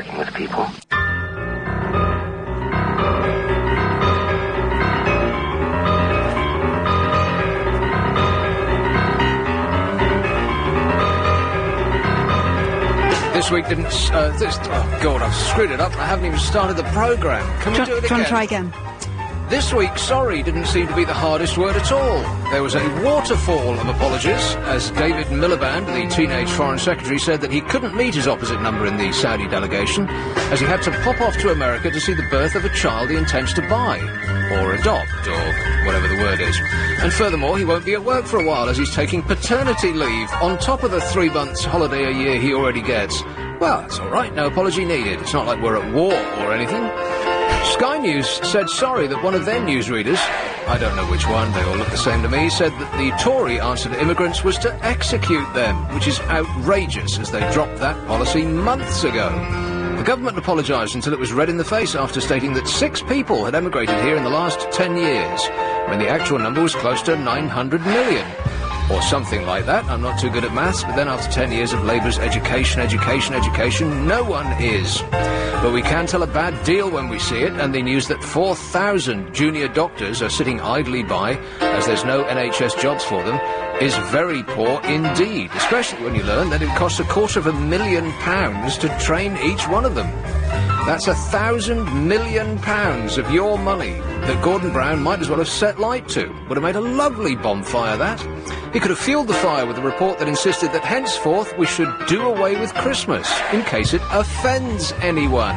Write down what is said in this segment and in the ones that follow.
working with people. This week didn't, oh God, I've screwed it up. I haven't even started the programme. Can we do it again? Do you want to try again? This week, sorry didn't seem to be the hardest word at all. There was a waterfall of apologies, as David Miliband, the teenage foreign secretary, said that he couldn't meet his opposite number in the Saudi delegation, as he had to pop off to America to see the birth of a child he intends to buy, or adopt, or whatever the word is. And furthermore, he won't be at work for a while, as he's taking paternity leave, on top of the 3 months holiday a year he already gets. Well, that's all right, no apology needed. It's not like we're at war or anything. Sky News said sorry that one of their newsreaders, I don't know which one, they all look the same to me, said that the Tory answer to immigrants was to execute them, which is outrageous, as they dropped that policy months ago. The government apologised until it was red in the face after stating that 6 people had emigrated here in the last 10 years, when the actual number was close to 900 million. Or something like that. I'm not too good at maths, but then after 10 years of Labour's education, no one is. But we can tell a bad deal when we see it, and the news that 4,000 junior doctors are sitting idly by, as there's no NHS jobs for them, is very poor indeed, especially when you learn that it costs £250,000 to train each one of them. That's £1,000 million of your money that Gordon Brown might as well have set light to. Would have made a lovely bonfire, that. He could have fueled the fire with a report that insisted that henceforth we should do away with Christmas, in case it offends anyone.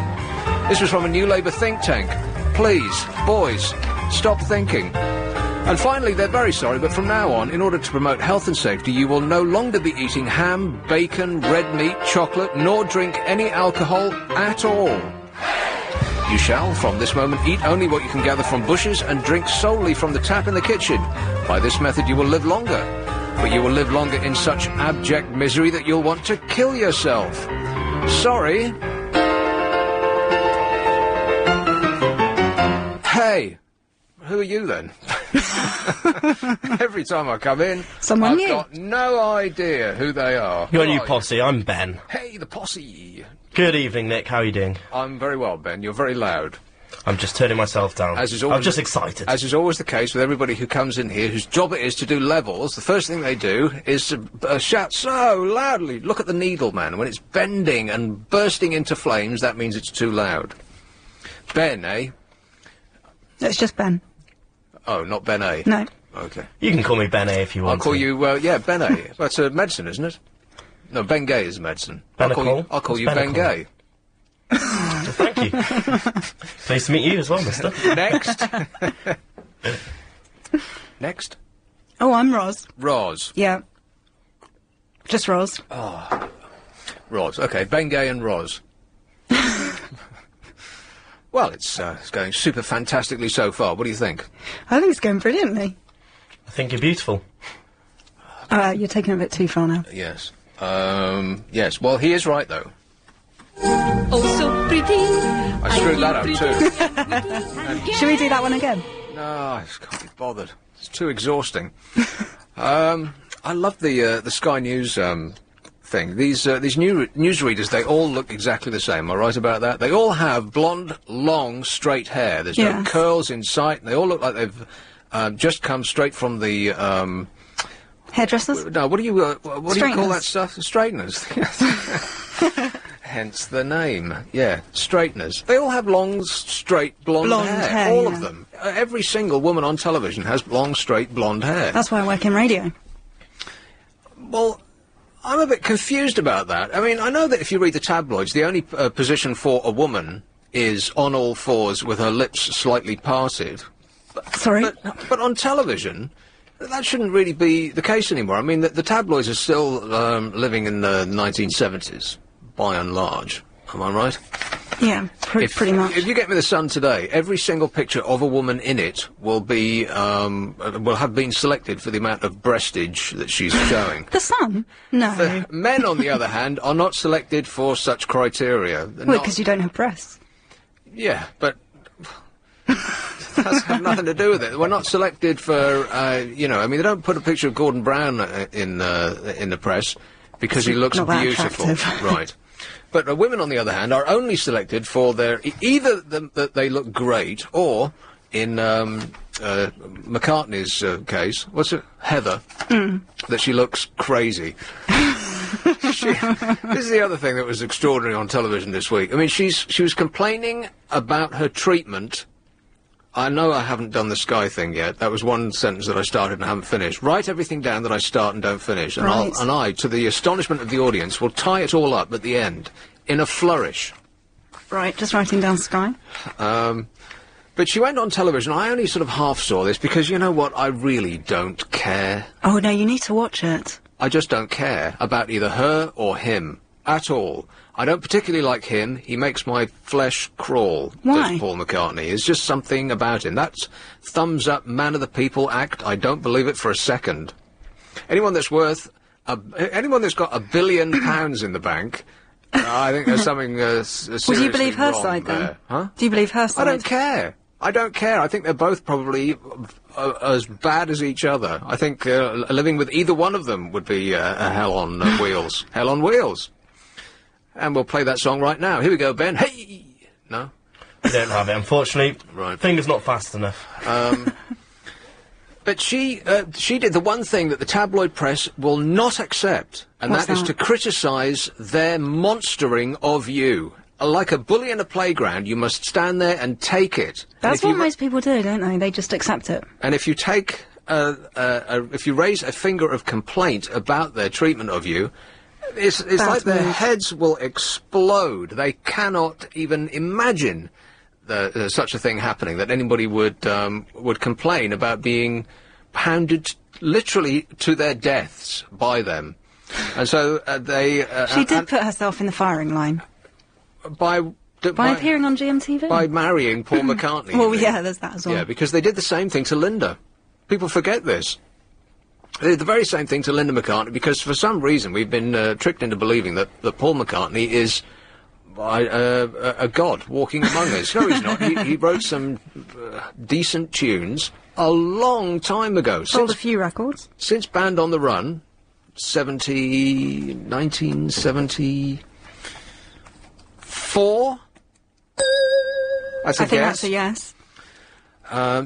This was from a new Labour think tank. Please, boys, stop thinking. And finally, they're very sorry, but from now on, in order to promote health and safety, you will no longer be eating ham, bacon, red meat, chocolate, nor drink any alcohol at all. You shall, from this moment, eat only what you can gather from bushes and drink solely from the tap in the kitchen. By this method you will live longer, but you will live longer in such abject misery that you'll want to kill yourself. Sorry. Hey, who are you then? Every time I come in, I've got no idea who they are. Your new posse, I'm Ben. Hey, the posse. Good evening, Nick. How are you doing? I'm very well, Ben. You're very loud. I'm just turning myself down. I'm just excited. As is always the case with everybody who comes in here, whose job it is to do levels, the first thing they do is to shout so loudly. Look at the needle, man. When it's bending and bursting into flames, that means it's too loud. Ben, eh? It's just Ben. Oh, not Ben A? No. Okay. You can call me Ben A if you want. I'll call you, yeah, Ben A. That's a medicine, isn't it? No, Ben Gay is a medicine. I'll call you Ben Gay. Thank you. Pleased to meet you as well, mister. Next. Next. Oh, I'm Roz. Roz. Yeah. Just Roz. Oh. Roz. Okay, Ben Gay and Roz. Well, it's going super fantastically so far. What do you think? I think it's going brilliantly. I think you're beautiful. You're taking it a bit too far now. Yes. Yes. Well, he is right, though. Oh, so pretty. I screwed that up, too. Should we do that one again? No, I just can't be bothered. It's too exhausting. I love the Sky News, thing. These newsreaders, they all look exactly the same. Am I right about that? They all have blonde, long, straight hair. There's no curls in sight. They all look like they've just come straight from the hairdressers. No, what do you call that stuff? Straighteners. Hence the name. Yeah, straighteners. They all have long, straight, blonde hair. All of them. Every single woman on television has long, straight, blonde hair. That's why I work in radio. Well, I'm a bit confused about that. I mean, I know that if you read the tabloids, the only position for a woman is on all fours with her lips slightly parted. Sorry? But on television, that shouldn't really be the case anymore. I mean, the tabloids are still living in the 1970s, by and large. Am I right? Yeah, pretty much. If you get me the Sun today, every single picture of a woman in it will be, will have been selected for the amount of breastage that she's showing. The Sun? No. The men, on the other hand, are not selected for such criteria. Well, because you don't have breasts. Yeah, but that's have nothing to do with it. We're not selected for, you know, I mean, they don't put a picture of Gordon Brown in the press because he looks beautiful. Right. But women, on the other hand, are only selected for their either that they look great, or in McCartney's case, what's it, Heather, that she looks crazy. This is the other thing that was extraordinary on television this week. I mean, she was complaining about her treatment. I know I haven't done the Sky thing yet. That was one sentence that I started and haven't finished. Write everything down that I start and don't finish. And, Right. I, to the astonishment of the audience, will tie it all up at the end, in a flourish. Right, just writing down Sky. But she went on television. I only sort of half saw this, because you know what? I really don't care. Oh, no, you need to watch it. I just don't care about either her or him at all. I don't particularly like him. He makes my flesh crawl. Why? Does Paul McCartney. There's just something about him. That's thumbs up, man of the people act. I don't believe it for a second. Anyone that's worth anyone that's got £1 billion in the bank, I think there's something seriously Well, do you believe her wrong side, then? there. Huh? Do you believe her side? I don't care. I don't care. I think they're both probably as bad as each other. I think living with either one of them would be a hell on wheels. Hell on wheels. And we'll play that song right now. Here we go, Ben. Hey! No? We don't have it, unfortunately. Right. Finger's not fast enough. But she did the one thing that the tabloid press will not accept, and What's that is that? to criticise their monstering of you. Like a bully in a playground, you must stand there and take it. That's And what most people do, don't they? They just accept it. And if you take, if you raise a finger of complaint about their treatment of you, it's like their move. heads will explode. They cannot even imagine such a thing happening, that anybody would complain about being pounded literally to their deaths by them. And so She did put herself in the firing line. by appearing on GMTV? by marrying Paul McCartney. Well, you mean? yeah, there's that as well. Yeah, because they did the same thing to Linda. People forget this. They did the very same thing to Linda McCartney, because for some reason we've been tricked into believing that Paul McCartney is a god walking among us. No, he's not. He wrote some decent tunes a long time ago. Sold a few records. Since Band on the Run, 1974? That's a I think guess. that's a yes.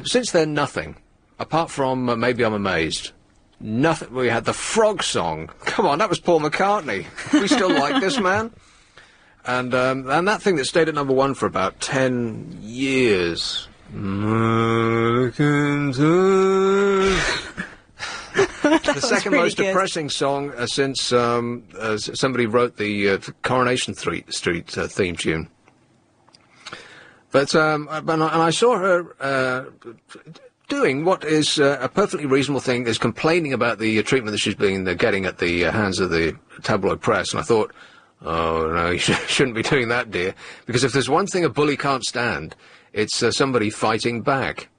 Since then, nothing. Apart from Maybe I'm Amazed. Nothing. We had the Frog song. Come on, that was Paul McCartney. We still like this man. And that thing that stayed at #1 for about 10 years. The second really most good. depressing song since somebody wrote the Coronation Street theme tune. But and I saw her doing what is a perfectly reasonable thing, is complaining about the treatment that she's been getting at the hands of the tabloid press. And I thought, oh no, you shouldn't be doing that, dear, because if there's one thing a bully can't stand, it's somebody fighting back.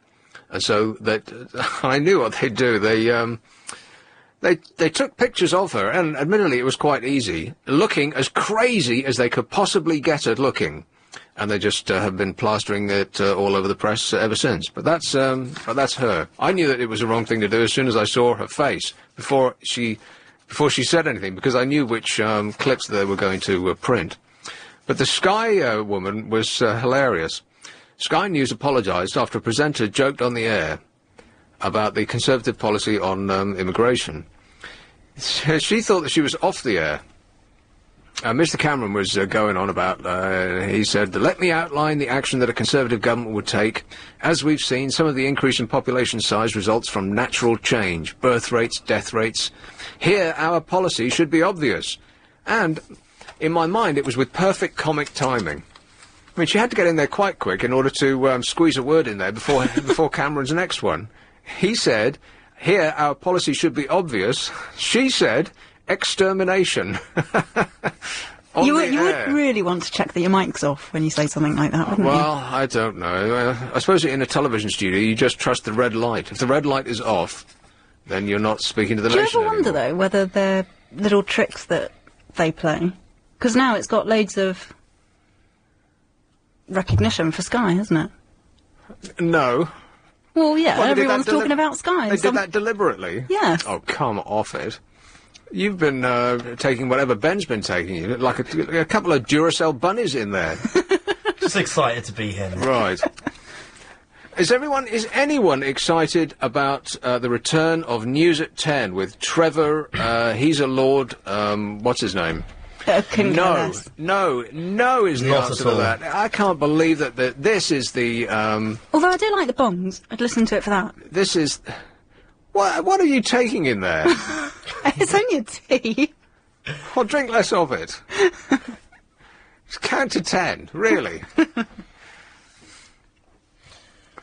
And so that I knew what they'd do. They took pictures of her, and admittedly it was quite easy, looking as crazy as they could possibly get at looking. And they just have been plastering it all over the press ever since. But that's her. I knew that it was the wrong thing to do as soon as I saw her face, before she said anything, because I knew which clips they were going to print. But the Sky woman was hilarious. Sky News apologised after a presenter joked on the air about the Conservative policy on immigration. She thought that she was off the air. Mr. Cameron was going on about, he said, let me outline the action that a Conservative government would take. As we've seen, some of the increase in population size results from natural change, birth rates, death rates. Here, our policy should be obvious. And, in my mind, it was with perfect comic timing. I mean, she had to get in there quite quick in order to squeeze a word in there before Cameron's next one. He said, here, our policy should be obvious. She said, extermination. You would really want to check that your mic's off when you say something like that, wouldn't Well, I don't know. I suppose in a television studio you just trust the red light. If the red light is off, then you're not speaking to the you? Do you nation ever wonder, anymore. though, whether they're little tricks that they play? Because now it's got loads of recognition for Sky, hasn't it? No. Well, yeah, Well, they did that everyone's talking about Sky. They did that deliberately? Yes. Oh, come off it. You've been taking whatever Ben's been taking. You like a couple of Duracell bunnies in there. Just excited to be here. Right. Is anyone excited about the return of News at 10 with Trevor, he's a Lord, what's his name? No is the Not answer to that. I can't believe that this is the, Although I do like the bongs. I'd listen to it for that. This is... What are you taking in there? It's only a tea. Well, drink less of it. Just count to 10, really.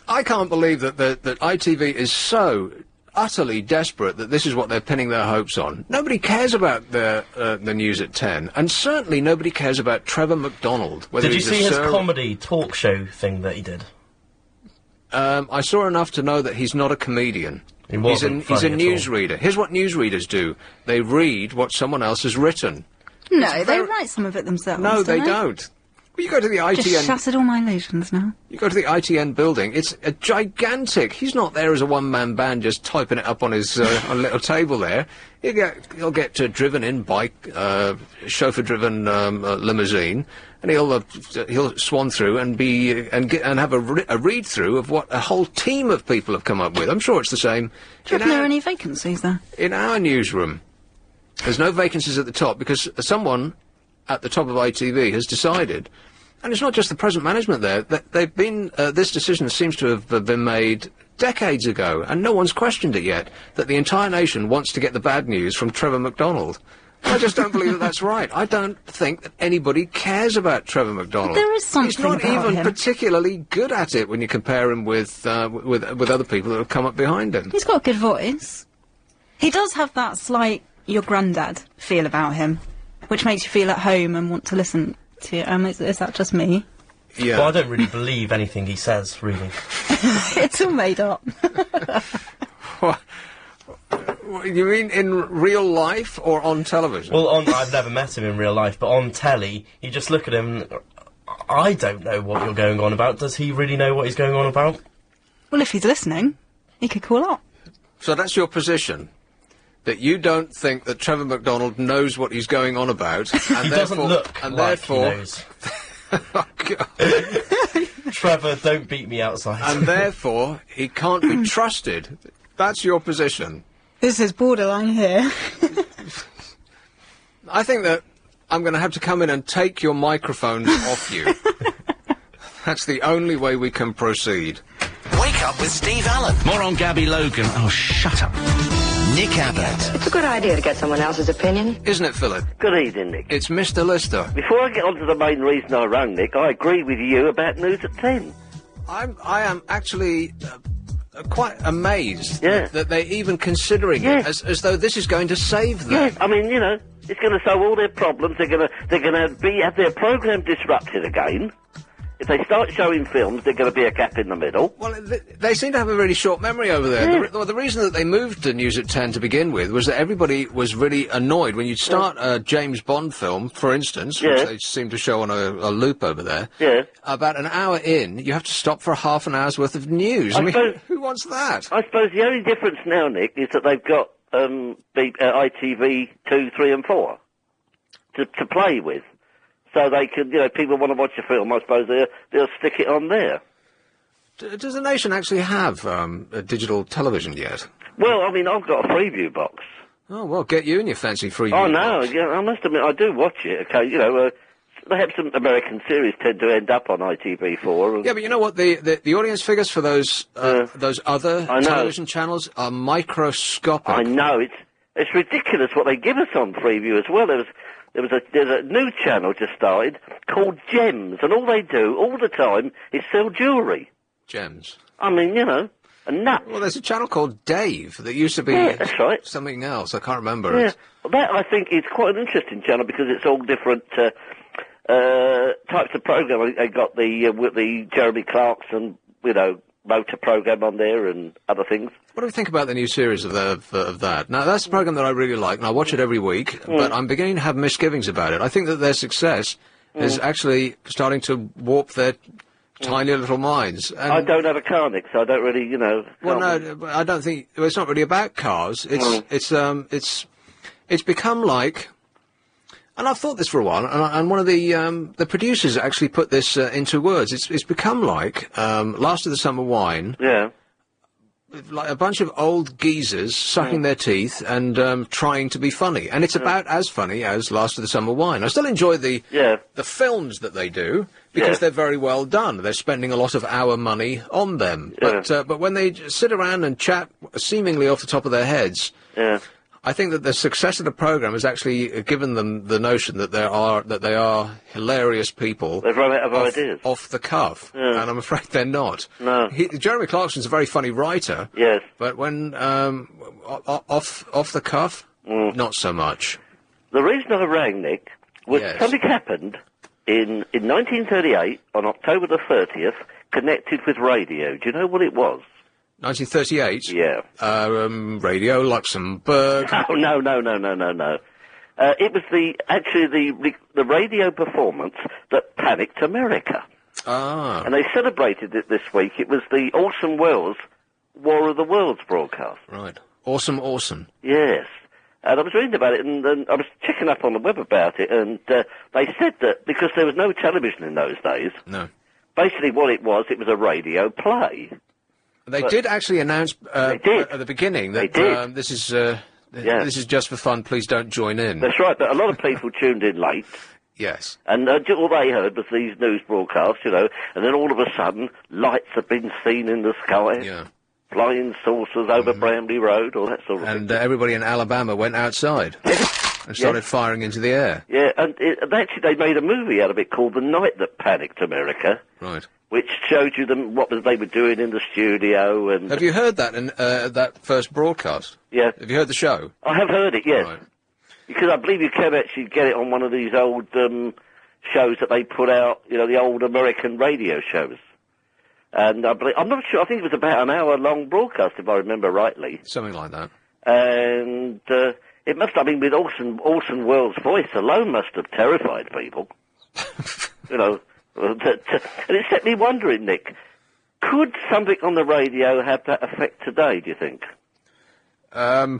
I can't believe that ITV is so utterly desperate that this is what they're pinning their hopes on. Nobody cares about the News at 10, and certainly nobody cares about Trevor McDonald. Did you see his comedy talk show thing that he did? I saw enough to know that he's not a comedian. He's a newsreader. Here's what newsreaders do. They read what someone else has written. No, they write some of it themselves. No, they don't. Well, you go to the ITN... Just shattered all my illusions now. You go to the ITN building, it's a gigantic... He's not there as a one-man band just typing it up on his on a little table there. He'll get driven in by chauffeur-driven limousine, and he'll swan through and have a read-through of what a whole team of people have come up with. I'm sure it's the same... Do you reckon there are any vacancies there? In our newsroom. There's no vacancies at the top, because someone at the top of ITV has decided... And it's not just the present management there. They've been, this decision seems to have been made decades ago, and no one's questioned it yet, that the entire nation wants to get the bad news from Trevor McDonald. I just don't believe that that's right. I don't think that anybody cares about Trevor McDonald. There is something He's not about even him. particularly good at it when you compare him with other people that have come up behind him. He's got a good voice. He does have that slight your granddad feel about him, which makes you feel at home and want to listen to... is that just me? Yeah. Well, I don't really believe anything he says, really. It's all made up. What? You mean in real life or on television? Well, I've never met him in real life, but on telly, you just look at him... I don't know what you're going on about. Does he really know what he's going on about? Well, if he's listening, he could call up. So that's your position? That you don't think that Trevor McDonald knows what he's going on about, and he doesn't look and like therefore, he knows. Oh, God. Trevor, don't beat me outside. And therefore, he can't be trusted. That's your position. This is borderline here. I think that I'm going to have to come in and take your microphones off you. That's the only way we can proceed. Wake up with Steve Allen. More on Gabby Logan. Oh, shut up. Nick Abbott. It's a good idea to get someone else's opinion. Isn't it, Philip? Good evening, Nick. It's Mr. Lister. Before I get on to the main reason I rang, Nick, I agree with you about News at 10. I am actually quite amazed Yeah. that they're even considering it, as though this is going to save them. Yeah, I mean, you know, it's going to solve all their problems. They're going to have their programme disrupted again. If they start showing films, there's going to be a gap in the middle. Well, they seem to have a really short memory over there. Yeah. The reason that they moved to News at 10 to begin with was that everybody was really annoyed. When you start a James Bond film, for instance, which they seem to show on a loop over there, about an hour in, you have to stop for half an hour's worth of news. I mean, who wants that? I suppose the only difference now, Nick, is that they've got ITV 2, 3 and 4 to play with. So they could, you know, people want to watch a film, I suppose they'll stick it on there. Does the nation actually have a digital television yet? Well, I mean, I've got a Freeview box. Oh, well, get you and your fancy Freeview Oh, no, box. yeah, I must admit, I do watch it. Okay, you know, perhaps some American series tend to end up on ITV4. Yeah, but you know what? The audience figures for those other television channels are microscopic. I know, it's ridiculous what they give us on Freeview as well. There's a new channel just started called Gems, and all they do all the time is sell jewellery. Gems. I mean, you know, a nut. Well, there's a channel called Dave that used to be that's right. something else. I can't remember Yeah, it. well, that I think is quite an interesting channel because it's all different types of programme. They got the Jeremy Clarkson, you know, motor programme on there and other things. What do you think about the new series of that? Now, that's a programme that I really like, and I watch it every week, but I'm beginning to have misgivings about it. I think that their success is actually starting to warp their tiny little minds. And I don't have a car, Nick, so I don't really, you know... Well, no, I don't think... Well, it's not really about cars. It's It's become like, and I've thought this for a while, and one of the producers actually put this into words. It's become like Last of the Summer Wine. Yeah. Like a bunch of old geezers sucking their teeth and trying to be funny, and it's about as funny as Last of the Summer Wine. I still enjoy the films that they do because they're very well done. They're spending a lot of our money on them, but when they sit around and chat seemingly off the top of their heads, I think that the success of the program has actually given them the notion that they are hilarious people. They've run out of ideas. Off the cuff, and I'm afraid they're not. No. Jeremy Clarkson's a very funny writer. Yes. But when off the cuff, not so much. The reason I rang, Nick, was something happened in 1938 on October the 30th, connected with radio. Do you know what it was? 1938? Yeah. Radio Luxembourg. Oh, no. It was the radio performance that panicked America. Ah. And they celebrated it this week. It was the Orson Welles War of the Worlds broadcast. Right. Awesome. Yes. And I was reading about it, and I was checking up on the web about it, and they said that because there was no television in those days, basically what it was a radio play. They did actually announce at the beginning that this is just for fun, please don't join in. That's right, but a lot of people tuned in late. Yes. And all they heard was these news broadcasts, and then all of a sudden, lights have been seen in the sky. Yeah. Flying saucers over Bramley Road, all that sort of thing. And everybody in Alabama went outside and started firing into the air. Yeah, and actually they made a movie out of it called The Night That Panicked America. Right. Which showed you what they were doing in the studio. And have you heard that in that first broadcast? Yeah. Have you heard the show? I have heard it, yes. Right. Because I believe you can actually get it on one of these old shows that they put out, the old American radio shows. And I'm not sure, I think it was about an hour-long broadcast, if I remember rightly. Something like that. And it must, with Orson Welles' voice alone must have terrified people. And it set me wondering, Nick, could something on the radio have that effect today, do you think? Well,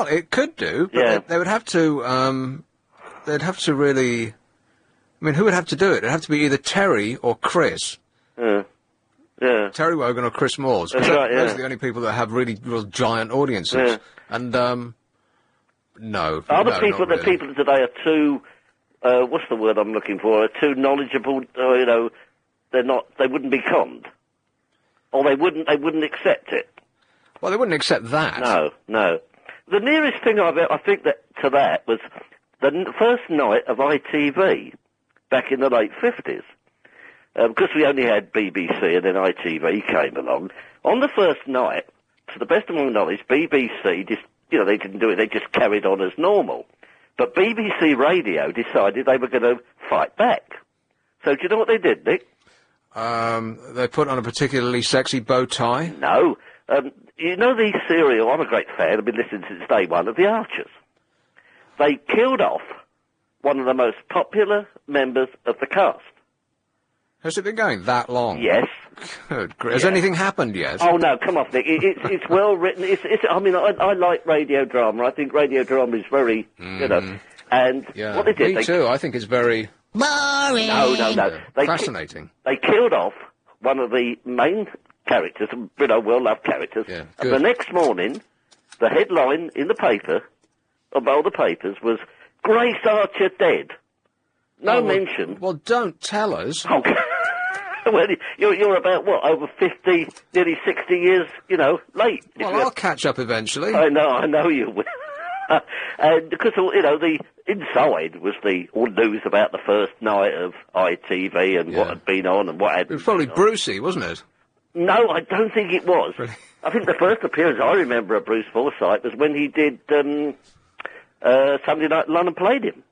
it could do, but they would have to, they'd have to really, who would have to do it? It'd have to be either Terry or Chris. Yeah. Terry Wogan or Chris Moores. That's right, Those are the only people that have real giant audiences. Yeah. And, no. The people today are too, what's the word I'm looking for? Are too knowledgeable, they wouldn't be conned. Or they wouldn't accept it. Well, they wouldn't accept that. No. The nearest thing I think to that was the first night of ITV back in the late 50s. Because we only had BBC and then ITV came along. On the first night, to the best of my knowledge, BBC just, they didn't do it, they just carried on as normal. But BBC Radio decided they were going to fight back. So do you know what they did, Nick? They put on a particularly sexy bow tie? No. The serial, I'm a great fan, I've been listening since day one, of The Archers. They killed off one of the most popular members of the cast. Has it been going that long? Yes. Good. Has anything happened yet? Oh, no, come off, Nick. It's well written. I like radio drama. I think radio drama is very, and what they did... Me too. I think it's very... Boring! No. Fascinating. They killed off one of the main characters, well-loved characters, and the next morning, the headline in the paper, of all the papers, was, Grace Archer dead. No mention. Well, don't tell us. Oh, well, you're about, over 50, nearly 60 years, late. Well, I'll catch up eventually. I know you will. And because, the inside was all news about the first night of ITV and what had been on and what had... It was probably Brucey, wasn't it? No, I don't think it was. Really? I think the first appearance I remember of Bruce Forsyth was when he did Sunday Night London Played Him.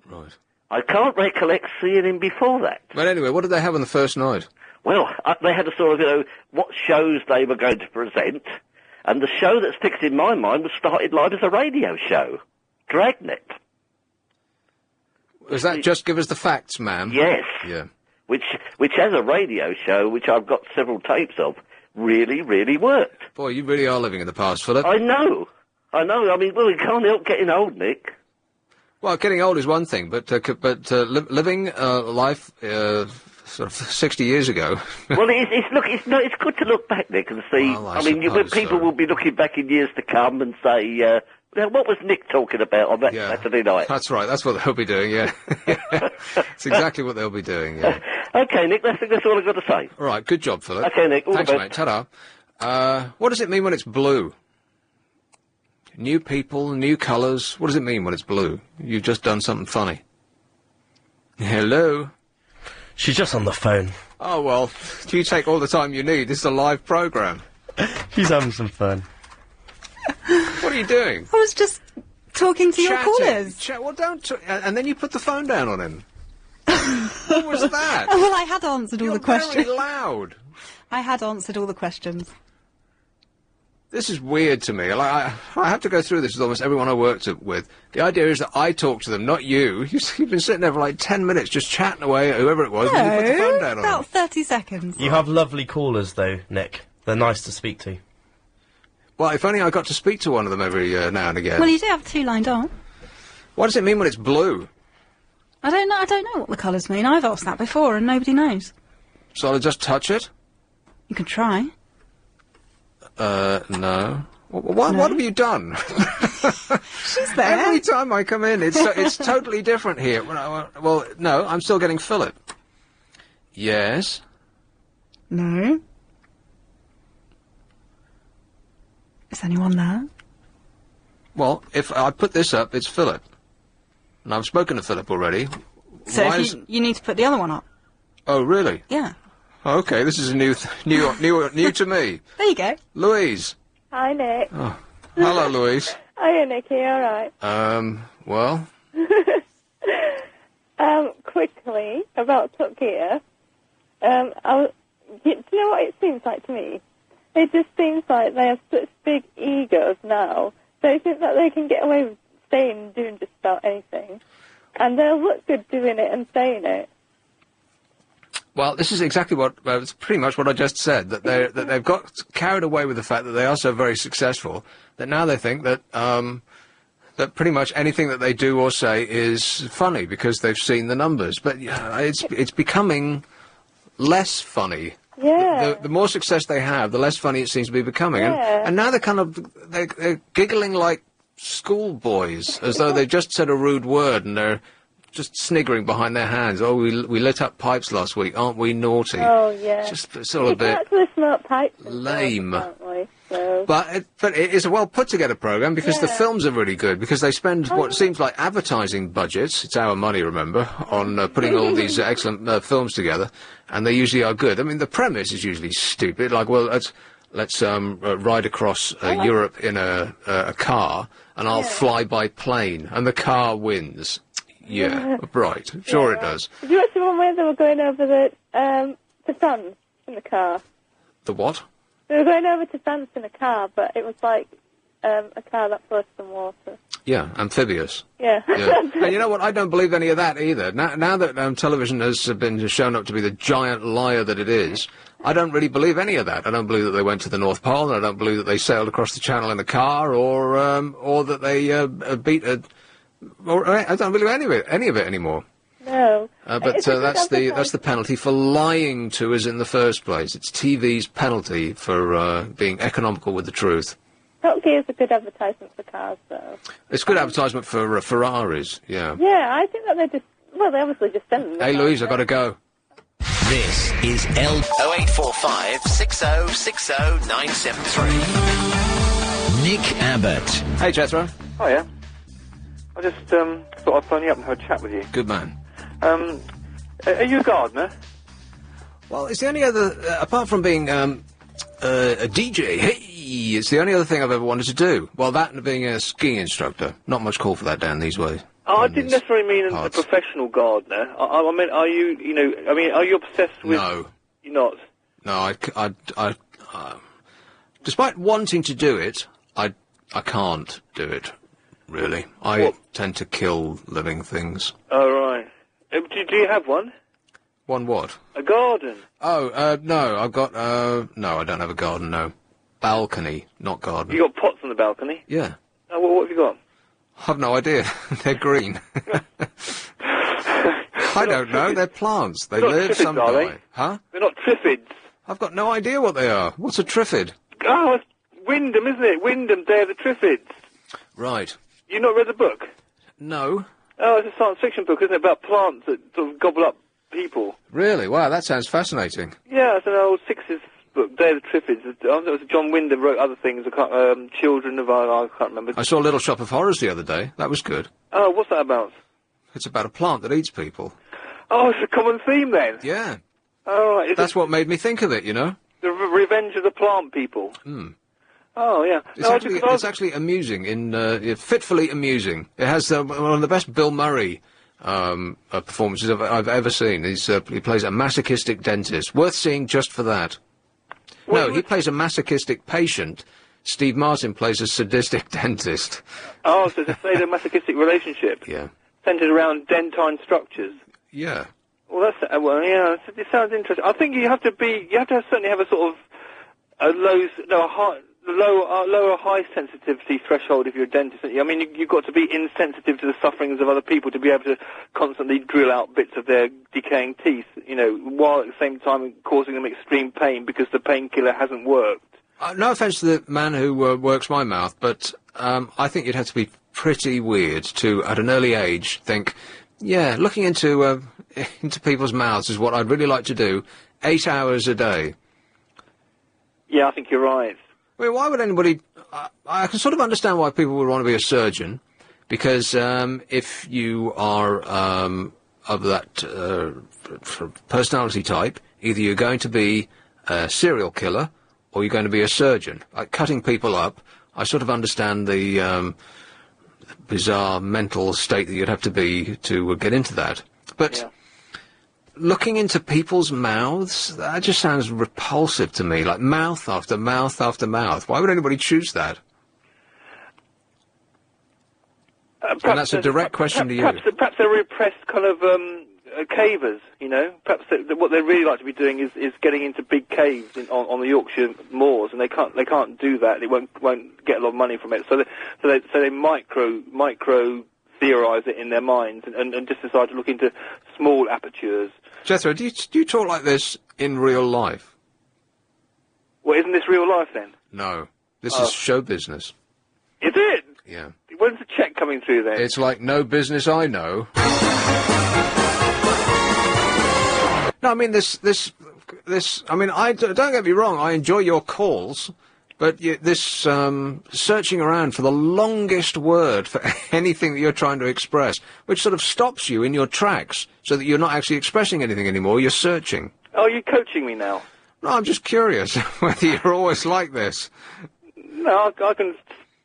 Right. I can't recollect seeing him before that. But anyway, what did they have on the first night? Well, they had a sort of, what shows they were going to present, and the show that sticks in my mind was Started Live as a radio show, Dragnet. Was that Just Give Us the Facts, ma'am? Yes. Yeah. Which as a radio show, which I've got several tapes of, really, really worked. Boy, you really are living in the past, Philip. I know. I mean, well, we can't help getting old, Nick. Well, getting old is one thing, but living life sort of 60 years ago. Well, it's good to look back, Nick, and see. Well, I mean, people will be looking back in years to come and say, what was Nick talking about on that Saturday night? That's right. That's what they'll be doing. Yeah, it's exactly what they'll be doing. Yeah. Okay, Nick. That's all I've got to say. All right. Good job, Philip. Okay, Nick. All Thanks, the best. mate. Ta-da. What does it mean when it's blue? New people, new colours. What does it mean when it's blue? You've just done something funny. Hello. She's just on the phone. Oh well, you take all the time you need. This is a live programme. She's having some fun. What are you doing? I was just talking to your Chatting. callers. Well, don't. And then you put the phone down on him. What was that? Oh, well, I had answered all You're the questions. very loud. I had answered all the questions. This is weird to me. Like, I have to go through this with almost everyone I worked with. The idea is that I talk to them, not you. You've been sitting there for like 10 minutes just chatting away at whoever it was, and you put the phone down on about them. 30 seconds. You have lovely callers, though, Nick. They're nice to speak to. Well, if only I got to speak to one of them every now and again. Well, you do have 2 lined up. What does it mean when it's blue? I don't know what the colours mean. I've asked that before and nobody knows. So I'll just touch it? You can try. No. What have you done? She's there. Every time I come in, it's totally different here. Well, no, I'm still getting Philip. Yes. No. Is anyone there? Well, if I put this up, it's Philip. And I've spoken to Philip already. So Why if you need to put the other one up. Oh, really? Yeah. Okay, this is a new to me. There you go. Louise. Hi, Nick. Oh, hello, Louise. Hiya, Nicky, alright? Well? Quickly, about Tuck here, do you know what it seems like to me? It just seems like they have such big egos now, they think that they can get away with saying and doing just about anything. And they'll look good doing it and saying it. Well, this is exactly it's pretty much what I just said, that they've got carried away with the fact that they are so very successful, that now they think that, that pretty much anything that they do or say is funny because they've seen the numbers. But it's becoming less funny. Yeah. The more success they have, the less funny it seems to be becoming. Yeah. And now they're giggling like schoolboys, as though they've just said a rude word and they're just sniggering behind their hands. Oh, we lit up pipes last week, aren't we naughty? Oh, yeah. It's all a bit actually smoke pipes lame. aren't we? So. But it is a well put together program because the films are really good, because they spend what seems like advertising budgets, it's our money, remember, on putting all these excellent films together, and they usually are good. I mean, the premise is usually stupid, like, well, let's ride across Europe in a car, and I'll fly by plane, and the car wins. Yeah, right. Sure it does. Did you watch the one where they were going over to France in the car? The what? They were going over to France in a car, but it was like a car that floated in water. Yeah, amphibious. Yeah. And you know what? I don't believe any of that either. Now that television has been shown up to be the giant liar that it is, I don't really believe any of that. I don't believe that they went to the North Pole, and I don't believe that they sailed across the Channel in a car, or that they beat a... Or, I don't believe any of it anymore. No. But that's the penalty for lying to us in the first place. It's TV's penalty for being economical with the truth. Top Gear is a good advertisement for cars, though. It's good advertisement for Ferraris, yeah. Yeah, I think that they obviously just sent them. Hey, Louise, I've got to go. This is 0845 6060 973. Nick Abbott. Hey, Jethro. Oh, yeah. I just thought I'd phone you up and have a chat with you. Good man. Are you a gardener? Well, it's the only other, apart from being a DJ, hey, it's the only other thing I've ever wanted to do. Well, that and being a skiing instructor. Not much call for that down these ways. Oh, I didn't necessarily mean a professional gardener. I meant, are you, are you obsessed with... No. You're not? No, I despite wanting to do it, I can't do it. Really, I tend to kill living things. Oh, right. Do you have one? One what? A garden. Oh, no, I've got, no, I don't have a garden, no. balcony, not garden. You got pots on the balcony? Yeah. Oh, well, what have you got? I've no idea. They're green. I don't know. They're plants. They live, some die. Huh? They're not triffids. I've got no idea what they are. What's a triffid? Oh, it's Wyndham, isn't it? Wyndham, Day of the Triffids. Right. You not read the book? No. Oh, it's a science fiction book, isn't it, about plants that sort of gobble up people. Really? Wow, that sounds fascinating. Yeah, it's an old 60s book, Day of the Triffids. It was John Wyndham wrote other things. Children of I can't remember. I saw Little Shop of Horrors the other day. That was good. Oh, what's that about? It's about a plant that eats people. Oh, it's a common theme then. Yeah. Oh, right. That's what made me think of it, you know. The Revenge of the Plant People. Hmm. Oh, yeah. It's actually amusing, fitfully amusing. It has one of the best Bill Murray performances I've ever seen. He plays a masochistic dentist. Worth seeing just for that. Well, no, he plays a masochistic patient. Steve Martin plays a sadistic dentist. Oh, so it's a sadomasochistic relationship. Yeah. Centered around dentine structures. Yeah. Well, it sounds interesting. I think you have to certainly have a sort of a lower high sensitivity threshold if you're a dentist. I mean, you've got to be insensitive to the sufferings of other people to be able to constantly drill out bits of their decaying teeth, while at the same time causing them extreme pain because the painkiller hasn't worked. No offence to the man who works my mouth, but I think you'd have to be pretty weird to, at an early age, think, yeah, looking into people's mouths is what I'd really like to do, 8 hours a day. Yeah, I think you're right. I mean, why would anybody... I can sort of understand why people would want to be a surgeon, because if you are of that personality type, either you're going to be a serial killer or you're going to be a surgeon. Like cutting people up, I sort of understand the bizarre mental state that you'd have to be to get into that. But... Yeah. Looking into people's mouths, that just sounds repulsive to me, like mouth after mouth after mouth. Why would anybody choose that? And that's a direct question to you. Perhaps they're repressed kind of cavers, Perhaps what they really like to be doing is getting into big caves on the Yorkshire moors, and they can't do that. They won't get a lot of money from it. So they micro theorise it in their minds and just decide to look into small apertures. Jethro, do you talk like this in real life? Well, isn't this real life then? No. This is show business. Is it? Yeah. When's the cheque coming through then? It's like no business I know. No, I mean, don't get me wrong, I enjoy your calls, but this searching around for the longest word for anything that you're trying to express, which sort of stops you in your tracks, so that you're not actually expressing anything anymore, you're searching. Oh, are you coaching me now? No, I'm just curious whether you're always like this. No, I can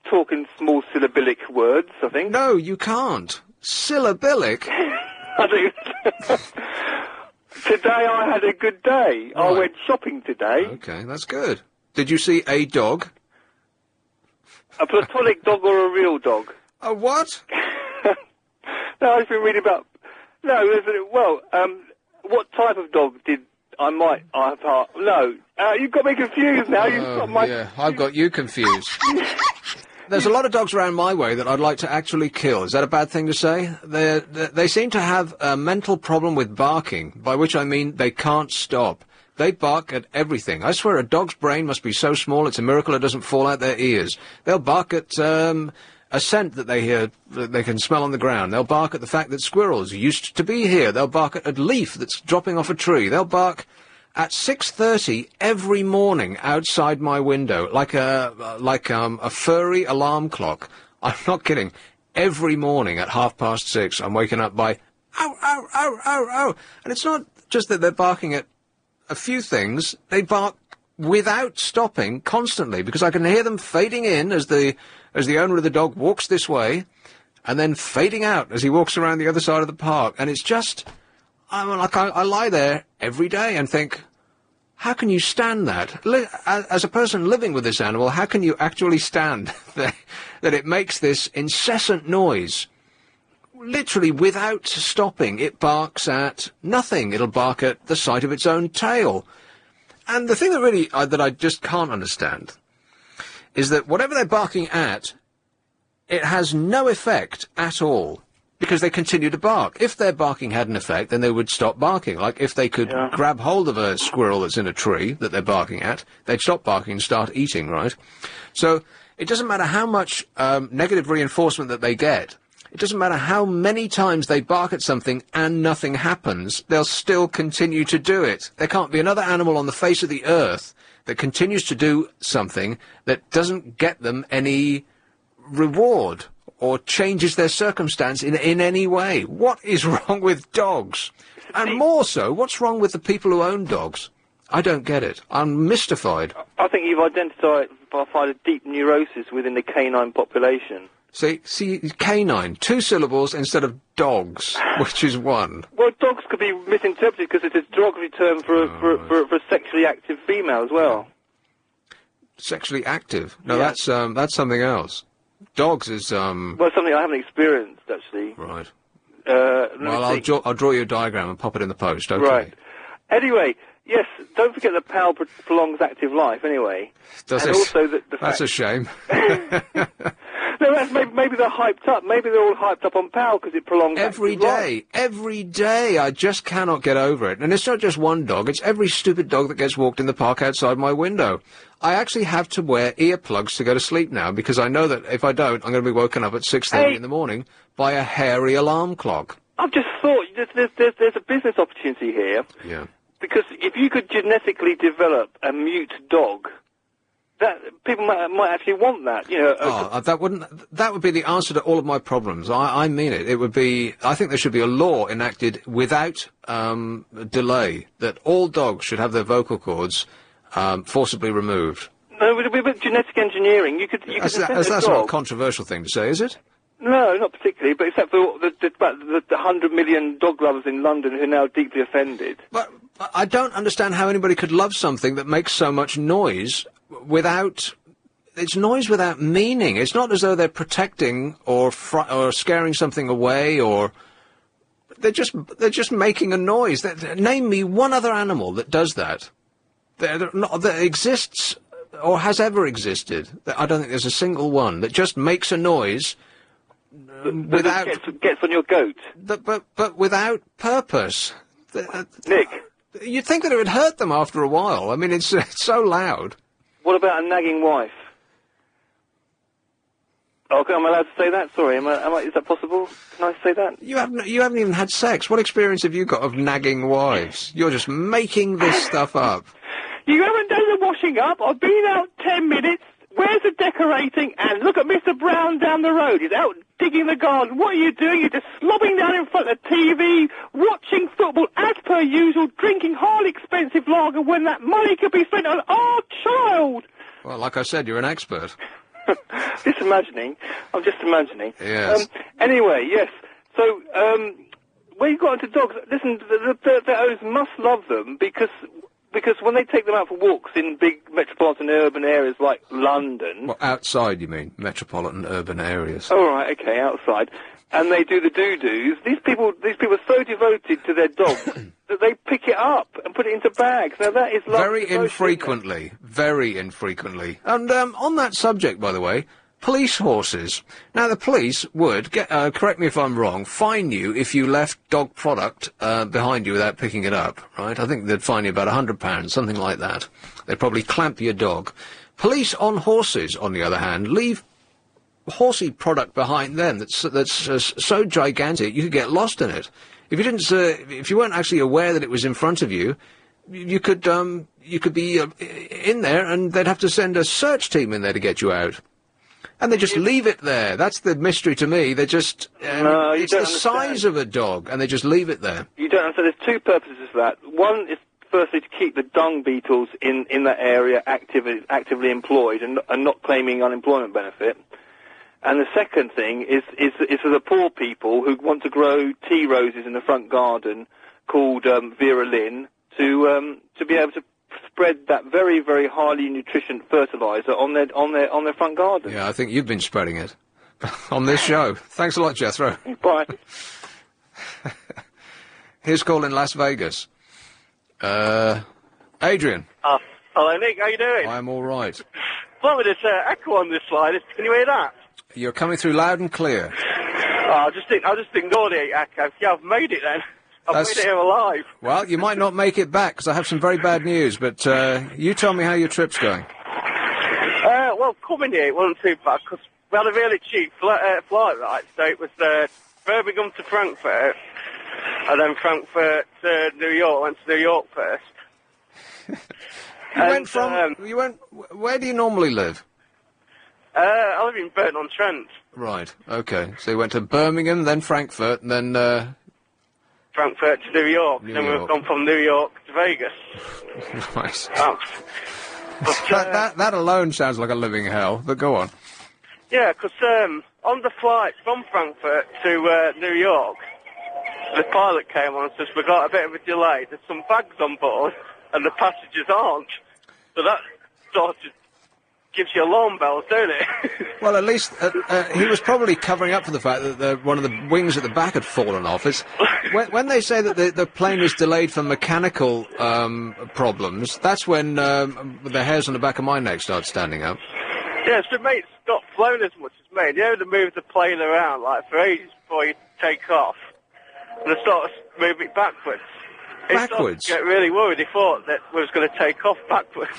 talk in small syllabic words, I think. No, you can't. Syllabic? I do. Today I had a good day. Right. I went shopping today. Okay, that's good. Did you see a dog? A platonic dog or a real dog? A what? No, I've been reading about... No, what type of dog did I might have... No, you've got me confused now. Yeah, I've got you confused. There's a lot of dogs around my way that I'd like to actually kill. Is that a bad thing to say? They seem to have a mental problem with barking, by which I mean they can't stop. They bark at everything. I swear a dog's brain must be so small it's a miracle it doesn't fall out their ears. They'll bark at a scent that they hear, that they can smell on the ground. They'll bark at the fact that squirrels used to be here. They'll bark at a leaf that's dropping off a tree. They'll bark at 6:30 every morning outside my window, like a furry alarm clock. I'm not kidding. Every morning at 6:30, I'm waking up by ow, ow, ow, ow, ow. And it's not just that they're barking at a few things. They bark without stopping constantly, because I can hear them fading in as the owner of the dog walks this way, and then fading out as he walks around the other side of the park. And it's just, I lie there every day and think, how can you stand that? As a person living with this animal, how can you actually stand that it makes this incessant noise? Literally without stopping, it barks at nothing. It'll bark at the sight of its own tail. And the thing that really, that I just can't understand is that whatever they're barking at, it has no effect at all, because they continue to bark. If their barking had an effect, then they would stop barking. Like, if they could grab hold of a squirrel that's in a tree that they're barking at, they'd stop barking and start eating, right? So, it doesn't matter how much negative reinforcement that they get. It doesn't matter how many times they bark at something and nothing happens, they'll still continue to do it. There can't be another animal on the face of the earth that continues to do something that doesn't get them any reward or changes their circumstance in any way. What is wrong with dogs? And more so, what's wrong with the people who own dogs? I don't get it. I'm mystified. I think you've identified a deep neurosis within the canine population. See, canine, 2 syllables instead of dogs, which is 1. Well, dogs could be misinterpreted because it's a derogatory term for a sexually active female as well. Sexually active? No, that's something else. Dogs is well, something I haven't experienced actually. Right. Well, I'll draw you a diagram and pop it in the post. Okay. Right. Anyway, yes. Don't forget that power prolongs active life. Anyway. Does and it? Also that's a shame. No, that's maybe they're hyped up. Maybe they're all hyped up on power because it prolongs every active day. life. Every day, I just cannot get over it. And it's not just one dog; it's every stupid dog that gets walked in the park outside my window. I actually have to wear earplugs to go to sleep now because I know that if I don't, I'm going to be woken up at 6:30 in the morning by a hairy alarm clock. I've just thought there's a business opportunity here. Yeah. Because if you could genetically develop a mute dog, that people might actually want that. You know. That would be the answer to all of my problems. I mean it. It would be. I think there should be a law enacted without delay that all dogs should have their vocal cords forcibly removed. No, with genetic engineering, you could. That's not a controversial thing to say, is it? No, not particularly, but except for the 100 million dog lovers in London who are now deeply offended. But I don't understand how anybody could love something that makes so much noise without... It's noise without meaning. It's not as though they're protecting or scaring something away, or... They're just making a noise. Name me one other animal that does that. That exists or has ever existed. I don't think there's a single one that just makes a noise... without gets on your goat, but without purpose. Nick, you'd think that it would hurt them after a while. I mean, it's so loud. What about a nagging wife? Okay, am I allowed to say that? Sorry, is that possible? Can I say that? You haven't even had sex. What experience have you got of nagging wives? You're just making this stuff up. You haven't done the washing up. I've been out 10 minutes. Where's the decorating? And look at Mr. Brown down the road. He's out digging the garden. What are you doing? You're just slobbing down in front of the TV, watching football as per usual, drinking highly expensive lager when that money could be spent on our child. Well, like I said, you're an expert. Just imagining. I'm just imagining. Yes. Anyway, yes. So, when you got into dogs, listen, the owners must love them because when they take them out for walks in big metropolitan urban areas like London... Well, outside, you mean? Metropolitan urban areas. Oh, right, okay, outside. And they do the doo-doos. These people are so devoted to their dogs that they pick it up and put it into bags. Now, that is... Very infrequently. Very infrequently. And on that subject, by the way... Police horses. Now, the police would, correct me if I'm wrong, fine you if you left dog product behind you without picking it up, right? I think they'd fine you about £100, something like that. They'd probably clamp your dog. Police on horses, on the other hand, leave horsey product behind them that's so gigantic you could get lost in it. If you didn't, if you weren't actually aware that it was in front of you, you could be in there, and they'd have to send a search team in there to get you out. And they just leave it there. That's the mystery to me. They just... it's the size of a dog, and they just leave it there. You don't understand. There's two purposes for that. One is, firstly, to keep the dung beetles in that area actively employed and not claiming unemployment benefit. And the second thing is for the poor people who want to grow tea roses in the front garden called Vera Lynn to be able to spread that very, very highly nutrition fertilizer on their front garden. Yeah, I think you've been spreading it on this show. Thanks a lot, Jethro. Bye. Here's call in Las Vegas. Adrian. Hello, Nick. How you doing? I'm all right. Well, there's echo on this line. Can you hear that? You're coming through loud and clear. I just ignored the echo. Yeah, I've made it then. I've made it here alive. Well, you might not make it back, because I have some very bad news, but you tell me how your trip's going. Well, coming here, it wasn't too bad, because we had a really cheap flight, right? So it was Birmingham to Frankfurt, and then Frankfurt to New York. Went to New York first. Where do you normally live? I live in Burton-on-Trent. Right, okay. So you went to Birmingham, then Frankfurt, and then... Frankfurt to New York. Then we've gone from New York to Vegas. Nice. But, that alone sounds like a living hell, but go on. Yeah, because on the flight from Frankfurt to New York, the pilot came on and says, we've got a bit of a delay. There's some bags on board, and the passengers aren't. So that sort of gives you alarm bells, don't it? Well, at least he was probably covering up for the fact that one of the wings at the back had fallen off. It's, when they say that the plane was delayed for mechanical problems, that's when the hairs on the back of my neck start standing up. Yeah, so mate, it's not flown as much as me. You know, to move the plane around like for ages before you take off, and they sort of move it backwards. Backwards? He get really worried. He thought that we was going to take off backwards.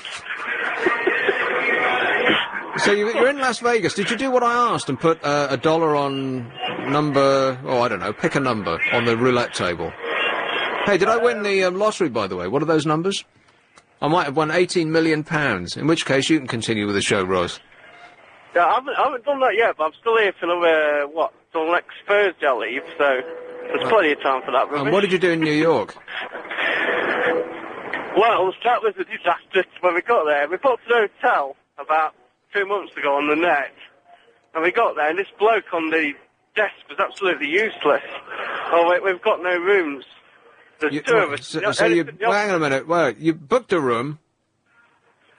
So you're in Las Vegas. Did you do what I asked and put $1 on number... Oh, I don't know. Pick a number on the roulette table. Hey, did I win the lottery, by the way? What are those numbers? I might have won £18 million, in which case you can continue with the show, Ross. Yeah, I haven't done that yet, but I'm still here till till next Thursday I leave, so there's plenty of time for that. And what did you do in New York? Well, that was a disaster when we got there. We booked an hotel about 2 months ago on the net, and we got there, and this bloke on the desk was absolutely useless. Oh, we've got no rooms. There's two of us. Hang on a minute. Well, you booked a room,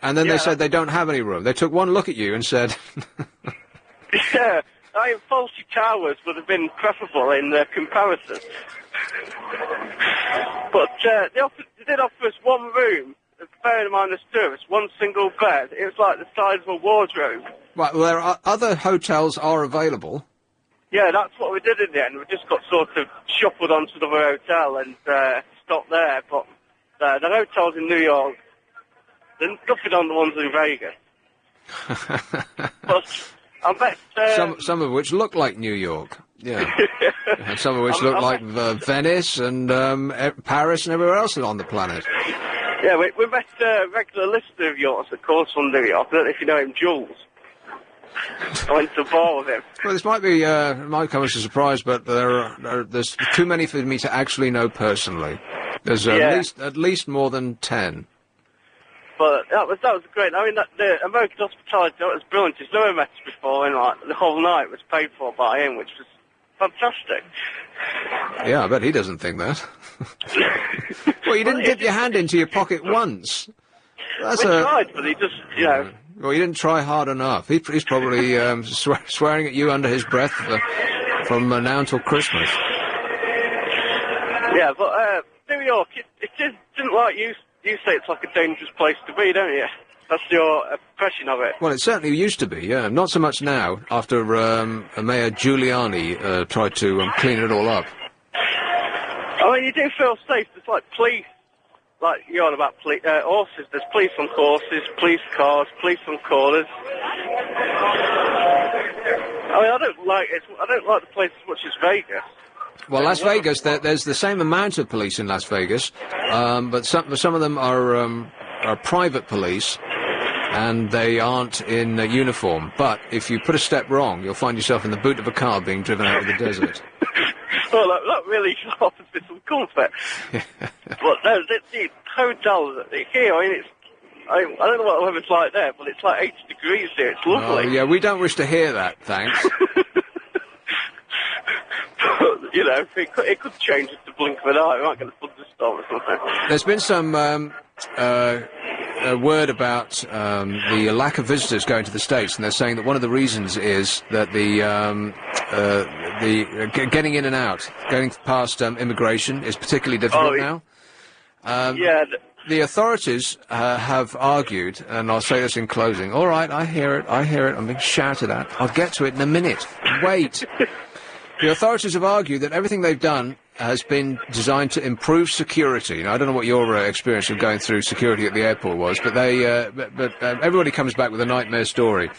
and then they said they don't have any room. They took one look at you and said... Yeah, faulty towers would have been preferable in comparison. But they did offer us one room, bearing in mind there's two of us, one single bed. It was like the size of a wardrobe. Right, well, there are other hotels are available. Yeah, that's what we did in the end. We just got sort of shuffled onto another hotel and stopped there. But the hotels in New York, there's nothing on the ones in Vegas. But I bet... some of which look like New York. Yeah. And some of which look like Venice and Paris and everywhere else on the planet. Yeah, we met a regular listener of yours that calls from New York. I don't know if you know him, Jules. I went to the bar with him. Well, this might be might come as a surprise, but there's too many for me to actually know personally. There's at least more than 10. But that was great. I mean, the American hospitality, that was brilliant. He's never met us before, and like the whole night was paid for by him, which was fantastic. Yeah, I bet he doesn't think that. Well, you didn't dip your hand into your pocket once. We tried, but he just, you know... Well, you didn't try hard enough. He's probably swearing at you under his breath from now until Christmas. Yeah, but New York, it isn't like you say it's like a dangerous place to be, don't you? That's your impression of it. Well, it certainly used to be, yeah. Not so much now, after Mayor Giuliani tried to clean it all up. I mean, you do feel safe. There's like police, like you're on about horses. There's police on horses, police cars, police on corners. I mean, I don't like the place as much as Vegas. Well, Las Vegas, there's the same amount of police in Las Vegas, but some of them are private police, and they aren't in uniform. But if you put a step wrong, you'll find yourself in the boot of a car being driven out of the desert. Well, that really offers me some comfort. But no, the hotel here, I mean, I don't know what the weather's like there, but it's like 80 degrees here. It's lovely. Oh, yeah, we don't wish to hear that, thanks. You know, it could change at the blink of an eye. We might get a thunderstorm or something. There's been some word about the lack of visitors going to the States, and they're saying that one of the reasons is that the getting in and out, going past immigration is particularly difficult now. Yeah, The authorities have argued, and I'll say this in closing. All right, I hear it, I'm being shouted at. I'll get to it in a minute. Wait. The authorities have argued that everything they've done has been designed to improve security. Now, I don't know what your experience of going through security at the airport was, but everybody comes back with a nightmare story.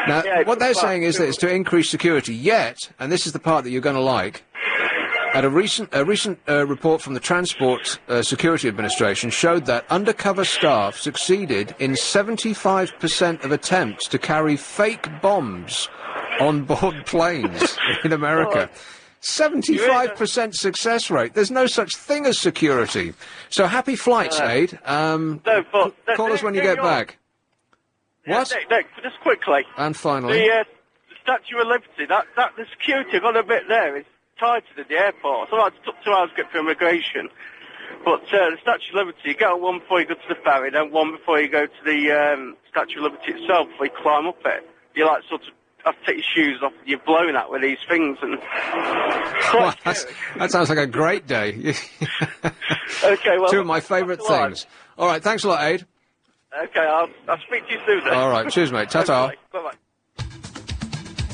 Now, what they're saying is that it's to increase security, yet, and this is the part that you're going to like, a recent report from the Transport Security Administration showed that undercover staff succeeded in 75% of attempts to carry fake bombs on board planes in America. 75% success rate. There's no such thing as security. So happy flights, Aid. Call us when you get back. What? Nick, just quickly. And finally. The Statue of Liberty, the security got a bit there. It's tighter than the airport. So it took 2 hours to get through immigration. But the Statue of Liberty, you get on one before you go to the ferry, then one before you go to the Statue of Liberty itself, before you climb up it. You like sort of have to take your shoes off, you're blowing at with these things. And well, that sounds like a great day. Okay, well... Two of my favourite things. All right, thanks a lot, Aid. Okay, I'll speak to you soon then. All right, cheers, mate. Ta-ta. Bye-bye.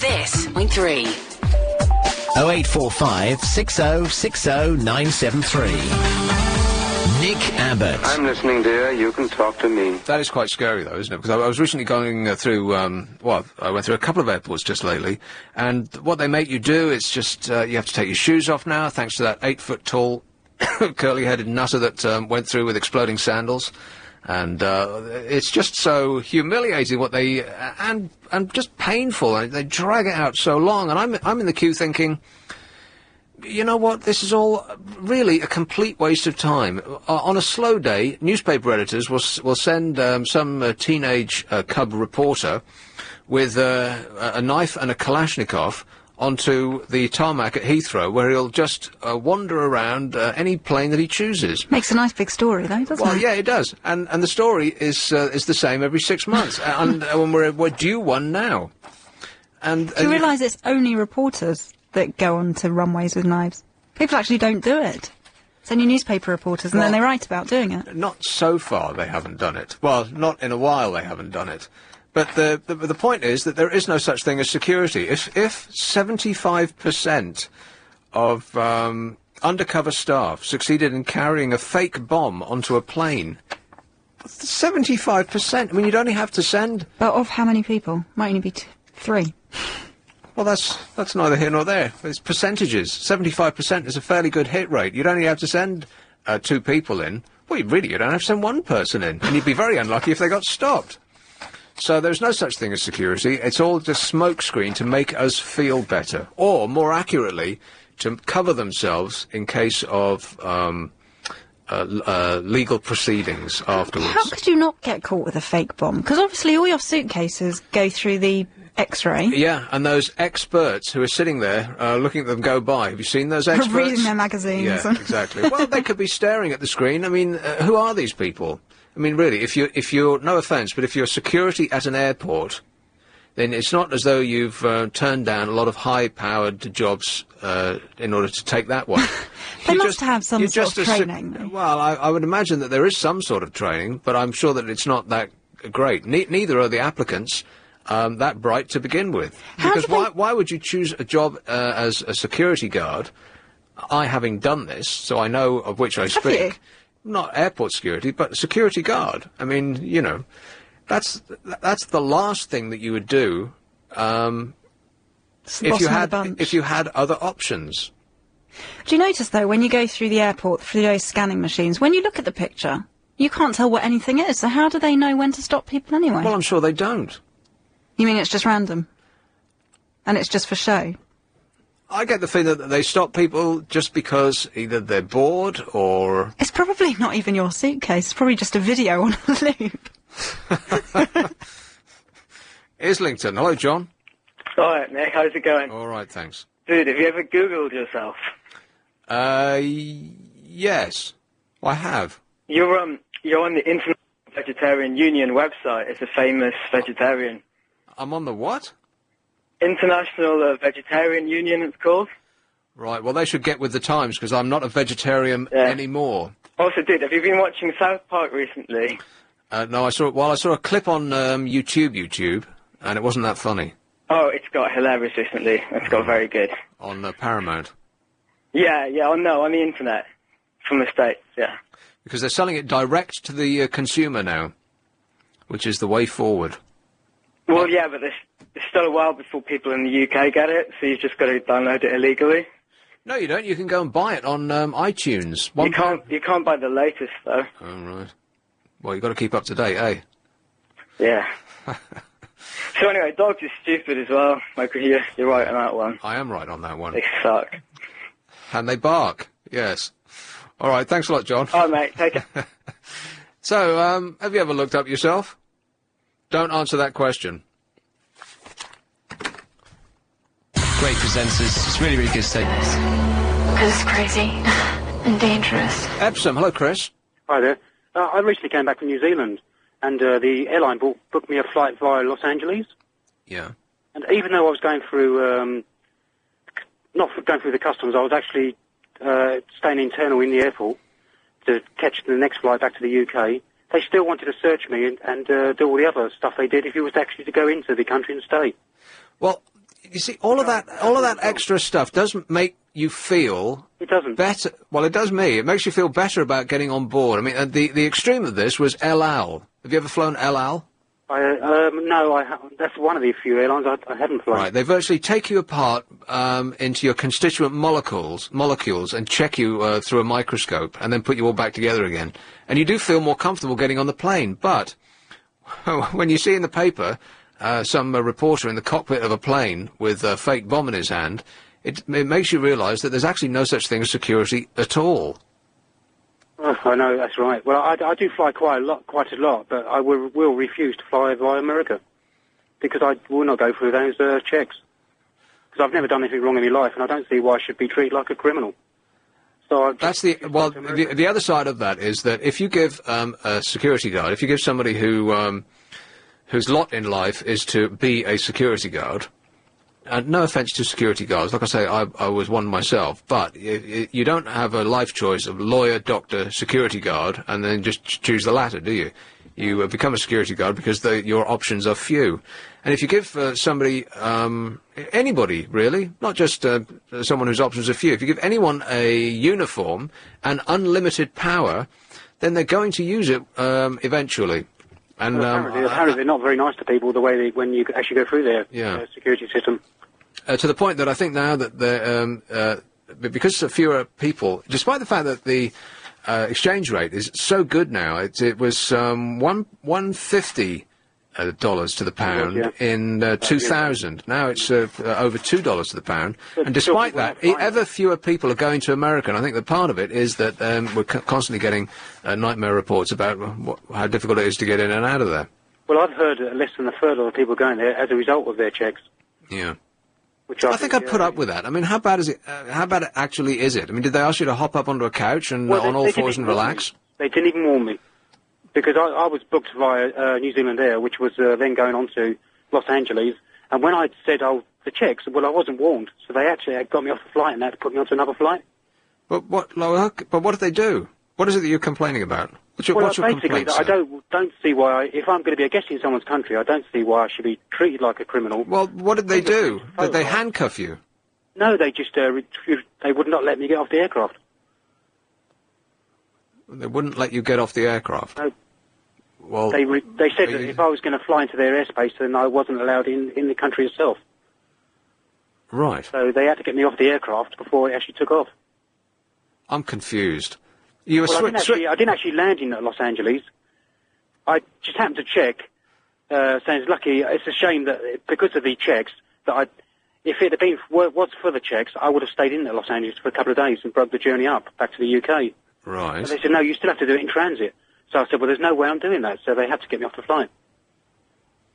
This, point 3. 0845 6060 973. Nick Abbott. I'm listening, dear. You can talk to me. That is quite scary, though, isn't it? Because I was recently going through, I went through a couple of airports just lately, and what they make you do is just, you have to take your shoes off now, thanks to that 8-foot-tall, curly-headed nutter that went through with exploding sandals. And it's just so humiliating what they... and just painful. They drag it out so long, and I'm in the queue thinking... You know what? This is all really a complete waste of time. On a slow day, newspaper editors will send some teenage cub reporter with a knife and a Kalashnikov onto the tarmac at Heathrow, where he'll just wander around any plane that he chooses. Makes a nice big story, though, doesn't it? Well, yeah, it does. And the story is the same every 6 months. And when we're due one now. And do you realise it's only reporters that go on to runways with knives? People actually don't do it. It's only newspaper reporters, and then they write about doing it. Not so far they haven't done it. Well, not in a while they haven't done it. But the point is that there is no such thing as security. If 75% of undercover staff succeeded in carrying a fake bomb onto a plane, 75%, I mean, you'd only have to send... But of how many people? Might only be 3. Well, that's neither here nor there. It's percentages. 75% is a fairly good hit rate. You'd only have to send 2 people in. Well, you don't have to send 1 person in. And you'd be very unlucky if they got stopped. So there's no such thing as security. It's all just smokescreen to make us feel better. Or, more accurately, to cover themselves in case of legal proceedings afterwards. How could you not get caught with a fake bomb? Because obviously all your suitcases go through the X-ray. Yeah, and those experts who are sitting there looking at them go by. Have you seen those experts? Reading their magazines. Yeah, exactly. Well, they could be staring at the screen. I mean, who are these people? I mean, really, if you're no offence, but if you're security at an airport, then it's not as though you've turned down a lot of high-powered jobs in order to take that one. They must have some sort of training. Well, I would imagine that there is some sort of training, but I'm sure that it's not that great. Neither are the applicants. That bright to begin with. Because why would you choose a job as a security guard? I, having done this, so I know of which I speak. Have you? Not airport security, but security guard. I mean, you know, that's the last thing that you would do if you had other options. Do you notice though, when you go through the airport through those scanning machines, when you look at the picture, you can't tell what anything is. So how do they know when to stop people anyway? Well, I'm sure they don't. You mean it's just random? And it's just for show? I get the feeling that they stop people just because either they're bored or... It's probably not even your suitcase. It's probably just a video on a loop. Islington. Hello, John. All right, Nick. How's it going? All right, thanks. Dude, have you ever Googled yourself? Yes. I have. You're on the International Vegetarian Union website. It's a famous vegetarian. I'm on the what? International Vegetarian Union, it's called. Right, well, they should get with the times, because I'm not a vegetarian anymore. Also, dude, have you been watching South Park recently? No, I saw a clip on YouTube, and it wasn't that funny. Oh, it's got hilarious recently. It's got very good. On Paramount. Yeah, on the internet. From the States, yeah. Because they're selling it direct to the consumer now, which is the way forward. Well, yeah, but there's still a while before people in the UK get it, so you've just got to download it illegally. No, you don't. You can go and buy it on iTunes. You can't buy the latest, though. Oh, right. Well, you've got to keep up to date, eh? Yeah. So anyway, dogs are stupid as well. Like, you're right on that one. I am right on that one. They suck. And they bark, yes. All right, thanks a lot, John. All right, mate, take it. So, have you ever looked up yourself? Don't answer that question. Great presenters. It's really, really good to Because it's crazy and dangerous. Epsom, hello, Chris. Hi there. I recently came back from New Zealand, and the airline booked me a flight via Los Angeles. Yeah. And even though I was going through, not going through the customs, I was actually staying internal in the airport to catch the next flight back to the UK. They still wanted to search me and do all the other stuff they did if you was actually to go into the country and stay. Well, you see, all of that extra stuff doesn't make you feel... It doesn't. Better. Well, it does me. It makes you feel better about getting on board. I mean, the extreme of this was El Al. Have you ever flown El Al? No, I haven't. That's one of the few airlines I haven't flown. Right, they virtually take you apart into your constituent molecules and check you through a microscope and then put you all back together again. And you do feel more comfortable getting on the plane. But when you see in the paper some reporter in the cockpit of a plane with a fake bomb in his hand, it makes you realise that there's actually no such thing as security at all. Oh, I know, that's right. Well, I do fly quite a lot, but I will refuse to fly via America because I will not go through those checks. Because I've never done anything wrong in my life, and I don't see why I should be treated like a criminal. So that's the other side of that is that if you give a security guard, if you give somebody whose lot in life is to be a security guard. And no offence to security guards, like I say, I was one myself, but you don't have a life choice of lawyer, doctor, security guard, and then just choose the latter, do you? You become a security guard because your options are few. And if you give somebody, anybody really, not just someone whose options are few, if you give anyone a uniform and unlimited power, then they're going to use it eventually. And apparently they're not very nice to people the way when you actually go through their security system. To the point that I think now that because of fewer people, despite the fact that the exchange rate is so good now, it was $1.50 to the pound in 2000. Now it's over $2 to the pound. And despite that, ever fewer people are going to America. And I think that part of it is that we're constantly getting nightmare reports about how difficult it is to get in and out of there. Well, I've heard less than a third of the people going there as a result of their checks. Yeah. I think I'd put up with that. I mean, how bad is it? How bad actually is it? I mean, did they ask you to hop up onto a couch and on all fours and relax? They didn't even warn me. Because I was booked via New Zealand Air, which was then going on to Los Angeles. And when I said, the checks, well, I wasn't warned. So they actually got me off the flight and they had to put me onto another flight. But what did they do? What is it that you're complaining about? What's your basically, complaint, I don't see why, if I'm going to be a guest in someone's country, I don't see why I should be treated like a criminal. Well, what did they do? Did they handcuff you? No, they just, they would not let me get off the aircraft. They wouldn't let you get off the aircraft? No. Well, they said that if I was going to fly into their airspace, then I wasn't allowed in the country itself. Right. So they had to get me off the aircraft before it actually took off. I'm confused. You were I didn't actually land in Los Angeles. I just happened to check, saying it's lucky. It's a shame that because of the checks that if it had been was for the checks, I would have stayed in Los Angeles for a couple of days and broke the journey up back to the UK. Right. But they said no, you still have to do it in transit. So I said, well, there's no way I'm doing that. So they had to get me off the flight.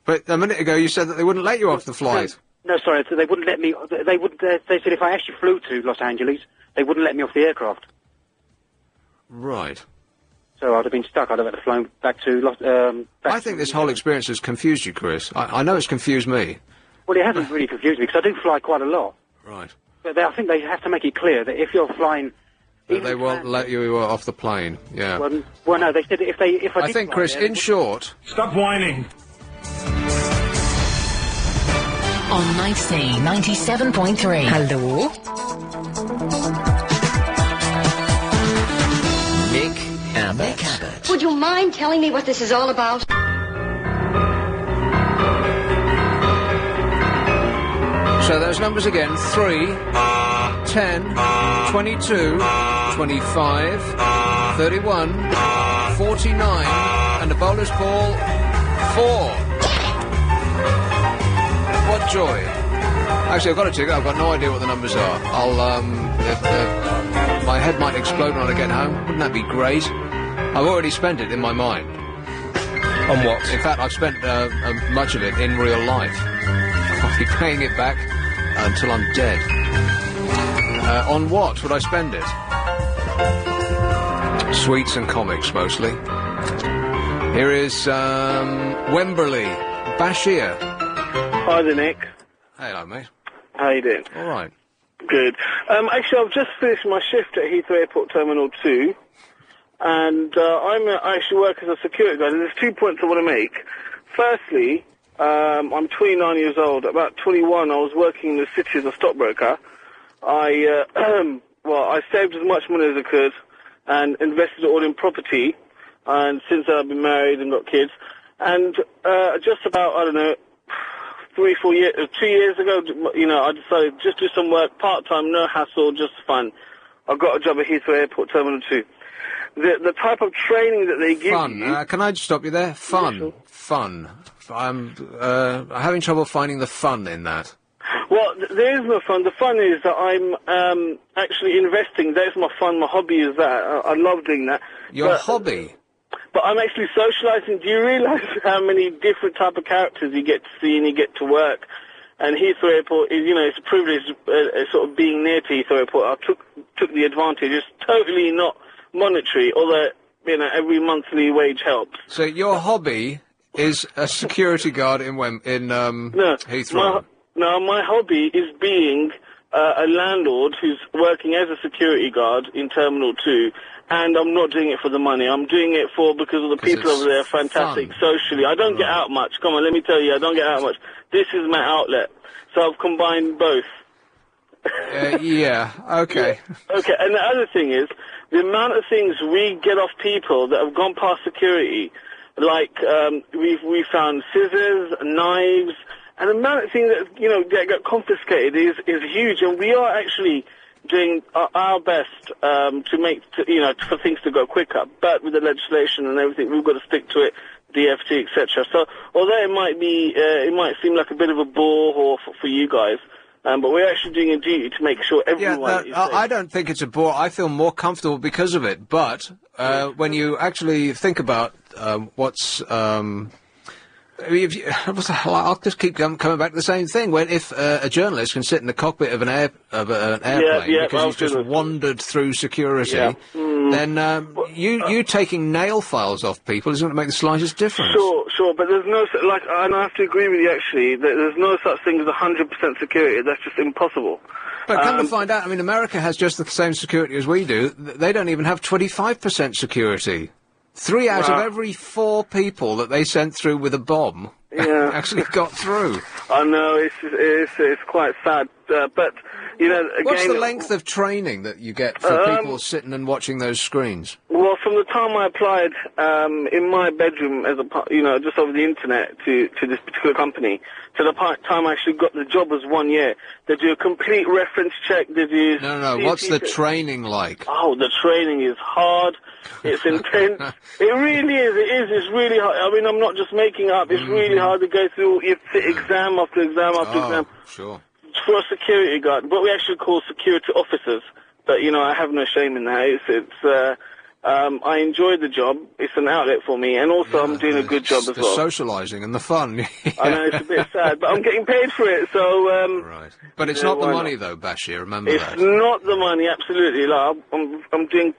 But a minute ago you said that they wouldn't let you off the flight. No, sorry, they wouldn't let me. They said if I actually flew to Los Angeles, they wouldn't let me off the aircraft. Right. So I'd have been stuck. I'd have had to fly back to I think this whole experience has confused you, Chris. I know it's confused me. Well, it hasn't really confused me because I do fly quite a lot. Right. But I think they have to make it clear that if you're flying They won't let you off the plane. Yeah. Well, no, they said if I I did think, fly Chris, there, in short... Stop whining. On Night C 97.3. Hello? Nick Abbott. Would you mind telling me what this is all about? So those numbers again, 3, 10, 22, 25, 31, 49, and a bowler's ball, 4. What joy. Actually, I've got a ticket, I've got no idea what the numbers are. My head might explode when I get home. Wouldn't that be great? I've already spent it in my mind. On what? In fact, I've spent much of it in real life. I'll be paying it back until I'm dead. On what would I spend it? Sweets and comics, mostly. Here is Wembley, Bashir. Hi there, Nick. Hello, mate. How you doing? All right. Good. Actually, I've just finished my shift at Heathrow Airport Terminal 2, and I actually work as a security guard, and there's 2 points I want to make. Firstly, I'm 29 years old. About 21, I was working in the city as a stockbroker. I saved as much money as I could and invested it all in property. And since then, I've been married and got kids. And just about, 2 years ago, I decided just do some work, part-time, no hassle, just fun. I got a job at Heathrow Airport Terminal 2. The type of training that they give you... Can I just stop you there? Fun. Yeah, sure. Fun. I'm having trouble finding the fun in that. Well, there is no fun. The fun is that I'm actually investing. That's my fun. My hobby is that. I love doing that. Your hobby? But I'm actually socialising. Do you realise how many different type of characters you get to see and you get to work? And Heathrow Airport is, it's a privilege, sort of being near to Heathrow Airport. I took the advantage. It's totally not monetary, although, every monthly wage helps. So your hobby is a security guard in Heathrow? No, my hobby is being a landlord who's working as a security guard in Terminal 2, and I'm not doing it for the money. I'm doing it because of the people over there are fantastic socially. I don't get out much. Come on, let me tell you, I don't get out much. This is my outlet. So I've combined both. Yeah, okay. Okay, and the other thing is, the amount of things we get off people that have gone past security, like we found scissors, knives, and the amount of things that, that got confiscated is huge, and we are actually doing our best to make, for things to go quicker. But with the legislation and everything, we've got to stick to it, DFT, etc. So, although it might seem like a bit of a bore for you guys, but we're actually doing a duty to make sure everyone is safe. I don't think it's a bore. I feel more comfortable because of it. But when you actually think about what's... I'll just keep coming back to the same thing. If a journalist can sit in the cockpit of an airplane because he's just wandered through security, then you taking nail files off people isn't going to make the slightest difference. Sure, but there's no and I have to agree with you actually. There's no such thing as 100% security. That's just impossible. But come to find out, America has just the same security as we do. They don't even have 25% security. 3 out of every 4 people that they sent through with a bomb actually got through. I know, it's quite sad, but, again... What's the length of training that you get for people sitting and watching those screens? Well, from the time I applied in my bedroom, as just over the internet to this particular company, to the time I actually got the job was 1 year. They do a complete reference check. They do... No. What's the training like? Oh, the training is hard. It's intense. It really is. It's really hard. I'm not just making up. It's really hard to go through exam after exam after exam. Sure. For a security guard, but we actually call security officers. But I have no shame in that. I enjoy the job. It's an outlet for me, and also I'm doing a good job as well. The socialising and the fun. I know it's a bit sad, but I'm getting paid for it. So right. But it's not the money, though, Bashir. Remember that. It's not the money, absolutely. Like I'm doing.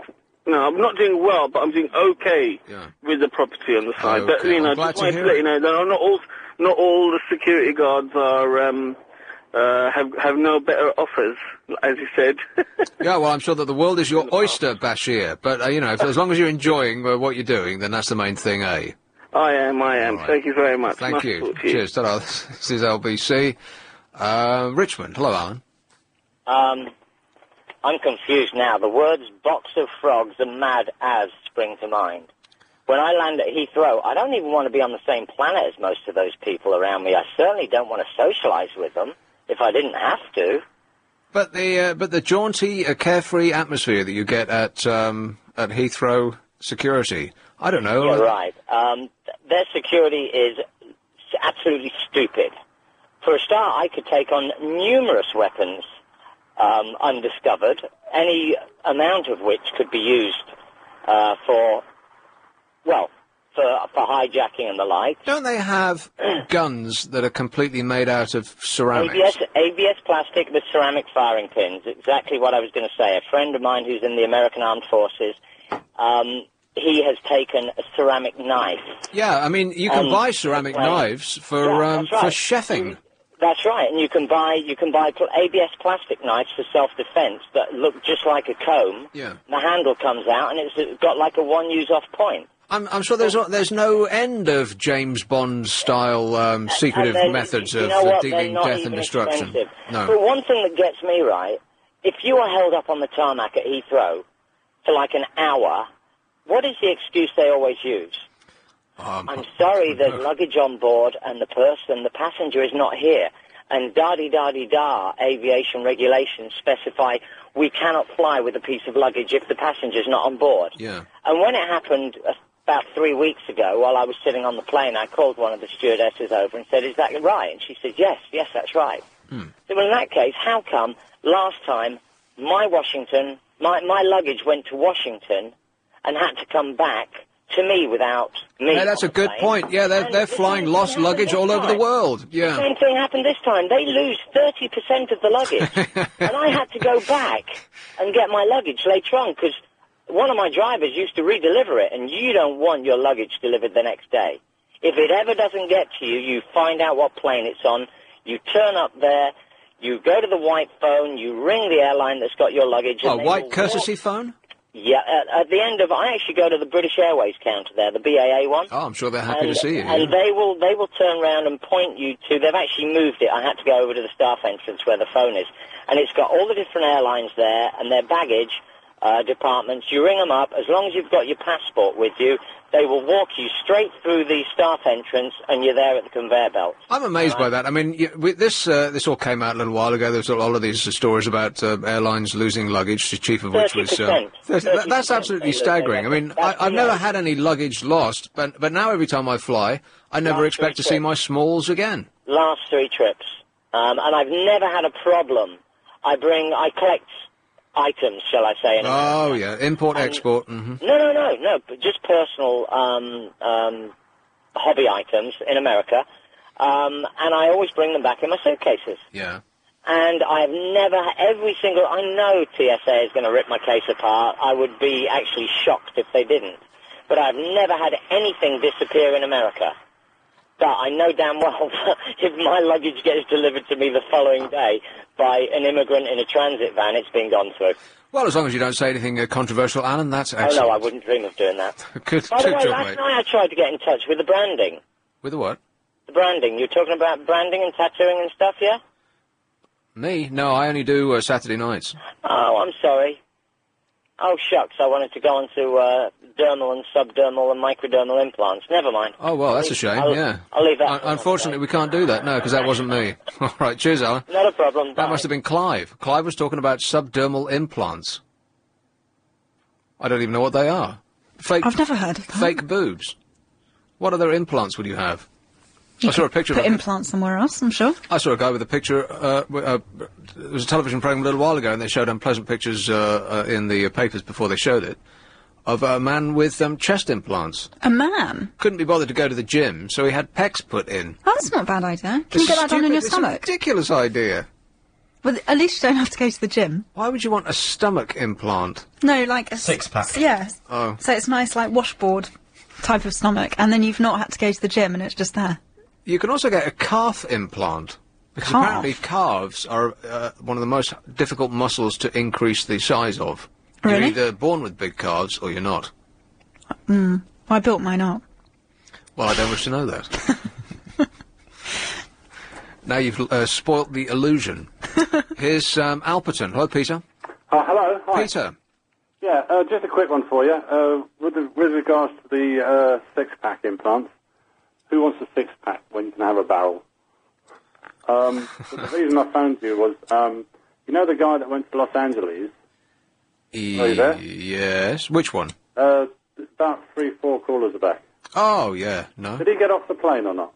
No, I'm not doing well, but I'm doing okay with the property on the side. Okay. But just wanted to let you know that not all the security guards are have no better offers, as you said. Yeah, well, I'm sure that the world is your oyster, Bashir. But, you know, as long as you're enjoying what you're doing, then that's the main thing, eh? I am. Right. Thank you very much. Thank Nice to you. talk to you. Cheers. Ta-ra. This is LBC. Richmond. Hello, Alan. I'm confused now. The words box of frogs and mad as spring to mind. When I land at Heathrow, I don't even want to be on the same planet as most of those people around me. I certainly don't want to socialise with them if I didn't have to. But the jaunty, carefree atmosphere that you get at Heathrow security, I don't know. You're right. Their security is absolutely stupid. For a start, I could take on numerous weapons undiscovered, any amount of which could be used for hijacking and the like. Don't they have guns that are completely made out of ceramics? ABS plastic with ceramic firing pins. Exactly what I was going to say. A friend of mine who's in the American Armed Forces, he has taken a ceramic knife. Yeah, I mean, you can buy ceramic knives for chefing. That's right, and you can buy ABS plastic knives for self-defense that look just like a comb. Yeah. The handle comes out, and it's got like a one-use-off point. I'm sure there's no end of James Bond style secretive methods of dealing death and destruction. Expensive. No. But one thing that gets me right, if you are held up on the tarmac at Heathrow for like an hour, what is the excuse they always use? I'm sorry, there's luggage on board, and the passenger is not here. And da-di-da-di-da, aviation regulations specify we cannot fly with a piece of luggage if the passenger's not on board. Yeah. And when it happened about 3 weeks ago, while I was sitting on the plane, I called one of the stewardesses over and said, "Is that right?" And she said, yes, that's right. So well, in that case, how come last time my luggage went to Washington and had to come back to me without me? Yeah, that's a good point. Yeah, they're flying lost luggage all over the world. Yeah. The same thing happened this time. They lose 30% of the luggage. And I had to go back and get my luggage later on because one of my drivers used to redeliver it, and you don't want your luggage delivered the next day. If it ever doesn't get to you, you find out what plane it's on, you turn up there, you go to the white phone, you ring the airline that's got your luggage. Oh, white courtesy phone? Yeah, at the end of, I actually go to the British Airways counter there, the BAA one. Oh, I'm sure they're happy to see you. And they will turn around and point you to, they've actually moved it. I had to go over to the staff entrance where the phone is. And it's got all the different airlines there and their baggage departments. You ring them up, as long as you've got your passport with you, they will walk you straight through the staff entrance and you're there at the conveyor belt. I'm amazed by that. I mean, this all came out a little while ago. There's all of these stories about airlines losing luggage, the chief of which was... 30%. That's absolutely staggering. I mean, I've never had any luggage lost, but now every time I fly, I never expect to see my smalls again. Last 3 trips. And I've never had a problem. I collect items, shall I say. Oh, yeah, import-export. Mm-hmm. No, but just personal hobby items in America. And I always bring them back in my suitcases. Yeah. And I've never, I know TSA is going to rip my case apart. I would be actually shocked if they didn't. But I've never had anything disappear in America. But I know damn well that if my luggage gets delivered to me the following day by an immigrant in a transit van, it's been gone through. Well, as long as you don't say anything controversial, Alan, that's excellent. Oh, no, I wouldn't dream of doing that. Good By the way, job, last mate. night I tried to get in touch with the branding. With the what? The branding. You're talking about branding and tattooing and stuff, yeah? Me? No, I only do Saturday nights. Oh, I'm sorry. Oh, shucks, I wanted to go on to dermal and subdermal and microdermal implants. Never mind. Oh, well, that's a shame, yeah. I'll leave that. Unfortunately, we can't do that, no, because that wasn't me. All right, cheers, Alan. Not a problem. That must have been Clive. Clive was talking about subdermal implants. I don't even know what they are. I've never heard of that. Fake boobs. What other implants would you have? I saw a picture Put of implants somewhere else, I'm sure. I saw a guy with a picture. There was a television program a little while ago, and they showed unpleasant pictures in the papers before they showed it of a man with chest implants. A man? Couldn't be bothered to go to the gym, so he had pecs put in. Oh, that's not a bad idea. Can you get that done in your stomach? It's a ridiculous idea. Well, at least you don't have to go to the gym. Why would you want a stomach implant? No, like a... Six-pack. Yeah. Oh. So it's nice, like, washboard type of stomach, and then you've not had to go to the gym, and it's just there. You can also get a calf implant. Because apparently calves are one of the most difficult muscles to increase the size of. Really? You're either born with big calves or you're not. I built mine up. Well, I don't wish to know that. Now you've spoilt the illusion. Here's Alperton. Hello, Peter. Hello. Hi. Peter. Yeah, just a quick one for you. With regards to the six-pack implants, who wants a six-pack when you can have a barrel? But the reason I phoned you was, you know the guy that went to Los Angeles? Are you there? Yes. Which one? About 3-4 callers back. Oh, yeah. No. Did he get off the plane or not?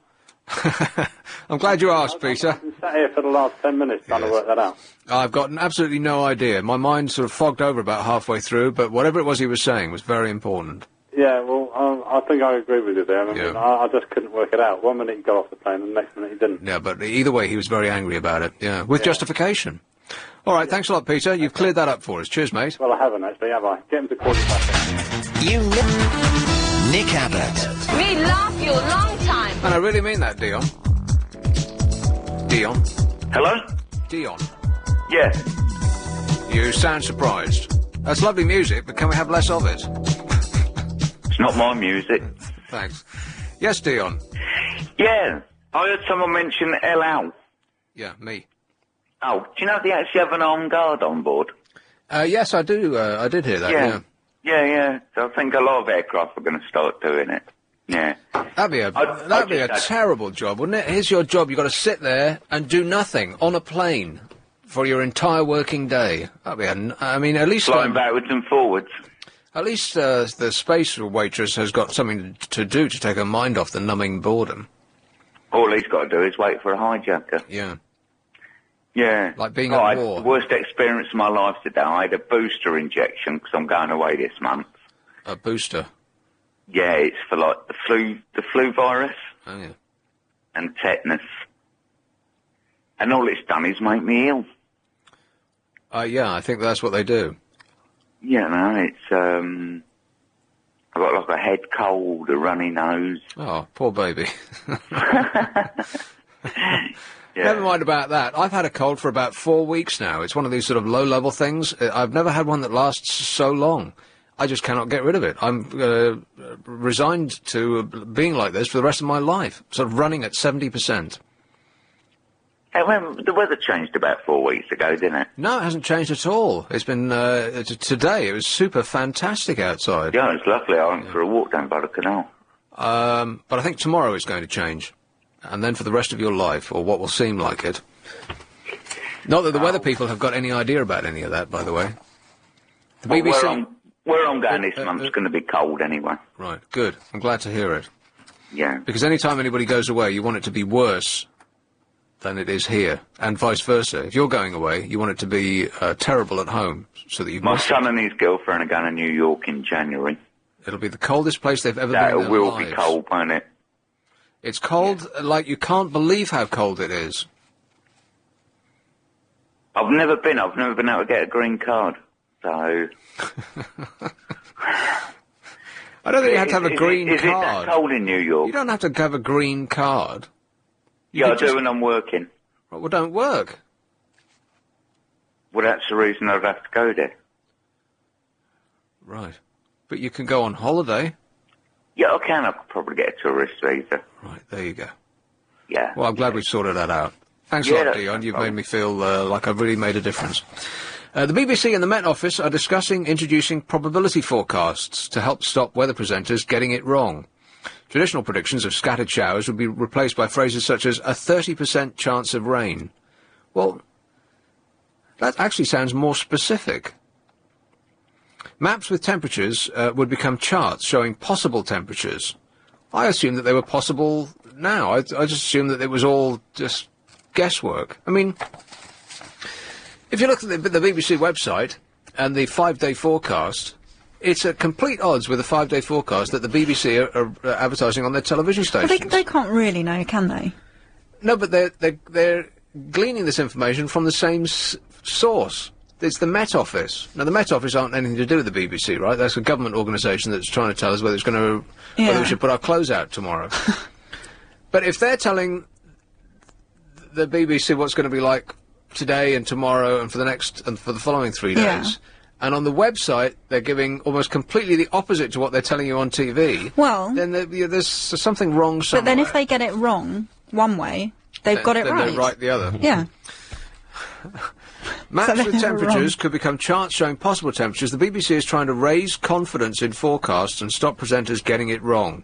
I'm glad you asked, Peter. I've been sat here for the last 10 minutes trying to work that out. I've got absolutely no idea. My mind sort of fogged over about halfway through, but whatever it was he was saying was very important. Yeah, well, I think I agree with you there. I mean, I just couldn't work it out. 1 minute he got off the plane, and the next minute he didn't. Yeah, but either way, he was very angry about it, with justification. All right, thanks a lot, Peter. You've cleared that up for us. Cheers, mate. Well, I haven't, actually, have I? Get him to call you back. Nick Abbott. We love you long time. And I really mean that, Dion. Dion? Hello? Dion. Yeah. You sound surprised. That's lovely music, but can we have less of it? It's not my music. Thanks. Yes, Dion. Yeah. I heard someone mention LL. Yeah, me. Oh, do you know they actually have an armed guard on board? Yes, I do. I did hear that, yeah. Yeah. So I think a lot of aircraft are going to start doing it. Yeah. That'd be a terrible job, wouldn't it? Here's your job. You've got to sit there and do nothing on a plane for your entire working day. That'd be at least... Flying backwards and forwards. At least the space waitress has got something to do to take her mind off the numbing boredom. All he's got to do is wait for a hijacker. Yeah. Yeah. Like being at war. The worst experience of my life today. I had a booster injection because I'm going away this month. A booster? Yeah, it's for like the flu virus. Oh, yeah. And tetanus. And all it's done is make me ill. Yeah, I think that's what they do. Yeah, no, it's, I've got like a head cold, a runny nose. Oh, poor baby. Never mind about that. I've had a cold for about 4 weeks now. It's one of these sort of low-level things. I've never had one that lasts so long. I just cannot get rid of it. I'm resigned to being like this for the rest of my life, sort of running at 70%. Hey, the weather changed about 4 weeks ago, didn't it? No, it hasn't changed at all. It's been, today, it was super fantastic outside. Yeah, it's lovely. I went for a walk down by the canal. But I think tomorrow it's going to change. And then for the rest of your life, or what will seem like it. Not that the weather people have got any idea about any of that, by the way. The BBC... Where I'm going this month's going to be cold anyway. Right, good. I'm glad to hear it. Yeah. Because any time anybody goes away, you want it to be worse than it is here, and vice versa. If you're going away, you want it to be terrible at home, so that you... My son and his girlfriend are going to New York in January. It'll be the coldest place they've ever been in their It will lives. be cold, won't it? It's cold, like you can't believe how cold it is. I've never been able to get a green card, so... I don't think you have to have a green card. Is it that cold in New York? You don't have to have a green card. I do when I'm working. Well, don't work. Well, that's the reason I'd have to go there. Right. But you can go on holiday. Yeah, I can. I could probably get a tourist visa. Right, there you go. Yeah. Well, I'm glad we sorted that out. Thanks a lot, Dion. You've made me feel like I've really made a difference. The BBC and the Met Office are discussing introducing probability forecasts to help stop weather presenters getting it wrong. Traditional predictions of scattered showers would be replaced by phrases such as a 30% chance of rain. Well, that actually sounds more specific. Maps with temperatures would become charts showing possible temperatures. I assumed that they were possible now. I just assumed that it was all just guesswork. I mean, if you look at the BBC website and the 5-day forecast, it's at complete odds with the 5-day forecast that the BBC are advertising on their television stations. Well, they can't really know, can they? No, but they're gleaning this information from the same source. It's the Met Office. Now, the Met Office aren't anything to do with the BBC, right? That's a government organisation that's trying to tell us whether it's going to whether we should put our clothes out tomorrow. But if they're telling the BBC what's going to be like today and tomorrow and for the following 3 days. Yeah. And on the website, they're giving almost completely the opposite to what they're telling you on TV. Well... Then there's something wrong somewhere. But then if they get it wrong one way, they've got it then right. They're right the other. Yeah. Maps So with they're temperatures wrong. could become charts showing possible temperatures. The BBC is trying to raise confidence in forecasts and stop presenters getting it wrong.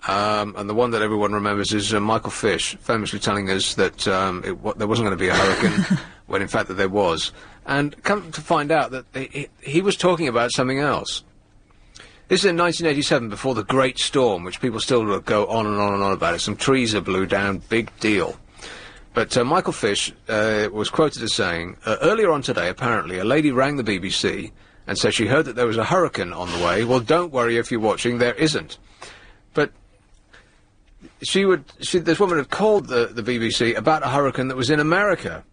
And the one that everyone remembers is Michael Fish, famously telling us that there wasn't going to be a hurricane, when in fact that there was. And come to find out that he was talking about something else. This is in 1987, before the Great Storm, which people still go on and on and on about it. Some trees are blew down, big deal. But Michael Fish was quoted as saying, earlier on today, apparently, a lady rang the BBC and said she heard that there was a hurricane on the way. Well, don't worry if you're watching, there isn't. But this woman had called the BBC about a hurricane that was in America.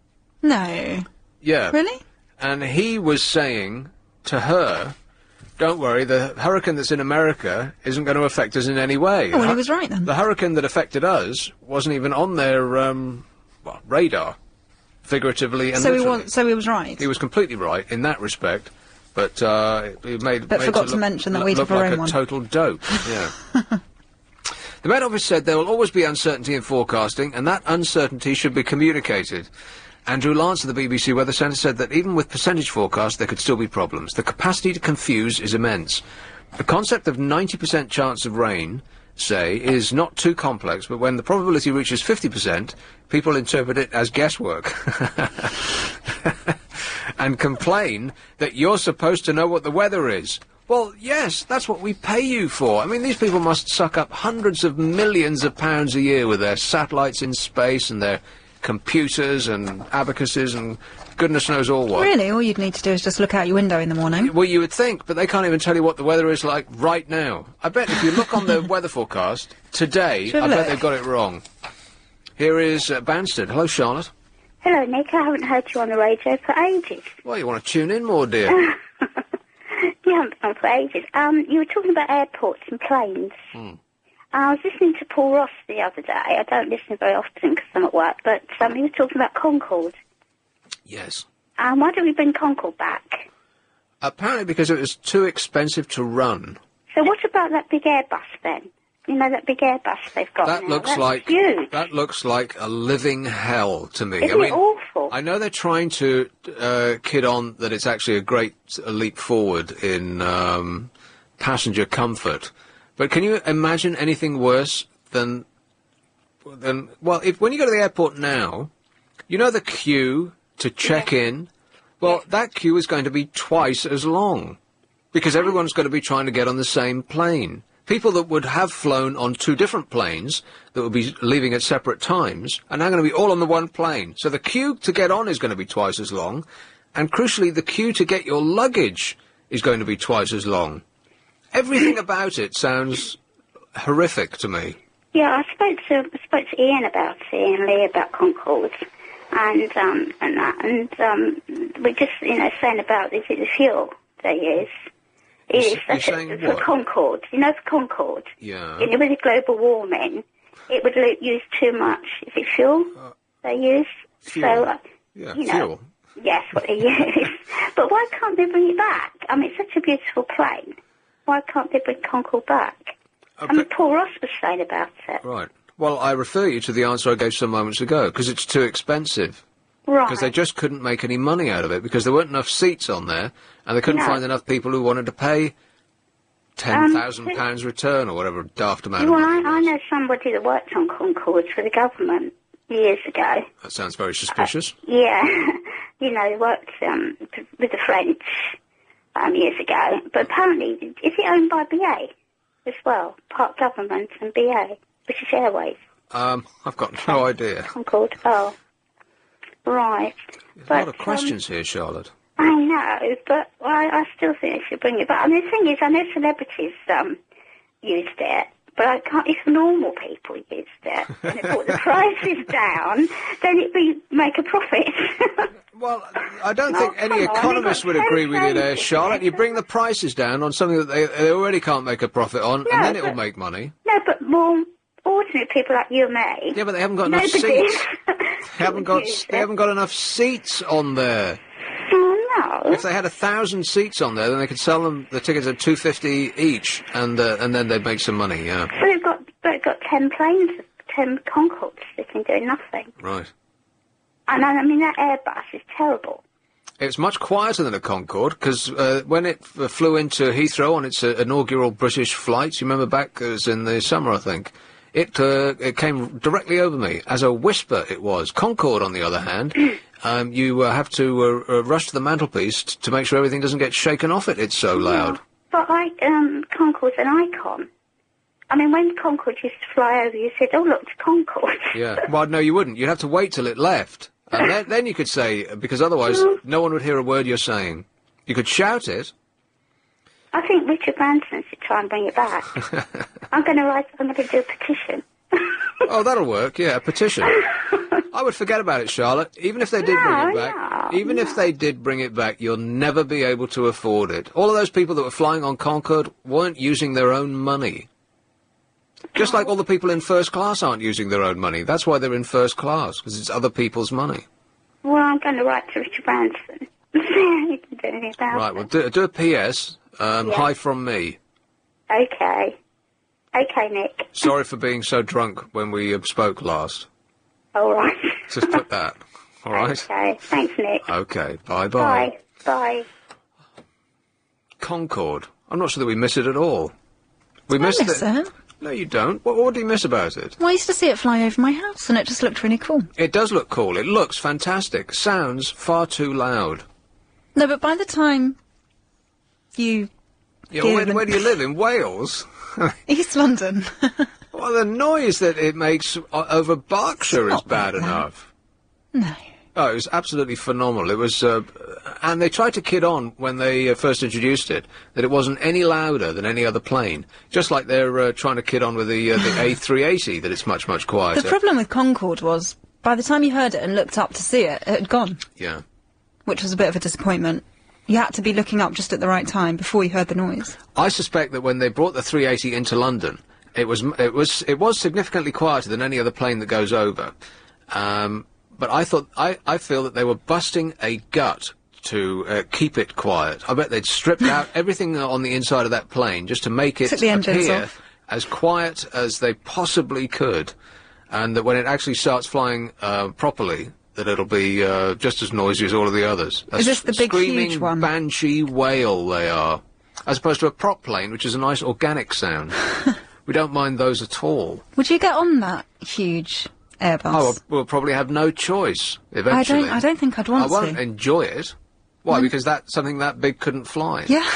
No. Yeah. Really? And he was saying to her, don't worry, the hurricane that's in America isn't going to affect us in any way. Oh, well, he was right then. The hurricane that affected us wasn't even on their, radar, figuratively and literally. So he was right. He was completely right in that respect, but he made forgot to mention that we look took our like own a one. total dope. Yeah. The Met Office said there will always be uncertainty in forecasting, and that uncertainty should be communicated. Andrew Lance of the BBC Weather Centre said that even with percentage forecasts, there could still be problems. The capacity to confuse is immense. The concept of 90% chance of rain, say, is not too complex, but when the probability reaches 50%, people interpret it as guesswork. And complain that you're supposed to know what the weather is. Well, yes, that's what we pay you for. I mean, these people must suck up hundreds of millions of pounds a year with their satellites in space and their computers and abacuses and goodness knows all what. Really? All you'd need to do is just look out your window in the morning. Well, you would think, but they can't even tell you what the weather is like right now. I bet if you look on the weather forecast today, I bet they've got it wrong. Here is Banstead. Hello, Charlotte. Hello, Nick. I haven't heard you on the radio for ages. Well, you want to tune in more, dear? You haven't been on for ages. You were talking about airports and planes. I was listening to Paul Ross the other day. I don't listen very often because I'm at work, but he was talking about Concorde. Yes. Why don't we bring Concorde back? Apparently because it was too expensive to run. So what about that big Airbus then? You know, that big Airbus they've got That now? looks That's like huge. that looks like a living hell to me. Isn't it awful? I know they're trying to kid on that it's actually a great leap forward in passenger comfort, but can you imagine anything worse than well, when you go to the airport now, you know the queue to check in. Well, that queue is going to be twice as long because everyone's going to be trying to get on the same plane. People that would have flown on two different planes that would be leaving at separate times are now going to be all on the one plane. So the queue to get on is going to be twice as long, and crucially, the queue to get your luggage is going to be twice as long. Everything about it sounds horrific to me. Yeah, I spoke to Ian about it, Ian Lee about Concorde, and we're just saying about is it the fuel they use. You're saying for what? Concorde. You know, for Concorde. Yeah. With the global warming, it would use too much. Is it fuel they use? Fuel. So, Yeah, fuel. Yes, what they use. But why can't they bring it back? I mean, it's such a beautiful plane. Why can't they bring Concorde back? Paul Ross was saying about it. Right. Well, I refer you to the answer I gave some moments ago, because it's too expensive. Right. Because they just couldn't make any money out of it, because there weren't enough seats on there, and they couldn't find enough people who wanted to pay £10,000 return, or whatever daft amount. Well, I know somebody that worked on Concorde for the government years ago. That sounds very suspicious. Yeah. He worked with the French years ago. But apparently, is it owned by BA as well? Part government and BA, British Airways. I've got no idea. Concorde, right. There's a lot of questions here, Charlotte. I know, but I still think they should bring it back. I mean, the thing is, I know celebrities used it, but I can't. If normal people used it and it brought the prices down, then it'd make a profit. Well, I don't think any economist would agree with you there, Charlotte. You bring the prices down on something that they already can't make a profit on, and then it will make money. No, but more ordinary people like you and me. Yeah, but they haven't got enough seats. They haven't got enough seats on there. Oh, no. If they had 1,000 seats on there, then they could sell them the tickets at $2.50 each, and then they'd make some money. Yeah. But they've got 10 planes, 10 Concords sitting doing nothing. Right. And I mean that Airbus is terrible. It's much quieter than a Concorde, because when it flew into Heathrow on its inaugural British flights, you remember back, it was in the summer, I think, it came directly over me. As a whisper it was. Concorde, on the other hand, you have to rush to the mantelpiece to make sure everything doesn't get shaken off it. It's so loud. But like Concorde's an icon. I mean, when Concorde used to fly over, you said, "Oh, look, it's Concorde." Yeah. Well, no, you wouldn't. You'd have to wait till it left. And then you could say, because otherwise no one would hear a word you're saying. You could shout it. I think Richard Branson should try and bring it back. I'm going to do a petition. Oh, that'll work, yeah, a petition. I would forget about it, Charlotte. Even if they did bring it back, if they did bring it back, you'll never be able to afford it. All of those people that were flying on Concorde weren't using their own money. Just like all the people in first class aren't using their own money. That's why they're in first class, because it's other people's money. Well, I'm going to write to Richard Branson. See if he can do anything about it. Right, well, do a PS. Hi from me. Okay. Okay, Nick. Sorry for being so drunk when we spoke last. All right. Just put that. All right? Okay. Thanks, Nick. Okay. Bye-bye. Bye. Bye. Concorde. I'm not sure that we miss it at all. We miss it. No, you don't. What do you miss about it? Well, I used to see it fly over my house, and it just looked really cool. It does look cool. It looks fantastic. Sounds far too loud. No, but by the time you... Yeah, where do you live? In Wales? East London. Well, the noise that it makes over Berkshire is bad enough. No. Oh, it was absolutely phenomenal. It was, and they tried to kid on when they first introduced it that it wasn't any louder than any other plane. Just like they're trying to kid on with the A380 that it's much, much quieter. The problem with Concorde was, by the time you heard it and looked up to see it, it had gone. Yeah. Which was a bit of a disappointment. You had to be looking up just at the right time before you heard the noise. I suspect that when they brought the 380 into London, it was significantly quieter than any other plane that goes over. But I feel that they were busting a gut to keep it quiet. I bet they'd stripped out everything on the inside of that plane just to make it appear as quiet as they possibly could, and that when it actually starts flying properly, that it'll be just as noisy as all of the others. Is this the big, screaming, huge one? banshee wail they are, as opposed to a prop plane, which is a nice organic sound. We don't mind those at all. Would you get on that huge Airbus? Oh, we'll probably have no choice eventually. I don't think I'd want to. I won't enjoy it. Why? Because something that big couldn't fly. Yeah.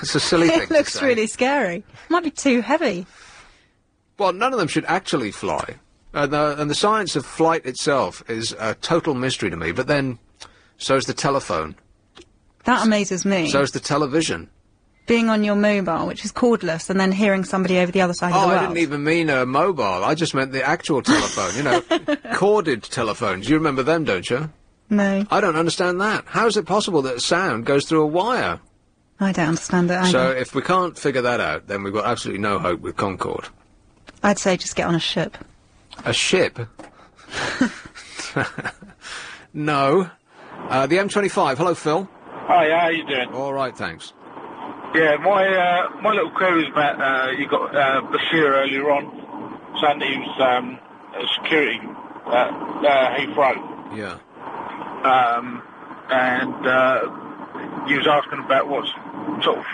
It's a silly thing It looks to say. really scary. Might be too heavy. Well, none of them should actually fly. And the science of flight itself is a total mystery to me. But then, so is the telephone. That amazes me. So is the television. Being on your mobile, which is cordless, and then hearing somebody over the other side of the world. I didn't even mean a mobile. I just meant the actual telephone. You know, corded telephones. You remember them, don't you? No. I don't understand that. How is it possible that sound goes through a wire? I don't understand it either. So if we can't figure that out, then we've got absolutely no hope with Concorde. I'd say just get on a ship. A ship? No. The M25. Hello, Phil. Hi, how you doing? All right, thanks. Yeah, my little query is about you got Bashir earlier on saying that he was security at Heathrow. Yeah. And he was asking about what sort of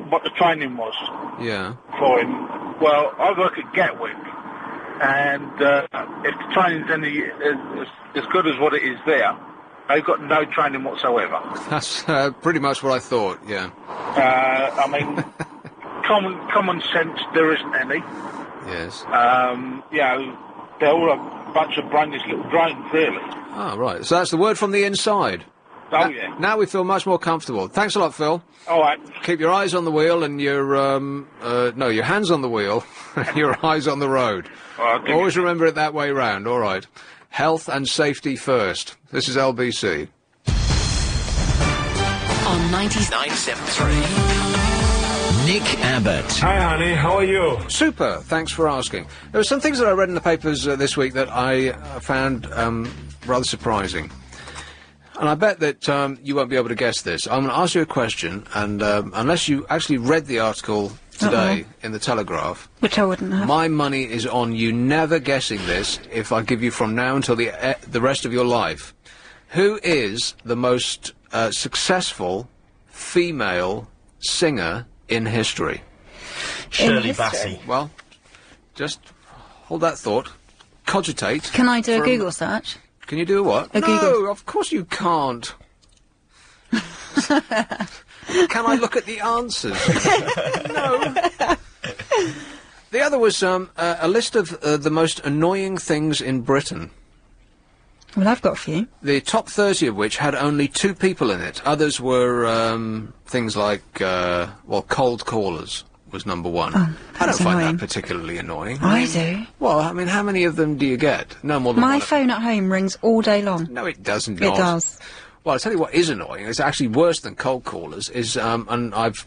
what the training was. Yeah. For him. Well, I work at Gatwick, and if the training's any as good as what it is there, they've got no training whatsoever. That's pretty much what I thought, yeah. I mean, common sense, there isn't any. Yes. You know, they're all a bunch of brainless little drones, really. Oh, right. So that's the word from the inside. Oh, yeah. Now we feel much more comfortable. Thanks a lot, Phil. All right. Keep your eyes on the wheel and your hands on the wheel and your eyes on the road. Always remember it that way round, all right. Health and safety first. This is LBC. On 99.73. Nick Abbott. Hi, honey. How are you? Super. Thanks for asking. There were some things that I read in the papers this week that I found rather surprising. And I bet that you won't be able to guess this. I'm going to ask you a question, and unless you actually read the article today in the Telegraph, which I wouldn't have, my money is on you never guessing this if I give you from now until the rest of your life. Who is the most successful female singer in history? Shirley Bassey. Well, just hold that thought. Cogitate. Can I do a Google search? Can you do a what? A Google. No, of course you can't. Can I look at the answers? No. The other was a list of the most annoying things in Britain. Well, I've got a few. The top 30 of which had only 2 people in it. Others were things like, cold callers was number 1. Oh, I don't find annoying. that particularly annoying. I do. Well, I mean, how many of them do you get? No more than My one. phone at home rings all day long. No, it doesn't. It does. Well, I'll tell you what is annoying. It's actually worse than cold callers. Is and I've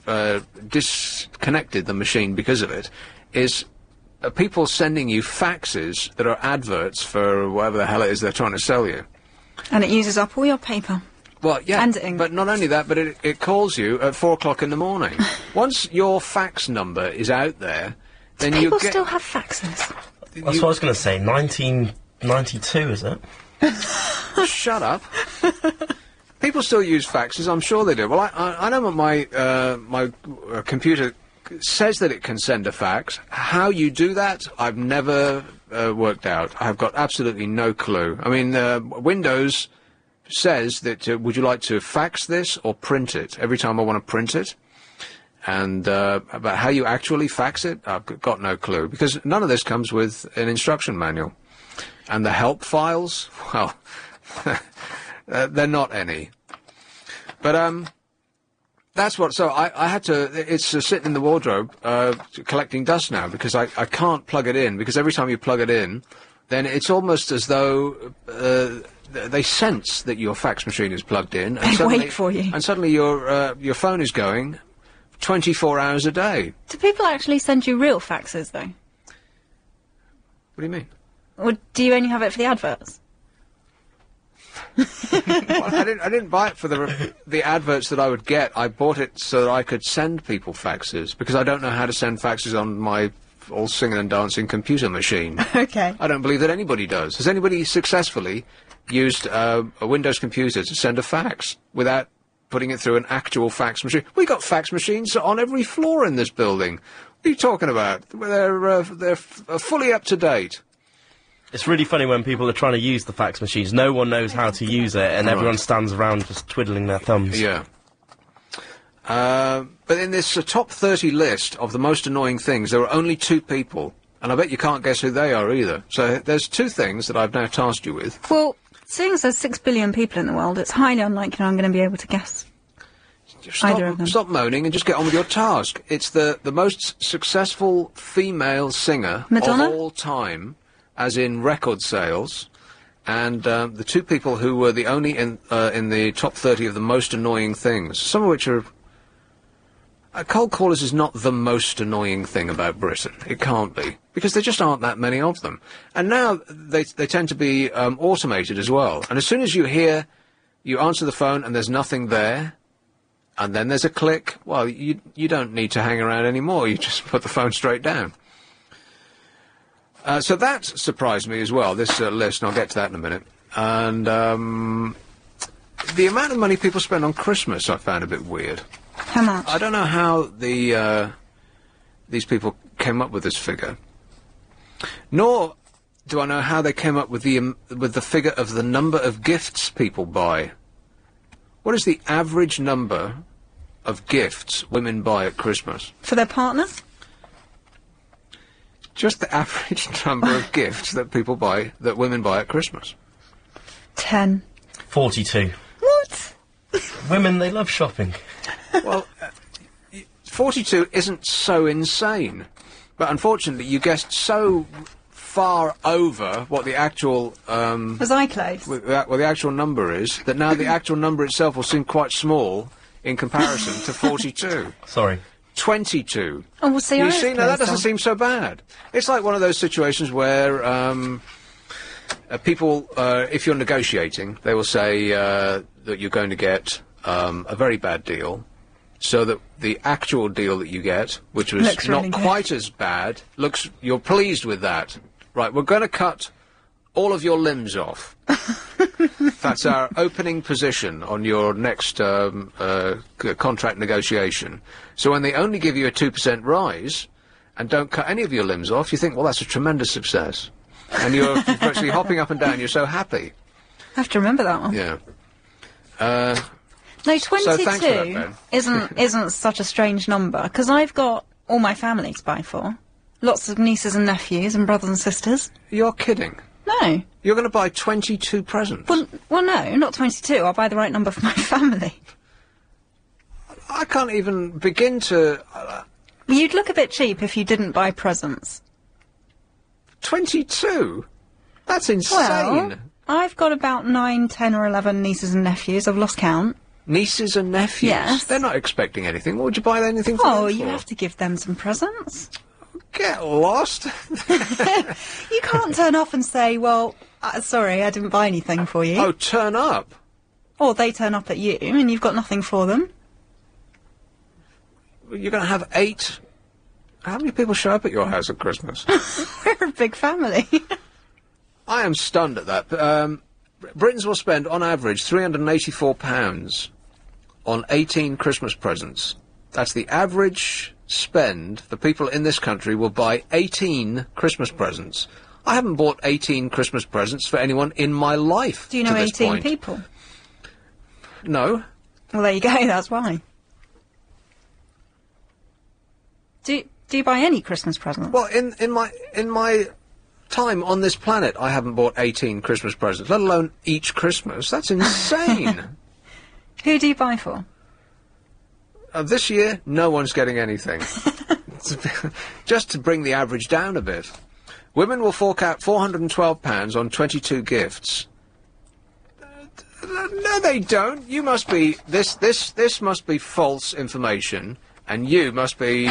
disconnected the machine because of it. Is people sending you faxes that are adverts for whatever the hell it is they're trying to sell you. And it uses up all your paper. Well, yeah, and ink. But not only that, but it calls you at 4 o'clock in the morning. Once your fax number is out there, then you People get... still have faxes. That's what I was going to say. 1992, is it? Shut up. People still use faxes. I'm sure they do. Well, I know my computer says that it can send a fax. How you do that, I've never worked out. I've got absolutely no clue. I mean, Windows says that would you like to fax this or print it? Every time I want to print it. And about how you actually fax it, I've got no clue. Because none of this comes with an instruction manual. And the help files, well, they're not any. But, that's what, so I had to, it's sitting in the wardrobe, collecting dust now, because I can't plug it in, because every time you plug it in, then it's almost as though, they sense that your fax machine is plugged in. And They wait for you. And suddenly your phone is going 24 hours a day. Do people actually send you real faxes, though? What do you mean? Or do you only have it for the adverts? Well, I didn't buy it for the adverts that I would get. I bought it so that I could send people faxes, because I don't know how to send faxes on my all singing and dancing computer machine. Okay. I don't believe that anybody does. Has anybody successfully used a Windows computer to send a fax without putting it through an actual fax machine? We got fax machines on every floor in this building. What are you talking about? They're fully up to date. It's really funny when people are trying to use the fax machines. No one knows how to use it, and everyone stands around just twiddling their thumbs. Yeah. But in this top 30 list of the most annoying things, there are only 2 people, and I bet you can't guess who they are either. So there's 2 things that I've now tasked you with. Well, seeing as there's 6 billion people in the world, it's highly unlikely I'm going to be able to guess either of them. Stop moaning and just get on with your task. It's the most successful female singer Madonna? of all time, as in record sales, and the 2 people who were the only in the top 30 of the most annoying things, some of which are... cold callers is not the most annoying thing about Britain. It can't be, because there just aren't that many of them. And now they tend to be automated as well. And as soon as you answer the phone and there's nothing there, and then there's a click, well, you don't need to hang around anymore. You just put the phone straight down. So that surprised me as well, this list, and I'll get to that in a minute. And the amount of money people spend on Christmas I found a bit weird. How much? I don't know how these people came up with this figure. Nor do I know how they came up with the figure of the number of gifts people buy. What is the average number of gifts women buy at Christmas? For their partner? Just the average number of gifts that women buy at Christmas. 10. 42. What? Women, they love shopping. Well, 42 isn't so insane. But unfortunately, you guessed so far over what the actual... Was I close? What the actual number is, that now the actual number itself will seem quite small in comparison to 42. Sorry. 22. Oh, well, see, you I see, was now that closed doesn't off. seem so bad. It's like one of those situations where people, if you're negotiating, they will say that you're going to get a very bad deal, so that the actual deal that you get, which was Looks not really good. quite as bad, you're pleased with that. Right, we're going to cut all of your limbs off. That's our opening position on your next contract negotiation. So when they only give you a 2% rise and don't cut any of your limbs off, you think, well, that's a tremendous success. And you're virtually hopping up and down. You're so happy. I have to remember that one. Yeah. No, So thanks for that, 22 Ben. isn't such a strange number, because I've got all my family to buy for. Lots of nieces and nephews and brothers and sisters. You're kidding. No. You're going to buy 22 presents? Well, no, not 22. I'll buy the right number for my family. I can't even begin to... You'd look a bit cheap if you didn't buy presents. 22? That's insane. Well, I've got about 9, 10 or 11 nieces and nephews. I've lost count. Nieces and nephews? Yes. They're not expecting anything. What would you buy anything for Oh, them you for? have to give them some presents. Get lost. You can't turn off and say, well, sorry, I didn't buy anything for you. Oh, turn up? Or they turn up at you and you've got nothing for them. You're going to have 8... How many people show up at your house at Christmas? We're a big family. I am stunned at that. Britons will spend, on average, £384 on 18 Christmas presents. That's the average spend the people in this country will buy 18 Christmas presents. I haven't bought 18 Christmas presents for anyone in my life. Do you know to this 18 point. people? No. Well, there you go, that's why. Do you buy any Christmas presents? Well, in my time on this planet, I haven't bought 18 Christmas presents, let alone each Christmas. That's insane. Who do you buy for? This year, no one's getting anything. Just to bring the average down a bit. Women will fork out £412 on 22 gifts. No, they don't. You must be... This must be false information, and you must be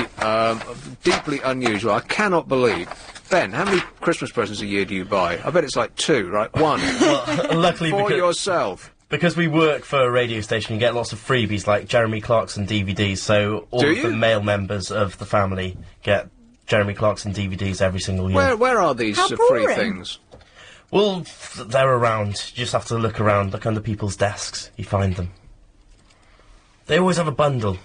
deeply unusual. I cannot believe... Ben, how many Christmas presents a year do you buy? I bet it's like 2, right? 1. Well, luckily for yourself. Because we work for a radio station, you get lots of freebies like Jeremy Clarkson DVDs, so all of the male members of the family get Jeremy Clarkson DVDs every single year. Where are these free things? Well, they're around. You just have to look around, look under people's desks, you find them. They always have a bundle.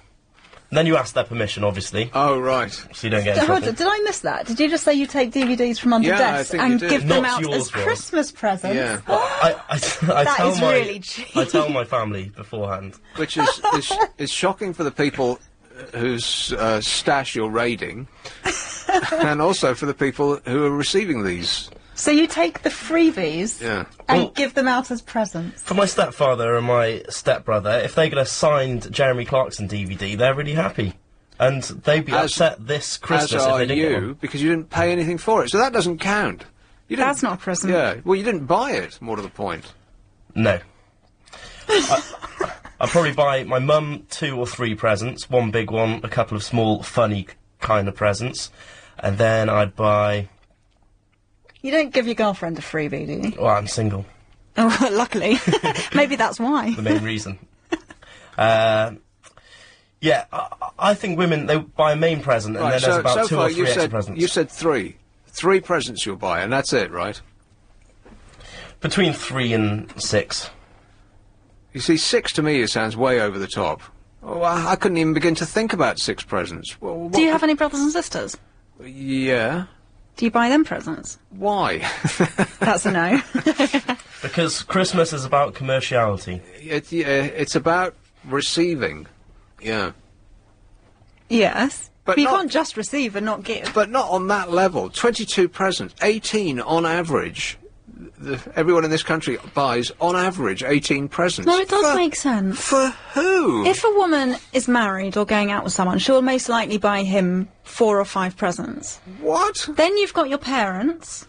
And then you ask their permission, obviously. Oh, right. So you don't get in trouble. Did I miss that? Did you just say you take DVDs from under desks and give them out as Christmas presents? Yeah. I That tell is my, really cheap. I tell my family beforehand. Which is shocking for the people whose stash you're raiding, and also for the people who are receiving these. So you take the freebies and give them out as presents? For my stepfather and my stepbrother, if they get a signed Jeremy Clarkson DVD, they're really happy. And they'd be upset this Christmas as if are they didn't get you, one. because you didn't pay anything for it. So that doesn't count. That's not a present. Yeah, well, you didn't buy it, more to the point. No. I'd probably buy my mum 2 or 3 presents, one big one, a couple of small, funny kind of presents, and then I'd buy... You don't give your girlfriend a freebie, do you? Well, I'm single. Oh, well, luckily. Maybe that's why. The main reason. Yeah, I think women, they buy a main present, and Right, then there's about so 2 far or 3 extra presents. You said 3. 3 presents you'll buy, and that's it, right? Between 3 and 6. You see, 6 to me sounds way over the top. Oh, I couldn't even begin to think about 6 presents. Well, Do you have any brothers and sisters? Yeah. Do you buy them presents? Why? That's a no. Because Christmas is about commerciality. It's about receiving. Yeah. Yes. But you not- can't just receive and not give. But not on that level. 22 presents. 18 on average. Everyone in this country buys, on average, 18 presents. No, it does make sense. For who? If a woman is married or going out with someone, she'll most likely buy him 4 or 5 presents. What? Then you've got your parents.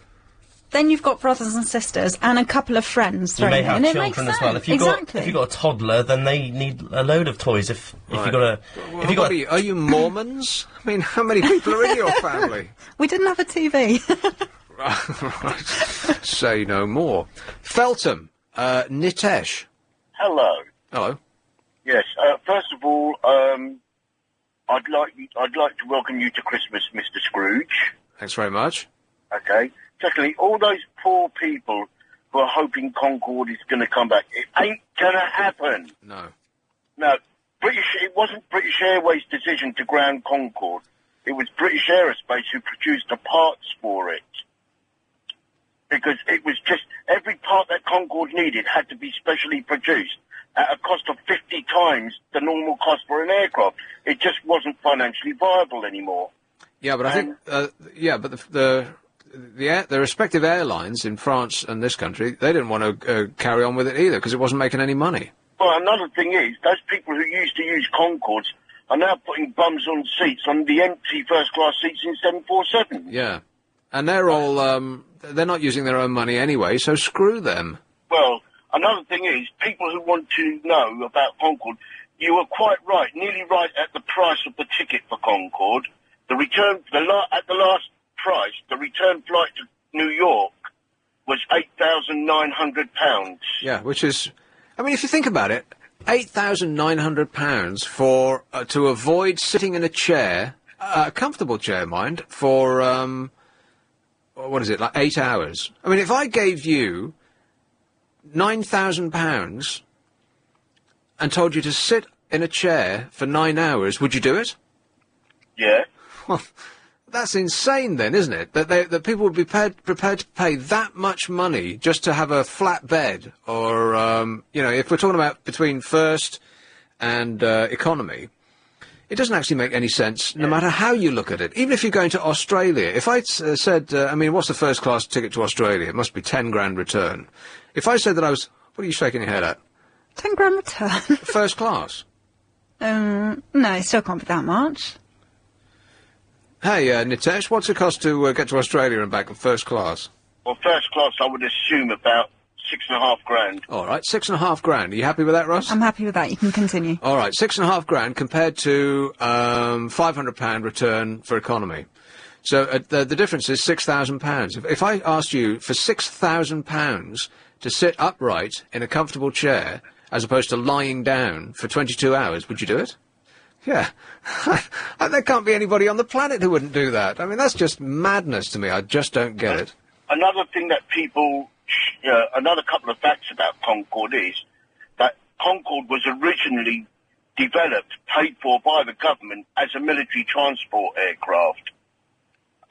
then you've got brothers and sisters and a couple of friends You thrown may in, have and it makes children as sense. well. If you've Exactly. got a toddler, then they need a load of toys. If Right. you've got a, Well, if you've got, are you Mormons? I mean, how many people are in your family? We didn't have a TV. Right. Say no more. Feltham, Nitesh. Hello. Hello. Yes. First of all, I'd like to welcome you to Christmas, Mr. Scrooge. Thanks very much. Okay. Secondly, all those poor people who are hoping Concorde is going to come back, it ain't going to happen. No. No. It wasn't British Airways' decision to ground Concorde. It was British Aerospace who produced the parts for it. Because it was just, every part that Concorde needed had to be specially produced at a cost of 50 times the normal cost for an aircraft. It just wasn't financially viable anymore. Yeah, but I think, but the respective airlines in France and this country, they didn't want to carry on with it either because it wasn't making any money. Well, another thing is, those people who used to use Concordes are now putting bums on seats on the empty first-class seats in 747. Yeah. And they're all, they're not using their own money anyway, so screw them. Well, another thing is, people who want to know about Concorde, you were quite right, nearly right at the price of the ticket for Concorde. The return, at the last price, the return flight to New York was £8,900. Yeah, which is, I mean, if you think about it, £8,900 for, to avoid sitting in a chair, a comfortable chair, mind, for, what is it, like 8 hours? I mean, if I gave you £9,000 and told you to sit in a chair for 9 hours, would you do it? Yeah. Well, that's insane then, isn't it? That people would be prepared to pay that much money just to have a flat bed, or, you know, if we're talking about between first and economy, it doesn't actually make any sense, no matter how you look at it. Even if you're going to Australia, if I said, I mean, what's the first class ticket to Australia? It must be 10 grand return. If I said that I was, what are you shaking your head at? 10 grand return. First class. No, it still can't be that much. Hey, Nitesh, what's it cost to get to Australia and back in first class? Well, first class, I would assume about 6.5 grand. All right, 6.5 grand. Are you happy with that, Ross? I'm happy with that. You can continue. All right, 6.5 grand compared to £500 return for economy. So the difference is £6,000. If I asked you for £6,000 to sit upright in a comfortable chair as opposed to lying down for 22 hours, would you do it? Yeah. There can't be anybody on the planet who wouldn't do that. I mean, that's just madness to me. I just don't get it. Another thing that people, another couple of facts about Concorde is that Concorde was originally developed, paid for by the government as a military transport aircraft.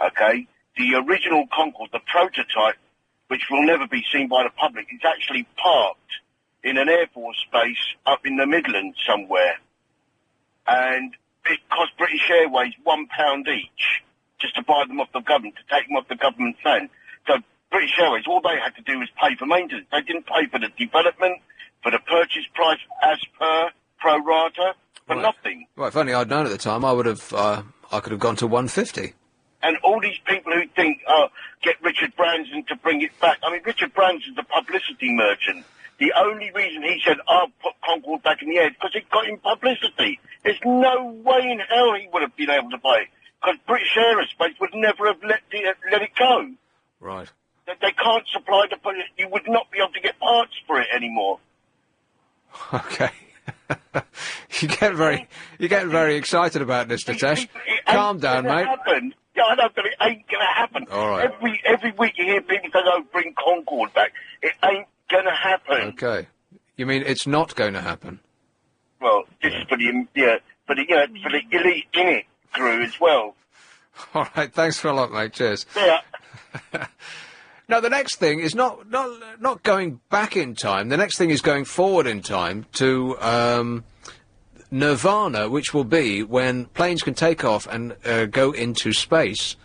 Okay? The original Concorde, the prototype, which will never be seen by the public, is actually parked in an Air Force base up in the Midlands somewhere. And it cost British Airways £1 each just to buy them off the government, to take them off the government's land. So British Airways, all they had to do was pay for maintenance. They didn't pay for the development, for the purchase price as per pro rata, for nothing. Well, if only I'd known at the time, I would have, I could have gone to 150. And all these people who think, get Richard Branson to bring it back. I mean, Richard Branson's a publicity merchant. The only reason he said, I'll put Concorde back in the air, is because it got him publicity. There's no way in hell he would have been able to buy it, because British Aerospace would never have let it go. Right. They can't supply the... You would not be able to get parts for it anymore. Okay. You get very excited about this, Nitesh. Calm down, mate. Happen. Yeah, I know, but it ain't going to happen. All right. Every week you hear people say, oh, bring Concorde back. It ain't going to happen. Okay. You mean it's not going to happen? Well, this is for the elite in it crew as well. All right, thanks for a lot, mate. Cheers. Yeah. Now, the next thing is not going back in time. The next thing is going forward in time to Nirvana, which will be when planes can take off and go into space,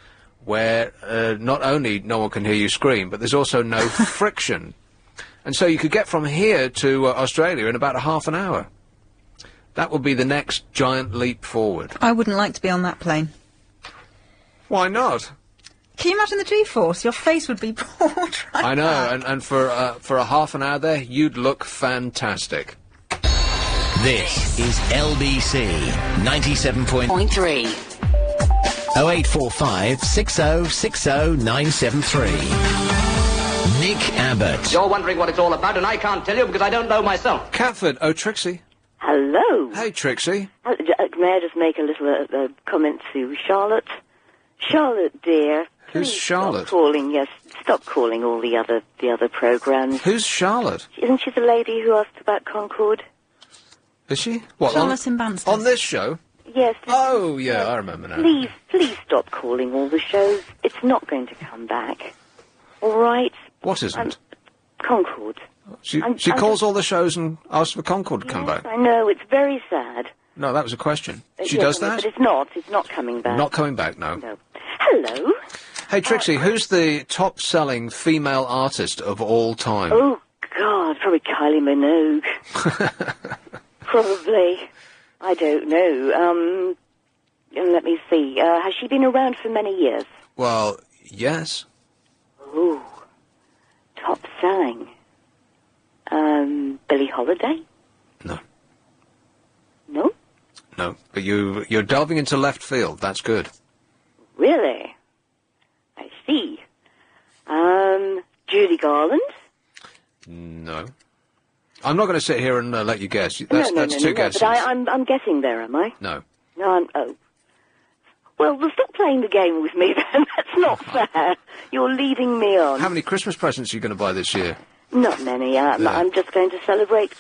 where not only no one can hear you scream, but there's also no friction. And so you could get from here to Australia in about a half an hour. That would be the next giant leap forward. I wouldn't like to be on that plane. Why not? Can you imagine the G-force? Your face would be pulled right I know, back. and for a half an hour there, you'd look fantastic. This is LBC 97.3. 0845 6060 973. Nick Abbott. You're wondering what it's all about, and I can't tell you because I don't know myself. Catford. Oh, Trixie. Hello. Hey, Trixie. May I just make a little comment to Charlotte? Charlotte, dear. Who's Charlotte? Stop calling all the other programs. Who's Charlotte? Isn't she the lady who asked about Concord? Is she? What, Charlotte in Banstead. on this show? Yes. Oh, yeah, I remember now. Please stop calling all the shows. It's not going to come back. All right? What isn't? Concord. She calls all the shows and asks for Concord to come back. I know, it's very sad. No, that was a question. She Yes, does I know, that? But it's not coming back. Not coming back, no. No. Hello. Hey, Trixie, who's the top-selling female artist of all time? Oh, God, probably Kylie Minogue. Probably. I don't know. Let me see. Has she been around for many years? Well, yes. Ooh. Top selling. Billie Holiday? No. No? No, but you're delving into left field. That's good. Really? I see. Judy Garland? No. I'm not going to sit here and let you guess. That's two guesses. But I'm getting there, am I? No. No, oh. Well, stop playing the game with me then. That's not fair. You're leading me on. How many Christmas presents are you going to buy this year? Not many. I'm just going to celebrate.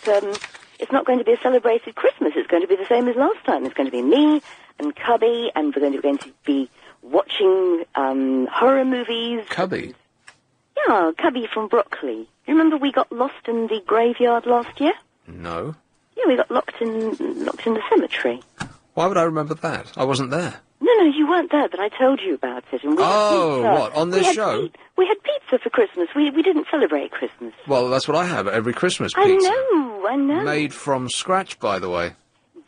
It's not going to be a celebrated Christmas. It's going to be the same as last time. It's going to be me and Cubby, and we're going to be watching horror movies. Cubby? Yeah, Cubby from Broccoli. You remember we got lost in the graveyard last year? No. Yeah, we got locked in the cemetery. Why would I remember that? I wasn't there. No, you weren't there, but I told you about it. And we had pizza. What, on this show? We had pizza for Christmas. We didn't celebrate Christmas. Well, that's what I have every Christmas, pizza. I know. Made from scratch, by the way.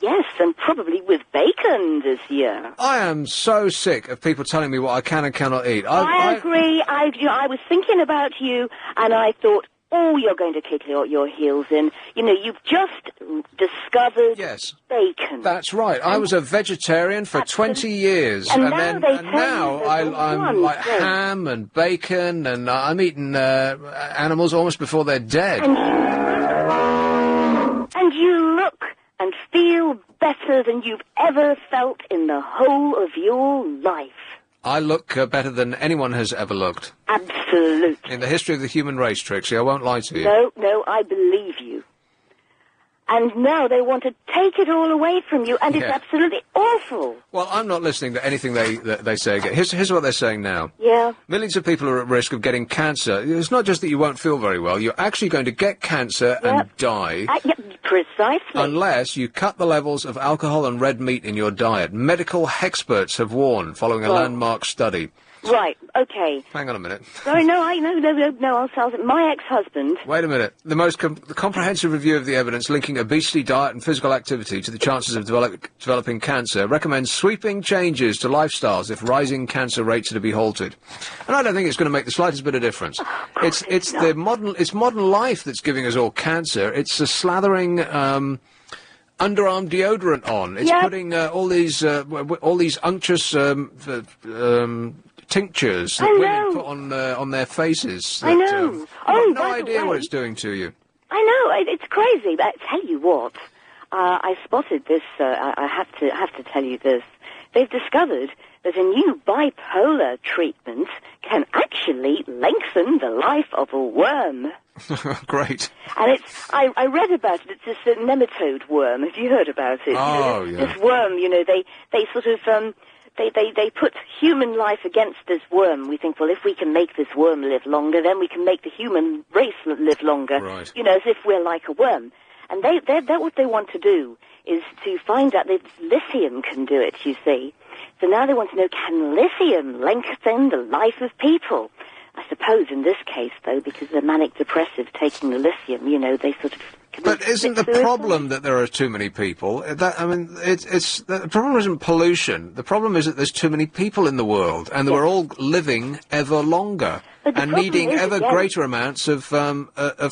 Yes, and probably with bacon this year. I am so sick of people telling me what I can and cannot eat. I agree. I was thinking about you, and I thought, oh, you're going to kick your heels in. You know, you've just discovered bacon. That's right. I was a vegetarian for 20 years. And now I'm like ham and bacon, and I'm eating animals almost before they're dead. And you look and feel better than you've ever felt in the whole of your life. I look better than anyone has ever looked. Absolutely. In the history of the human race, Trixie, I won't lie to you. No, I believe you. And now they want to take it all away from you, and it's absolutely awful. Well, I'm not listening to anything they say again. Here's what they're saying now. Yeah. Millions of people are at risk of getting cancer. It's not just that you won't feel very well. You're actually going to get cancer and die. Precisely. Unless you cut the levels of alcohol and red meat in your diet. Medical experts have warned following a landmark study. Right, okay. Hang on a minute. Sorry, no, I'll tell you. My ex-husband... Wait a minute. The most comprehensive review of the evidence linking obesity, diet and physical activity to the chances of developing cancer recommends sweeping changes to lifestyles if rising cancer rates are to be halted. And I don't think it's going to make the slightest bit of difference. It's modern life that's giving us all cancer. It's a slathering... underarm deodorant on. It's putting all these unctuous tinctures that women put on their faces. I know. I've no idea what it's doing to you. I know. It's crazy. But I tell you what, I spotted this. I have to tell you this. They've discovered that a new bipolar treatment can actually lengthen the life of a worm. Great. And I read about it. It's this nematode worm. Have you heard about it? Oh, This worm, they sort of, they put human life against this worm. We think, well, if we can make this worm live longer, then we can make the human race live longer. Right. As if we're like a worm. And they're what they want to do is to find out that lithium can do it, you see. So now they want to know, can lithium lengthen the life of people? I suppose in this case, though, because they're manic depressive taking the lithium, they sort of But isn't the problem that there are too many people? The problem isn't pollution. The problem is that there's too many people in the world, and we're all living ever longer and needing ever greater amounts of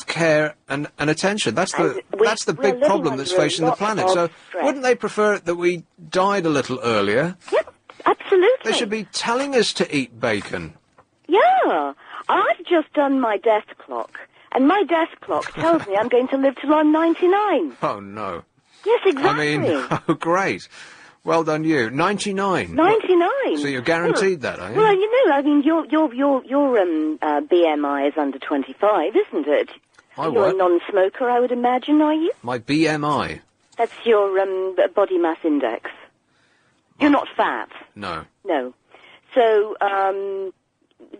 care and attention. That's the big problem that's facing the planet. So, wouldn't they prefer it that we died a little earlier? Yep, absolutely. They should be telling us to eat bacon. Yeah, I've just done my death clock. And my death clock tells me I'm going to live till I'm 99. Oh, no. Yes, exactly. I mean, oh, great. Well done, you. 99. 99. So you're guaranteed that, are you? Well, your BMI is under 25, isn't it? You're a non-smoker, I would imagine, are you? My BMI? That's your body mass index. You're not fat. No. No. So,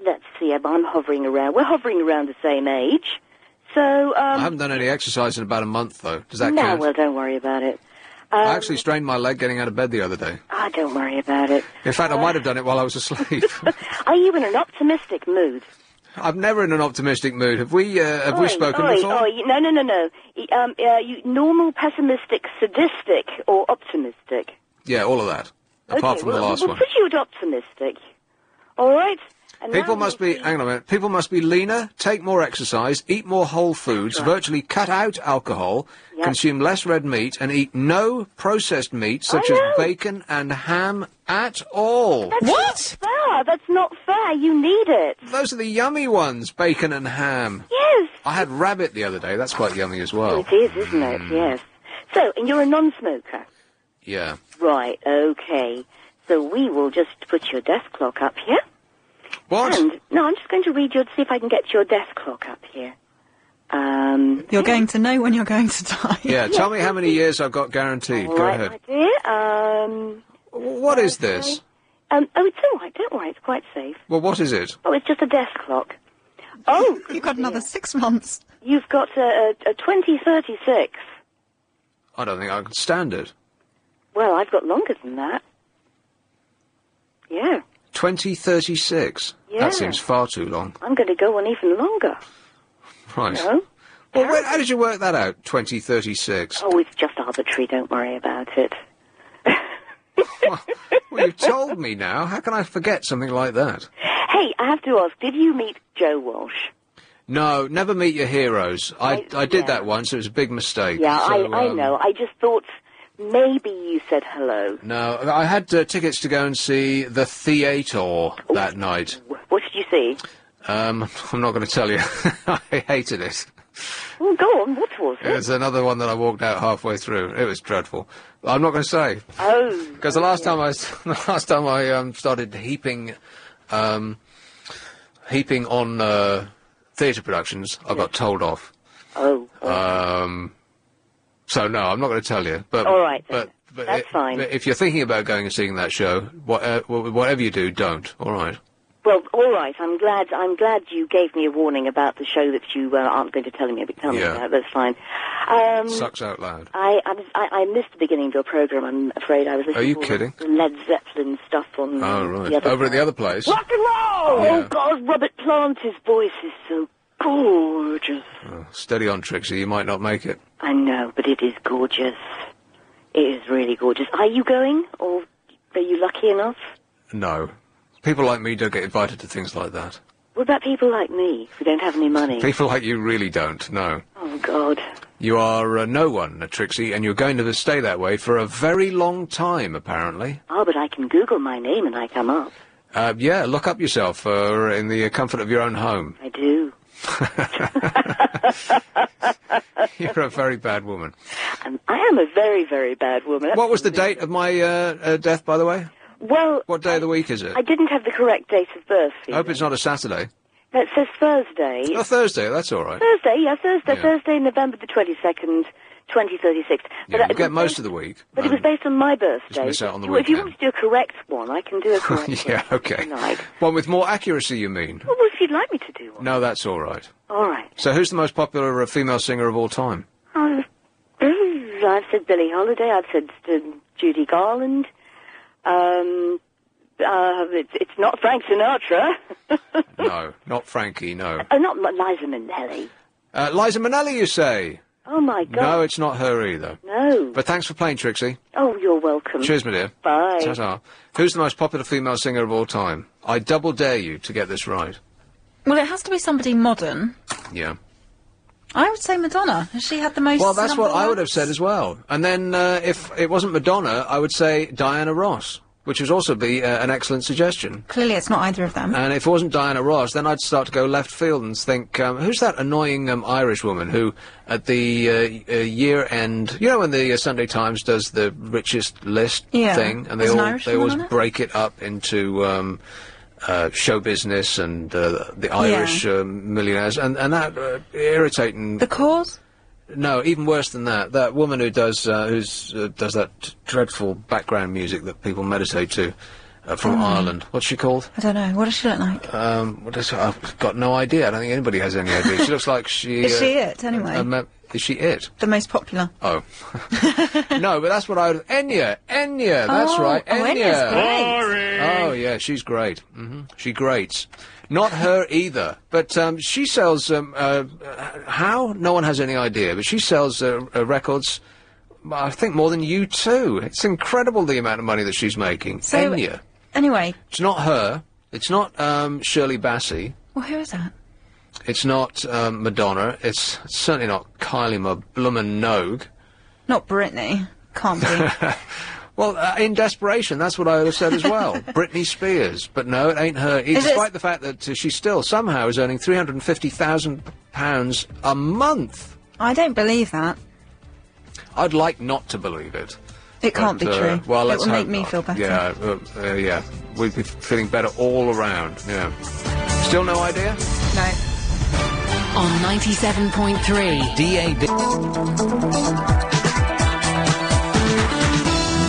let's see, I'm hovering around. We're hovering around the same age. So, I haven't done any exercise in about a month, though. Does that count? No, well, don't worry about it. I actually strained my leg getting out of bed the other day. Ah, don't worry about it. In fact, I might have done it while I was asleep. Are you in an optimistic mood? I'm never in an optimistic mood. Have we spoken before? No. You normal, pessimistic, sadistic, or optimistic? Yeah, all of that. Apart from the last one. We'll put you at optimistic. All right? People must be, hang on a minute, people must be leaner, take more exercise, eat more whole foods, virtually cut out alcohol, consume less red meat, and eat no processed meat such as bacon and ham at all. That's not fair. That's not fair. You need it. Those are the yummy ones, bacon and ham. Yes. I had rabbit the other day. That's quite yummy as well. It is, isn't it? Yes. So, and you're a non-smoker? Yeah. Right, okay. So we will just put your death clock up here. What? No, I'm just going to read you to see if I can get your death clock up here. You're going to know when you're going to die. Yeah, tell me how many years I've got guaranteed. Go ahead. My dear. What is this? Oh, it's all right. Don't worry. It's quite safe. Well, what is it? Oh, it's just a desk clock. Oh, you've got another 6 months. You've got a 2036. I don't think I can stand it. Well, I've got longer than that. Yeah. 2036? Yeah. That seems far too long. I'm going to go on even longer. Right. You know? Well, how did you work that out, 2036? Oh, it's just arbitrary, don't worry about it. Well, you've told me now. How can I forget something like that? Hey, I have to ask, did you meet Joe Walsh? No, never meet your heroes. I did that once. It was a big mistake. Yeah, so, I know. I just thought maybe you said hello. No, I had tickets to go and see The Theater that night. What did you see? I'm not going to tell you. I hated it. Well, go on. What was it? It's another one that I walked out halfway through. It was dreadful. I'm not going to say. Oh. Because the last time I started heaping on theatre productions, I got told off. Oh. So no, I'm not going to tell you. But all right. But that's fine. But if you're thinking about going and seeing that show, whatever you do, don't. All right. Well, all right. I'm glad you gave me a warning about the show that you aren't going to tell me about. That's fine. Sucks out loud. I missed the beginning of your program. I'm afraid I was listening. Are you to kidding? The Led Zeppelin stuff on. Oh right. The other Over at the other place. Rock and roll. Yeah. Oh God, Robert Plant's voice is so gorgeous. Oh, steady on, Trixie. You might not make it. I know, but it is gorgeous. It is really gorgeous. Are you going, or are you lucky enough? No. People like me don't get invited to things like that. What about people like me who don't have any money? People like you really don't, no. Oh, God. You are no one, Trixie, and you're going to stay that way for a very long time, apparently. Oh, but I can Google my name and I come up. Yeah, look up yourself in the comfort of your own home. I do. You're a very bad woman. I am a very, very bad woman. What was the date of my death, by the way? Well... What day of the week is it? I didn't have the correct date of birth. I hope it's not a Saturday. No, it says Thursday. Oh, Thursday, that's all right. Thursday, November the 22nd, 2036. Yeah, you get most of the week. But it was based on my birthday. Just miss out on the If you weekend. want to do a correct one, I can do a correct one. Yeah, okay. One with more accuracy, you mean? Well, if you'd like me to do one. No, that's all right. All right. So who's the most popular female singer of all time? I've said Billie Holiday, I've said Judy Garland. It's not Frank Sinatra. No, not Frankie, no. Oh, not Liza Minnelli. Liza Minnelli, you say? Oh, my God. No, it's not her either. No. But thanks for playing, Trixie. Oh, you're welcome. Cheers, my dear. Bye. Ta-ta. Who's the most popular female singer of all time? I double dare you to get this right. Well, it has to be somebody modern. Yeah. I would say Madonna. Has she had the most? Well, that's what I would number have said as well. And then, if it wasn't Madonna, I would say Diana Ross, which would also be an excellent suggestion. Clearly, it's not either of them. And if it wasn't Diana Ross, then I'd start to go left field and think, who's that annoying Irish woman who, at the year-end, you know when the Sunday Times does the richest list thing, and they always break it up into show business and the Irish millionaires, and that irritating. The Cause? No, even worse than that. That woman who does does that dreadful background music that people meditate to from Ireland. What's she called? I don't know. What does she look like? I've got no idea. I don't think anybody has any idea. She looks like she. Is she it anyway? Is she it? The most popular. Oh. No, but that's what I would... Enya! That's right, Enya! Enya's great. Oh, yeah, she's great. She grates. Not her either, but she sells... how? No one has any idea, but she sells records, I think, more than you too. It's incredible the amount of money that she's making. So, Enya. Anyway. It's not her. It's not Shirley Bassey. Well, who is that? It's not Madonna. It's certainly not Kylie Minogue. Not Britney. Can't be. Well, in desperation, that's what I would have said as well. Britney Spears. But no, it ain't her. Despite the fact that she still somehow is earning £350,000 a month. I don't believe that. I'd like not to believe it. It can't be true. Well, it let's will make hope me not. feel better. Yeah, yeah. We'd be feeling better all around. Yeah. Still no idea? No. On 97.3 DAB.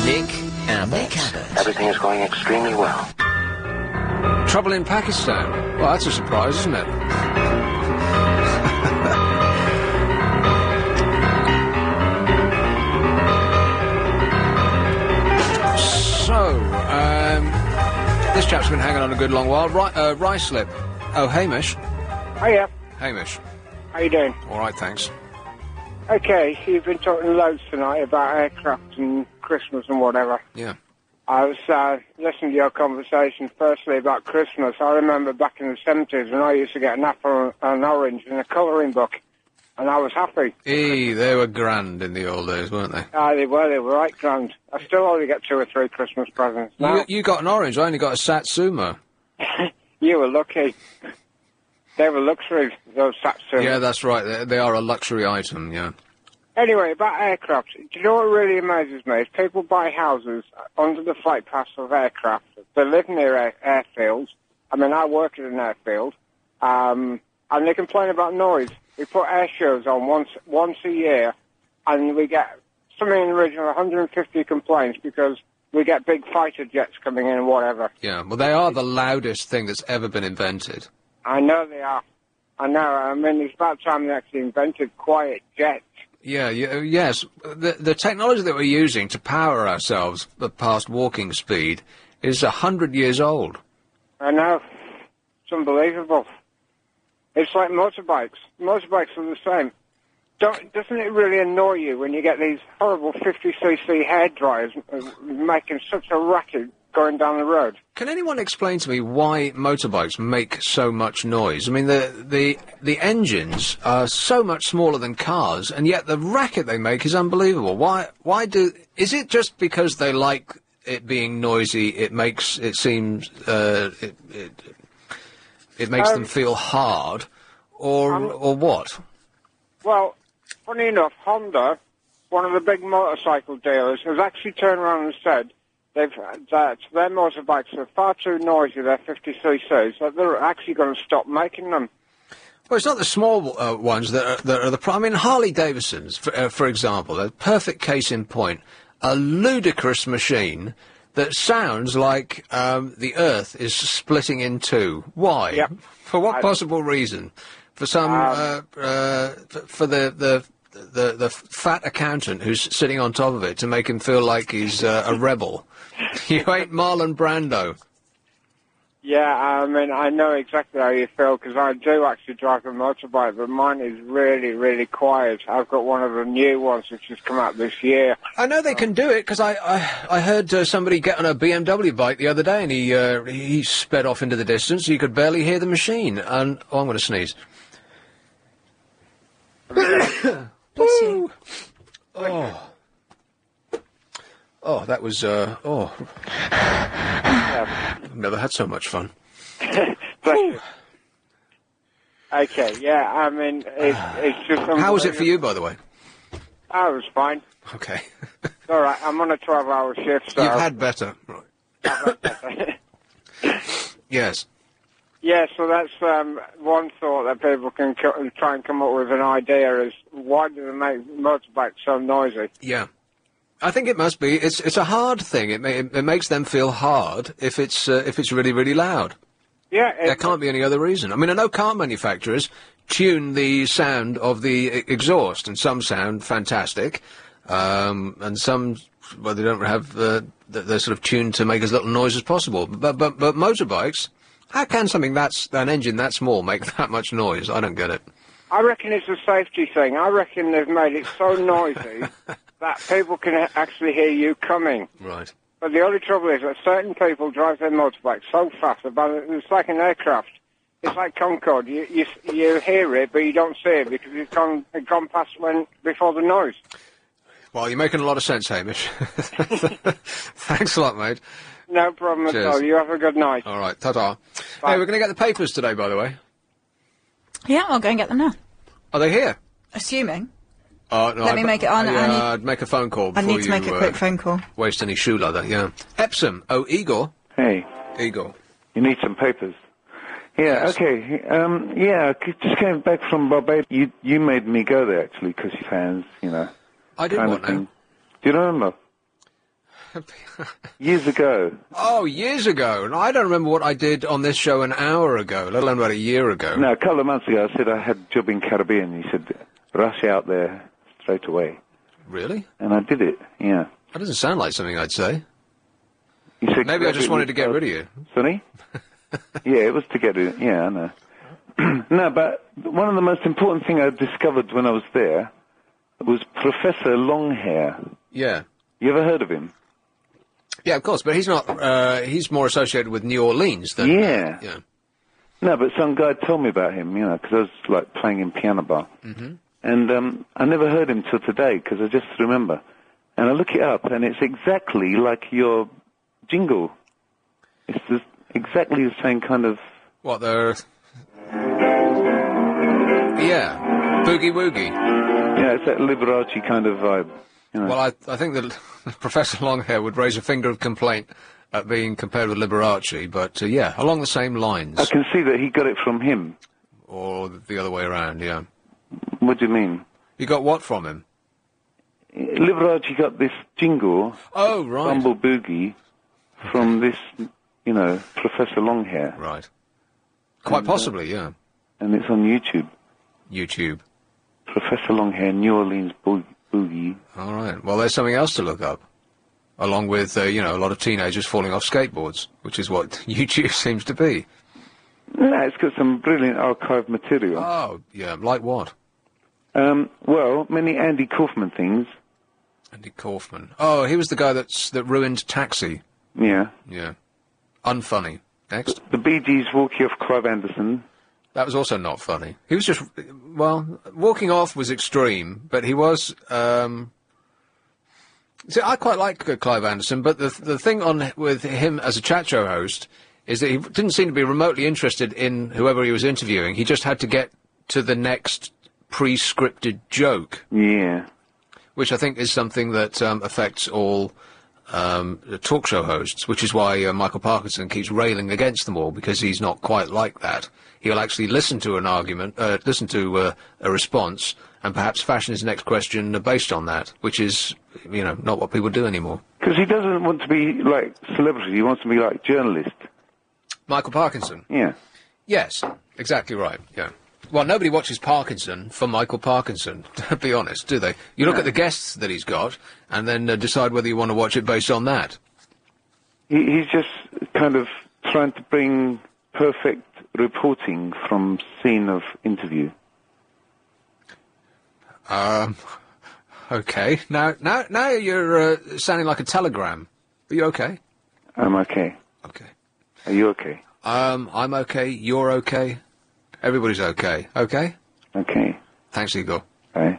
Nick Abbot. Everything is going extremely well. Trouble in Pakistan. Well, that's a surprise, isn't it? So, this chap's been hanging on a good long while. Rice slip. Oh, Hamish. Hiya. Hamish. How you doing? All right, thanks. Okay, so you've been talking loads tonight about aircraft and Christmas and whatever. Yeah. I was listening to your conversation firstly about Christmas. I remember back in the 70s when I used to get an apple and an orange in a colouring book, and I was happy. They were grand in the old days, weren't they? They were right grand. I still only get 2 or 3 Christmas presents now. You got an orange, I only got a Satsuma. You were lucky. They were luxury, those Satsuma. Yeah, that's right. They are a luxury item, yeah. Anyway, about aircraft, do you know what really amazes me? Is people buy houses under the flight paths of aircraft. They live near airfields. I mean, I work at an airfield, and they complain about noise. We put air shows on once a year, and we get something in the region of 150 complaints because we get big fighter jets coming in and whatever. Yeah, well, they are the loudest thing that's ever been invented. I know they are. I know. I mean, it's about time they actually invented quiet jets. Yeah, yes. The technology that we're using to power ourselves past walking speed is 100 years old. I know. It's unbelievable. It's like motorbikes. Motorbikes are the same. Doesn't it really annoy you when you get these horrible 50cc hairdryers making such a racket going down the road? Can anyone explain to me why motorbikes make so much noise? I mean, the engines are so much smaller than cars, and yet the racket they make is unbelievable. Is it just because they like it being noisy? It makes it seems it makes them feel hard, or what? Well, funny enough, Honda, one of the big motorcycle dealers, has actually turned around and said that their motorbikes are far too noisy, they're 50cc, so they're actually going to stop making them. Well, it's not the small ones that are the problem. I mean, Harley-Davidsons, for example, a perfect case in point, a ludicrous machine that sounds like the Earth is splitting in two. Why? Yep. For what possible reason? For some, for the fat accountant who's sitting on top of it to make him feel like he's a rebel. You ain't Marlon Brando. Yeah, I mean, I know exactly how you feel, because I do actually drive a motorbike, but mine is really, really quiet. I've got one of the new ones which has come out this year. I know they can do it, because I heard somebody get on a BMW bike the other day, and he sped off into the distance, you could barely hear the machine, and... Oh, I'm going to sneeze. Bless you. Oh. Oh, that was, I've never had so much fun. Bless you. Okay, yeah, I mean, it's just... How was it for you, by the way? Oh, it was fine. Okay. It's all right, I'm on a 12-hour shift, so... You've had better. Right. Yes. Yeah, so that's one thought that people can try and come up with an idea is, why do they make motorbikes so noisy? Yeah. I think it must be. It's a hard thing. It makes them feel hard if it's really, really loud. Yeah. There can't be any other reason. I mean, I know car manufacturers tune the sound of the exhaust, and some sound fantastic, and some, well, they don't have, they're sort of tuned to make as little noise as possible. But motorbikes, how can an engine that small make that much noise? I don't get it. I reckon it's a safety thing. I reckon they've made it so noisy that people can actually hear you coming. Right. But the only trouble is that certain people drive their motorbikes so fast, it's like an aircraft. It's like Concorde. You hear it, but you don't see it because it's gone past before the noise. Well, you're making a lot of sense, Hamish. Thanks a lot, mate. No problem Cheers. at all. You have a good night. All right, ta-ta. Bye. Hey, we're going to get the papers today, by the way. Yeah, I'll go and get them now. Are they here? Assuming. No, Let me make it on. I'd make a phone call before I need to make a quick phone call. Waste any shoe leather, yeah. Epsom. Oh, Igor. Hey. Igor. You need some papers. Yeah, yes. Okay. Yeah, I just came back from Barbados. You made me go there, actually, because you're fans, you know. I did what now? Do you remember? Years ago. Oh, years ago. No, I don't remember what I did on this show an hour ago, let alone about a year ago. No, a couple of months ago I said I had a job in Caribbean. You said, rush out there straight away. Really? And I did it, yeah. That doesn't sound like something I'd say. You said maybe I just wanted to get rid of you. Sonny? Yeah, it was to get rid of you. Yeah, I know. No, but one of the most important things I discovered when I was there was Professor Longhair. Yeah. You ever heard of him? Yeah, of course, but he's not, he's more associated with New Orleans than... Yeah. Yeah. No, but some guy told me about him, you know, because I was, like, playing in piano bar. Mm-hmm. And I never heard him till today, because I just remember. And I look it up, and it's exactly like your jingle. It's just exactly the same kind of... What, the... Yeah, Boogie Woogie. Yeah, it's that Liberace kind of vibe. You know. Well, I think that Professor Longhair would raise a finger of complaint at being compared with Liberace, but, yeah, along the same lines. I can see that he got it from him. Or the other way around, yeah. What do you mean? You got what from him? Liberace got this jingle, oh, right. Bumble Boogie, from this, you know, Professor Longhair. Right. Quite possibly, yeah. And it's on YouTube. YouTube. Professor Longhair, New Orleans Boogie. All right. Well, there's something else to look up. Along with, you know, a lot of teenagers falling off skateboards, which is what YouTube seems to be. No, it's got some brilliant archive material. Oh, yeah. Like what? Well, many Andy Kaufman things. Andy Kaufman. Oh, he was the guy that ruined Taxi. Yeah. Yeah. Unfunny. Next. The Bee Gees walking off Clive Anderson. That was also not funny. He was just, well, walking off was extreme, but he was, see, I quite like Clive Anderson, but the thing with him as a chat show host is that he didn't seem to be remotely interested in whoever he was interviewing. He just had to get to the next pre-scripted joke. Yeah. Which I think is something that affects all talk show hosts, which is why Michael Parkinson keeps railing against them all, because he's not quite like that. He'll actually listen to an argument, listen to a response, and perhaps fashion his next question based on that, which is, you know, not what people do anymore. Because he doesn't want to be like celebrity, he wants to be like journalist. Michael Parkinson? Yeah. Yes, exactly right, yeah. Well, nobody watches Parkinson for Michael Parkinson, to be honest, do they? You look at the guests that he's got, and then decide whether you want to watch it based on that. He's just kind of trying to bring perfect reporting from scene of interview. Okay. Now you're sounding like a telegram. Are you okay? I'm okay. Okay. Are you okay? I'm okay. You're okay. Everybody's okay. Okay? Okay. Thanks, Igor. Bye.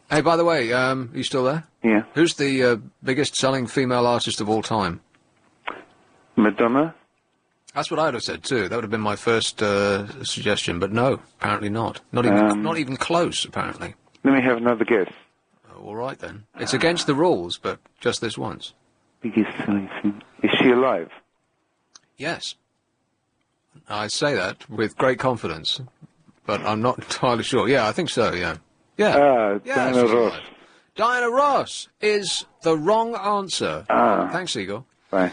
Hey, by the way, you still there? Yeah. Who's the biggest selling female artist of all time? Madonna? That's what I'd have said too. That would have been my first suggestion, but no, apparently not. Not even close, apparently. Let me have another guess. All right then. It's against the rules, but just this once. Biggest selling female. Is she alive? Yes. I say that with great confidence, but I'm not entirely sure. Yeah, I think so. Yeah. Yeah. Diana she's Ross. alive. Diana Ross is the wrong answer. Thanks, Igor. Bye.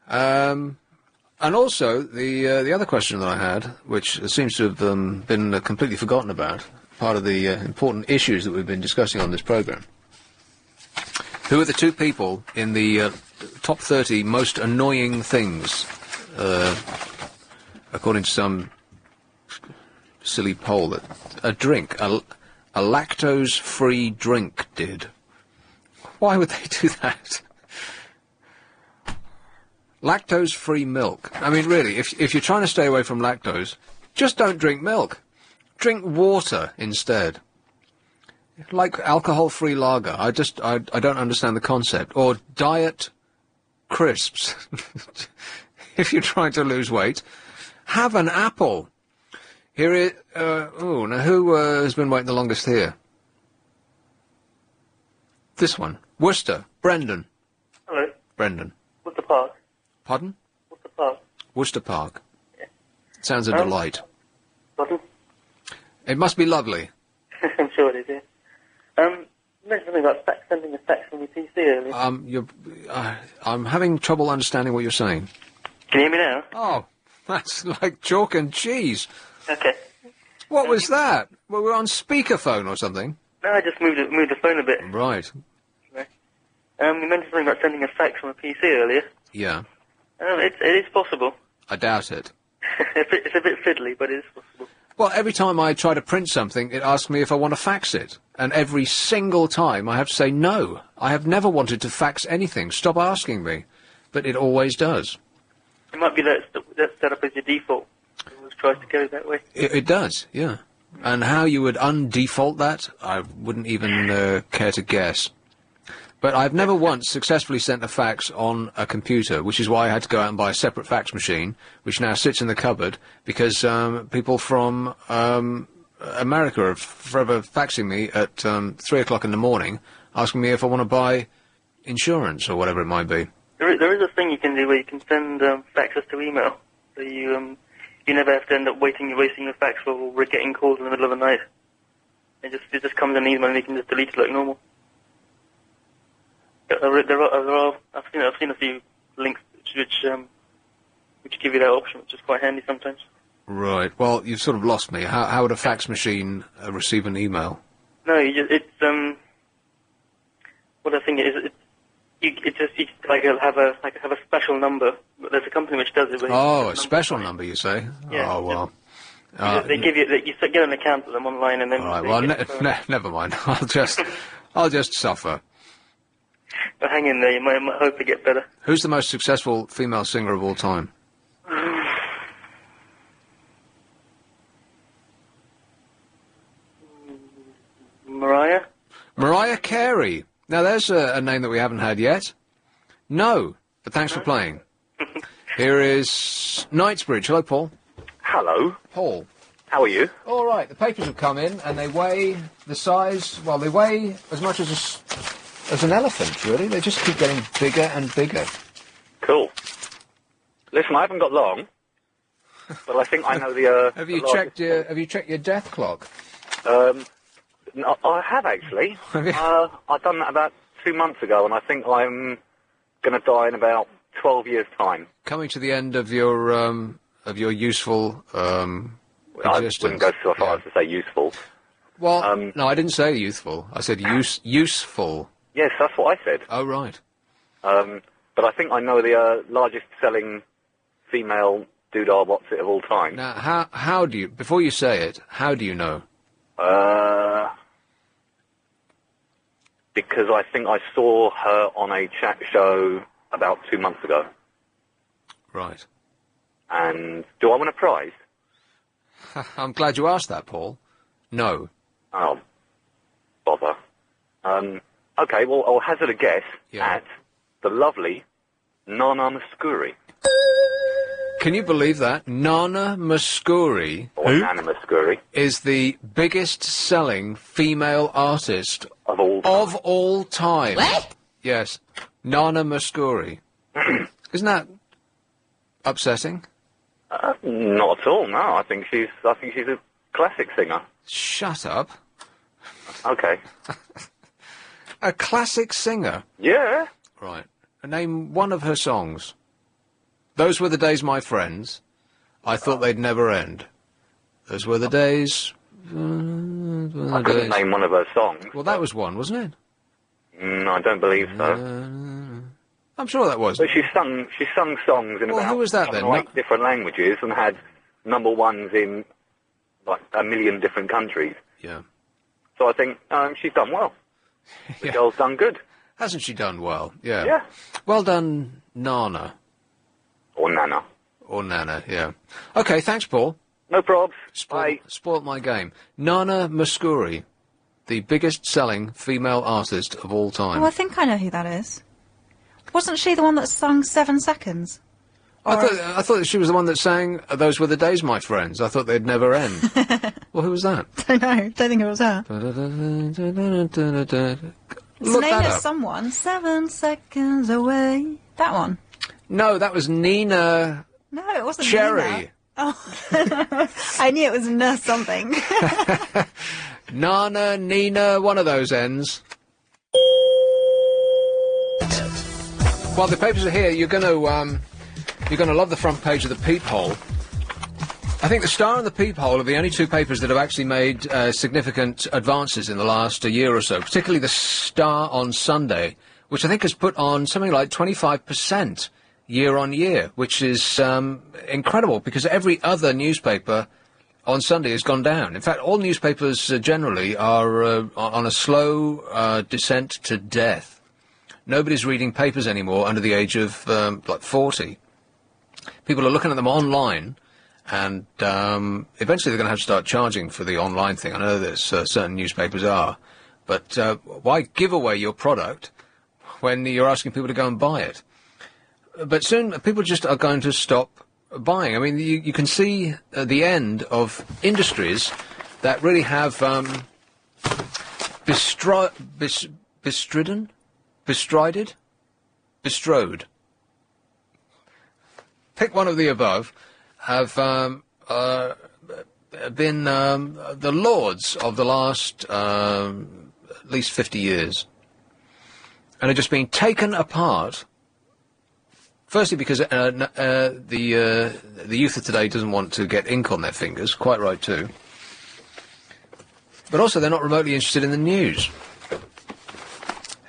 And also, the other question that I had, which seems to have been completely forgotten about, part of the important issues that we've been discussing on this programme. Who are the two people in the top 30 most annoying things, according to some silly poll, that a lactose-free drink did? Why would they do that? Lactose-free milk. I mean, really, if you're trying to stay away from lactose, just don't drink milk. Drink water instead. Like alcohol-free lager. I don't understand the concept. Or diet crisps. If you're trying to lose weight, have an apple. Here is, now who has been waiting the longest here? This one. Worcester. Brendan. Hello. Brendan. What's the park? Pardon? What's the park? Worcester Park. Yeah. Sounds a delight. Pardon? It must be lovely. I'm sure it is, yeah. You mentioned something about sending a fax from your PC earlier. I'm having trouble understanding what you're saying. Can you hear me now? Oh, that's like chalk and cheese. Okay. What was that? Well, we're on speakerphone or something. No, I just moved the phone a bit. Right. You mentioned something about sending a fax from a PC earlier. Yeah. It is possible. I doubt it. It's a bit fiddly, but it is possible. Well, every time I try to print something, it asks me if I want to fax it. And every single time I have to say no. I have never wanted to fax anything. Stop asking me. But it always does. It might be that it's set up as your default. It always tries to go that way. It does, yeah. And how you would undefault that, I wouldn't even care to guess. But I've never once successfully sent a fax on a computer, which is why I had to go out and buy a separate fax machine, which now sits in the cupboard, because people from America are forever faxing me at 3 o'clock in the morning, asking me if I want to buy insurance or whatever it might be. There is a thing you can do where you can send faxes to email, so you never have to end up wasting your fax or getting calls in the middle of the night. It just comes in an email and you can just delete it like normal. I've seen a few links which give you that option, which is quite handy sometimes. Right. Well, you've sort of lost me. How would a fax machine receive an email? No, what I think is you have a special number. There's a company which does it. Oh, a special number, you say? Yeah. Oh well. They give you get an account with them online, and then. All right. Well, never mind. I'll just suffer. But hang in there. You might hope to get better. Who's the most successful female singer of all time? Mariah? Mariah Carey. Now, there's a name that we haven't had yet. No, but thanks for playing. Here is Knightsbridge. Hello, Paul. Hello. Paul. How are you? All right, the papers have come in, and they weigh the size... Well, they weigh as much as an elephant, really. They just keep getting bigger and bigger. Cool. Listen, I haven't got long, but I think I know the... Have you checked your death clock? No, I have, actually. Have you? I've done that about 2 months ago, and I think I'm going to die in about 12 years' time. Coming to the end of your useful existence. I wouldn't go so far as to say useful. Well, no, I didn't say youthful. I said useful. Yes, that's what I said. Oh, right. But I think I know the largest selling female doodah what's it of all time. Now, how do you, before you say it, how do you know? Because I think I saw her on a chat show about 2 months ago. Right. And do I win a prize? I'm glad you asked that, Paul. No. Oh, bother. Okay, well, I'll hazard a guess at the lovely Nana Muscuri. Can you believe that? Nana Muscuri Nana Muscuri is the biggest selling female artist of all time. What? Yes. Nana Muscuri. Isn't that upsetting? Not at all, no. I think she's a classic singer. Shut up. Okay. A classic singer? Yeah. Right. Name one of her songs. Those were the days, my friends. I thought they'd never end. Those were the days. I couldn't name one of her songs. Well, that was one, wasn't it? I don't believe so. I'm sure that was. But she sung songs in about who was that, 7 then? or 8 different languages and had number ones in like 1 million different countries. Yeah. So I think she's done well. The girl's done good. Hasn't she done well? Yeah. Yeah. Well done, Nana. Or Nana. Or Nana, yeah. Okay, thanks, Paul. No probs. Spoilt my game. Nana Muscuri, the biggest selling female artist of all time. Oh, I think I know who that is. Wasn't she the one that sung 7 Seconds? I thought that she was the one that sang Those Were the Days, My Friends. I thought they'd never end. Well, who was that? Don't know. Don't think it was her. Look Name that it up. someone. 7 seconds away. That one. No, that was Nina. No, it wasn't Cherry. Nina. Oh. I knew it was something. Nana, Nina, one of those ends. While the papers are here, you're going to love the front page of the Peephole. I think the Star and the Peephole are the only two papers that have actually made significant advances in the last year or so, particularly the Star on Sunday, which I think has put on something like 25% year on year, which is incredible because every other newspaper on Sunday has gone down. In fact, all newspapers generally are on a slow descent to death. Nobody's reading papers anymore under the age of, 40. People are looking at them online, and eventually they're going to have to start charging for the online thing. I know there's certain newspapers are, but why give away your product when you're asking people to go and buy it? But soon people just are going to stop buying. I mean, you can see the end of industries that really have bestrode. Pick one of the above, have been the lords of the last at least 50 years, and are just being taken apart. Firstly, because the youth of today doesn't want to get ink on their fingers, quite right too. But also, they're not remotely interested in the news,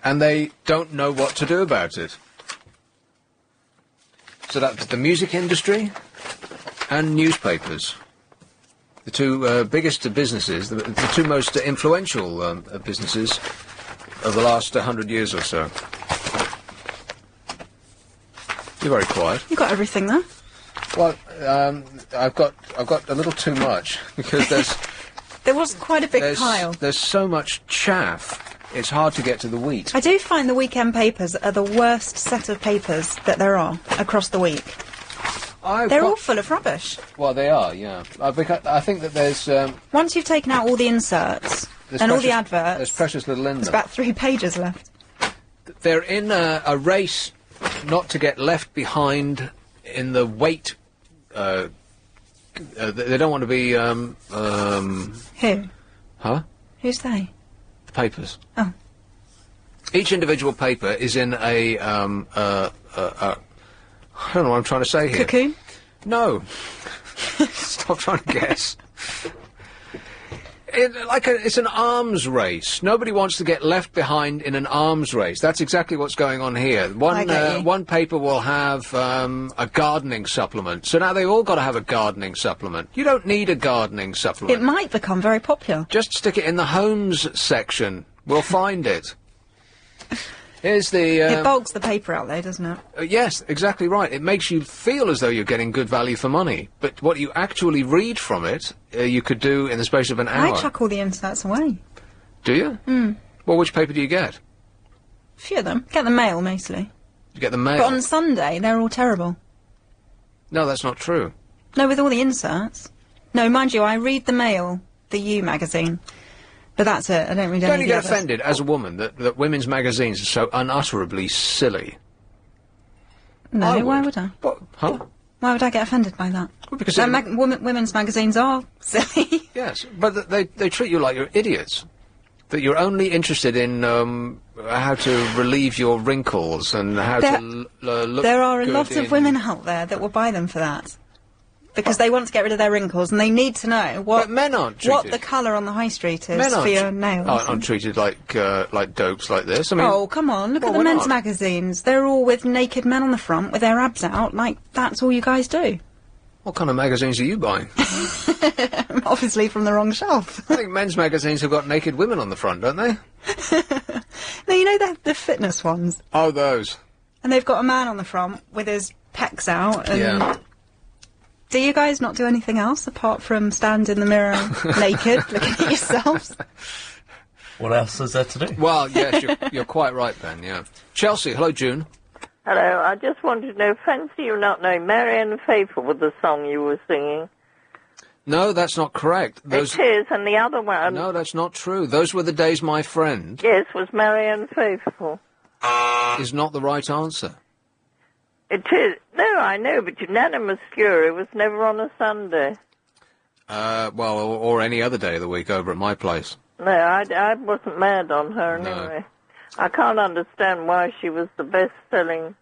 and they don't know what to do about it. So that's the music industry and newspapers, the two biggest businesses, the two most influential businesses of the last 100 years or so. You're very quiet. You got everything there. Well, I've got a little too much because there was quite a big pile. There's so much chaff. It's hard to get to the wheat. I do find the weekend papers are the worst set of papers that there are across the week. They're all full of rubbish. Well, they are, yeah. I think that there's... once you've taken out all the inserts and all the adverts... There's precious little in them. There's about 3 pages left. They're in a race not to get left behind in the weight... they don't want to be... Who? Huh? Who's they? The papers. Oh. Each individual paper is in a I don't know what I'm trying to say here. Cocoon? No. Stop trying to guess. It's an arms race. Nobody wants to get left behind in an arms race. That's exactly what's going on here. One paper will have a gardening supplement. So now they've all got to have a gardening supplement. You don't need a gardening supplement. It might become very popular. Just stick it in the homes section. We'll find it. Here's the... it bulks the paper out there, doesn't it? Yes, exactly right. It makes you feel as though you're getting good value for money. But what you actually read from it, you could do in the space of an hour. I chuck all the inserts away. Do you? Well, which paper do you get? A few of them. Get the Mail, mostly. You get the Mail? But on Sunday, they're all terrible. No, that's not true. No, with all the inserts. No, mind you, I read the Mail, the You magazine. But that's it. I don't read any of the Don't you get others. offended, as a woman, that women's magazines are so unutterably silly? No, why would I? What? Huh? Why would I get offended by that? Well, because women's magazines are silly. Yes, but they treat you like you're idiots. That you're only interested in how to relieve your wrinkles and how to look There are a good lot of women out there that will buy them for that. Because they want to get rid of their wrinkles, and they need to know what men aren't what the colour on the high street is for your nails. Aren't treated like dopes like this. I mean, oh, come on, look at the men's magazines. They're all with naked men on the front with their abs out, like, that's all you guys do. What kind of magazines are you buying? Obviously from the wrong shelf. I think men's magazines have got naked women on the front, don't they? No, you know the fitness ones. Oh, those. And they've got a man on the front with his pecs out, and... Yeah. Do you guys not do anything else apart from stand in the mirror naked, looking at yourselves? What else is there to do? Well, yes, you're quite right, Ben, yeah. Chelsea, hello, June. Hello, I just wanted to know, fancy you not knowing Marianne Faithfull with the song you were singing? No, that's not correct. It is, and the other one... No, that's not true. Those Were the Days, My Friend... Yes, was Marianne Faithfull. ...is not the right answer. It is. No, I know, but Unanimous Fury was never on a Sunday. Well, or any other day of the week over at my place. No, I wasn't mad on her anyway. I can't understand why she was the best-selling...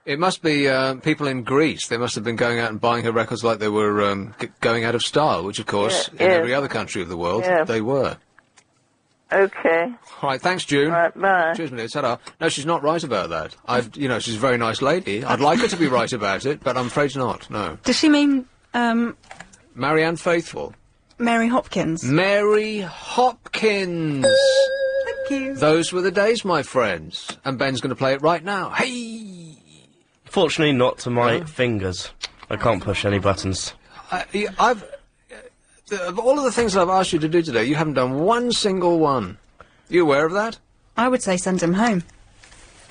It must be people in Greece. They must have been going out and buying her records like they were going out of style, which, of course, in every other country of the world, they were. Okay. All right, thanks, June. Right, bye. Cheers, Minute. Ta-da. No, she's not right about that. She's a very nice lady. I'd like her to be right about it, but I'm afraid not, no. Does she mean, Marianne Faithfull. Mary Hopkins? Mary Hopkins! Thank you. Those were the days, my friends. And Ben's going to play it right now. Hey! Fortunately, not to my fingers. I can't push any buttons. Of all of the things I've asked you to do today, you haven't done one single one. You aware of that? I would say send him home.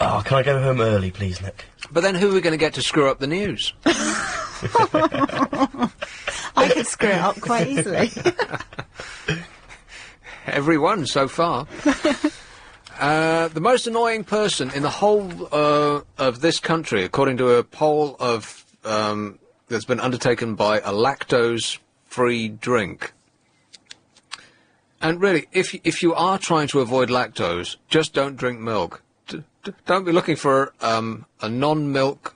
Oh, can I go home early, please, Nick? But then who are we going to get to screw up the news? I could screw it up quite easily. Everyone, so far. The most annoying person in the whole of this country, according to a poll of that's been undertaken by a lactose-free drink. And really, if you are trying to avoid lactose, just don't drink milk. Don't be looking for a non-milk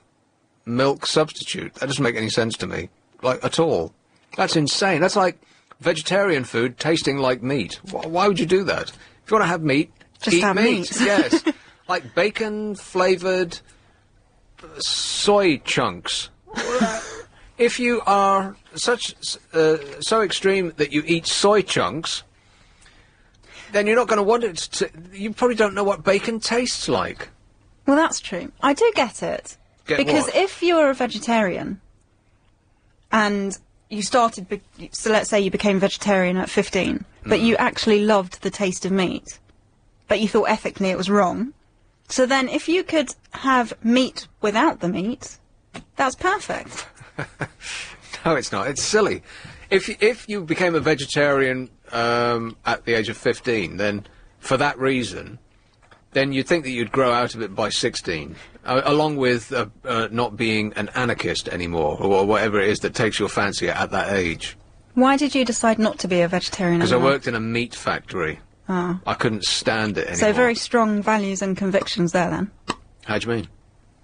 milk substitute. That doesn't make any sense to me, like, at all. That's insane. That's like vegetarian food tasting like meat. Why would you do that? If you want to have meat, just eat have meat. Yes. Like bacon-flavoured soy chunks. If you are so extreme that you eat soy chunks, then you're not going to want it to... You probably don't know what bacon tastes like. Well, that's true. I do get it. Because if you're a vegetarian and you started... So let's say you became vegetarian at 15, but you actually loved the taste of meat, but you thought ethically it was wrong. So then if you could have meat without the meat, that's perfect. No, it's not. It's silly. If you became a vegetarian at the age of 15, then for that reason, then you'd think that you'd grow out of it by 16, along with not being an anarchist anymore, or whatever it is that takes your fancy at that age. Why did you decide not to be a vegetarian Because I anymore? worked in a meat factory. Oh. I couldn't stand it anymore. So very strong values and convictions there, then. How do you mean?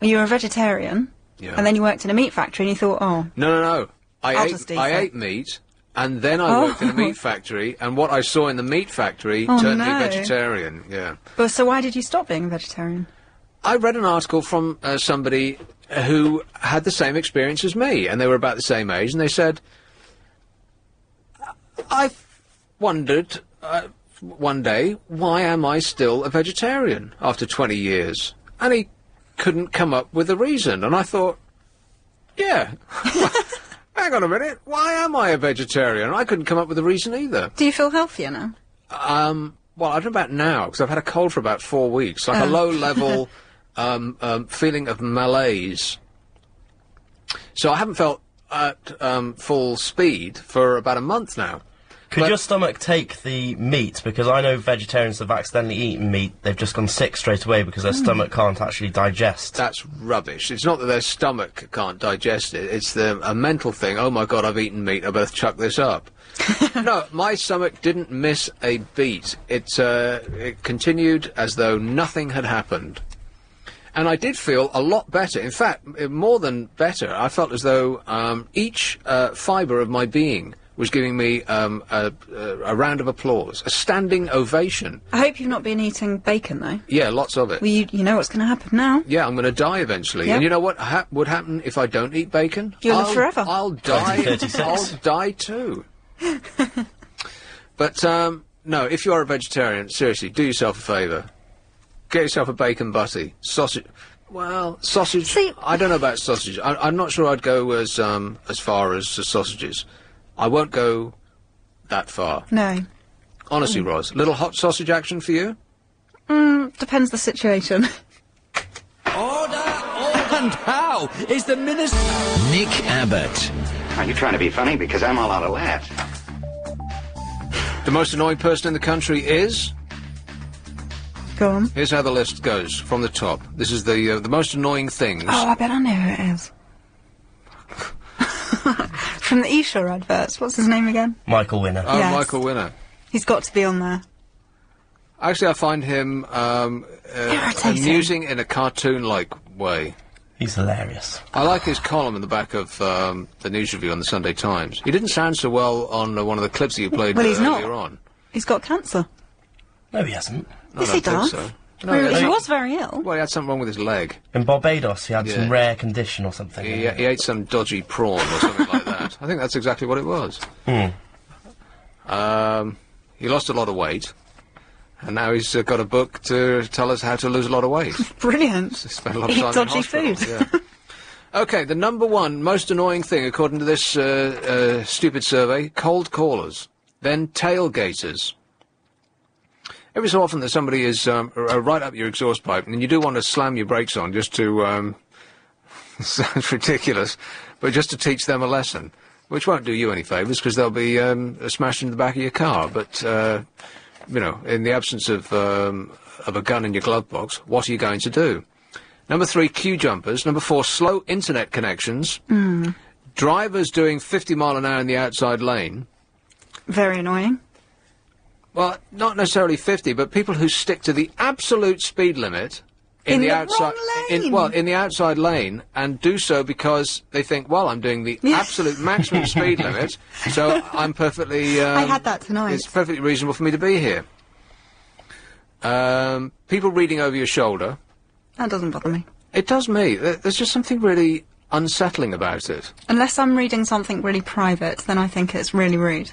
You were a vegetarian, yeah. And then you worked in a meat factory and you thought, oh... No. I'll just eat I it. ate meat, And then I worked in a meat factory, and what I saw in the meat factory turned me vegetarian, yeah. But so why did you stop being a vegetarian? I read an article from somebody who had the same experience as me, and they were about the same age, and they said, I wondered one day, why am I still a vegetarian after 20 years? And he couldn't come up with a reason, and I thought, yeah, hang on a minute, why am I a vegetarian? I couldn't come up with a reason either. Do you feel healthier now? Well, I don't know about now, because I've had a cold for about 4 weeks, like a low-level feeling of malaise. So I haven't felt at full speed for about a month now. Could your stomach take the meat? Because I know vegetarians have accidentally eaten meat, they've just gone sick straight away because their stomach can't actually digest. That's rubbish. It's not that their stomach can't digest it, it's a mental thing. Oh my God, I've eaten meat, I better chuck this up. No, my stomach didn't miss a beat. It continued as though nothing had happened. And I did feel a lot better. In fact, more than better, I felt as though each fibre of my being was giving me a round of applause, a standing ovation. I hope you've not been eating bacon, though. Yeah, lots of it. Well, you know what's going to happen now. Yeah, I'm going to die eventually. Yep. And you know what would happen if I don't eat bacon? You'll live forever. I'll die. 2036. I'll die too. But, no, if you are a vegetarian, seriously, do yourself a favour. Get yourself a bacon butty. Sausage. Well, sausage. See, I don't know about sausage. I'm not sure I'd go as far as sausages. I won't go that far. No. Honestly, Ros, little hot sausage action for you? Depends the situation. And how is the minister... Nick Abbott. Are you trying to be funny? Because I'm all out of laughs. The most annoying person in the country is... Go on. Here's how the list goes, from the top. This is the most annoying things. Oh, I bet I know who it is. From the Esher adverts. What's his name again? Michael Winner. Oh, Yes. Michael Winner. He's got to be on there. Actually, I find him Irritating. amusing in a cartoon-like way. He's hilarious. I like his column in the back of the news review on the Sunday Times. He didn't sound so well on one of the clips that you played Well, he's earlier not. on. He's got cancer. No, he hasn't. No, Yes, I he don't does. think so. Well, he I- was very ill. Well, he had something wrong with his leg. In Barbados, he had Yeah. some rare condition or something. He ate some dodgy prawn or something like that. I think that's exactly what it was. He lost a lot of weight, and now he's got a book to tell us how to lose a lot of weight. Brilliant. Spent a lot of Eat time dodgy in hospital. food. Yeah. Okay, the number one most annoying thing, according to this stupid survey, cold callers, then tailgaters. Every so often that somebody is right up your exhaust pipe, and you do want to slam your brakes on just to... sounds ridiculous, but just to teach them a lesson, which won't do you any favours, because they'll be smashed into the back of your car. But, you know, in the absence of a gun in your glove box, what are you going to do? Number 3, queue jumpers. Number 4, slow internet connections. Drivers doing 50 mile an hour in the outside lane. Very annoying. Well, not necessarily 50, but people who stick to the absolute speed limit in the outside in the outside lane, and do so because they think, well, I'm doing the absolute maximum speed limit, so I'm perfectly I had that tonight. it's perfectly reasonable for me to be here. People reading over your shoulder. That doesn't bother me. It does me. There's just something really unsettling about it. Unless I'm reading something really private, then I think it's really rude.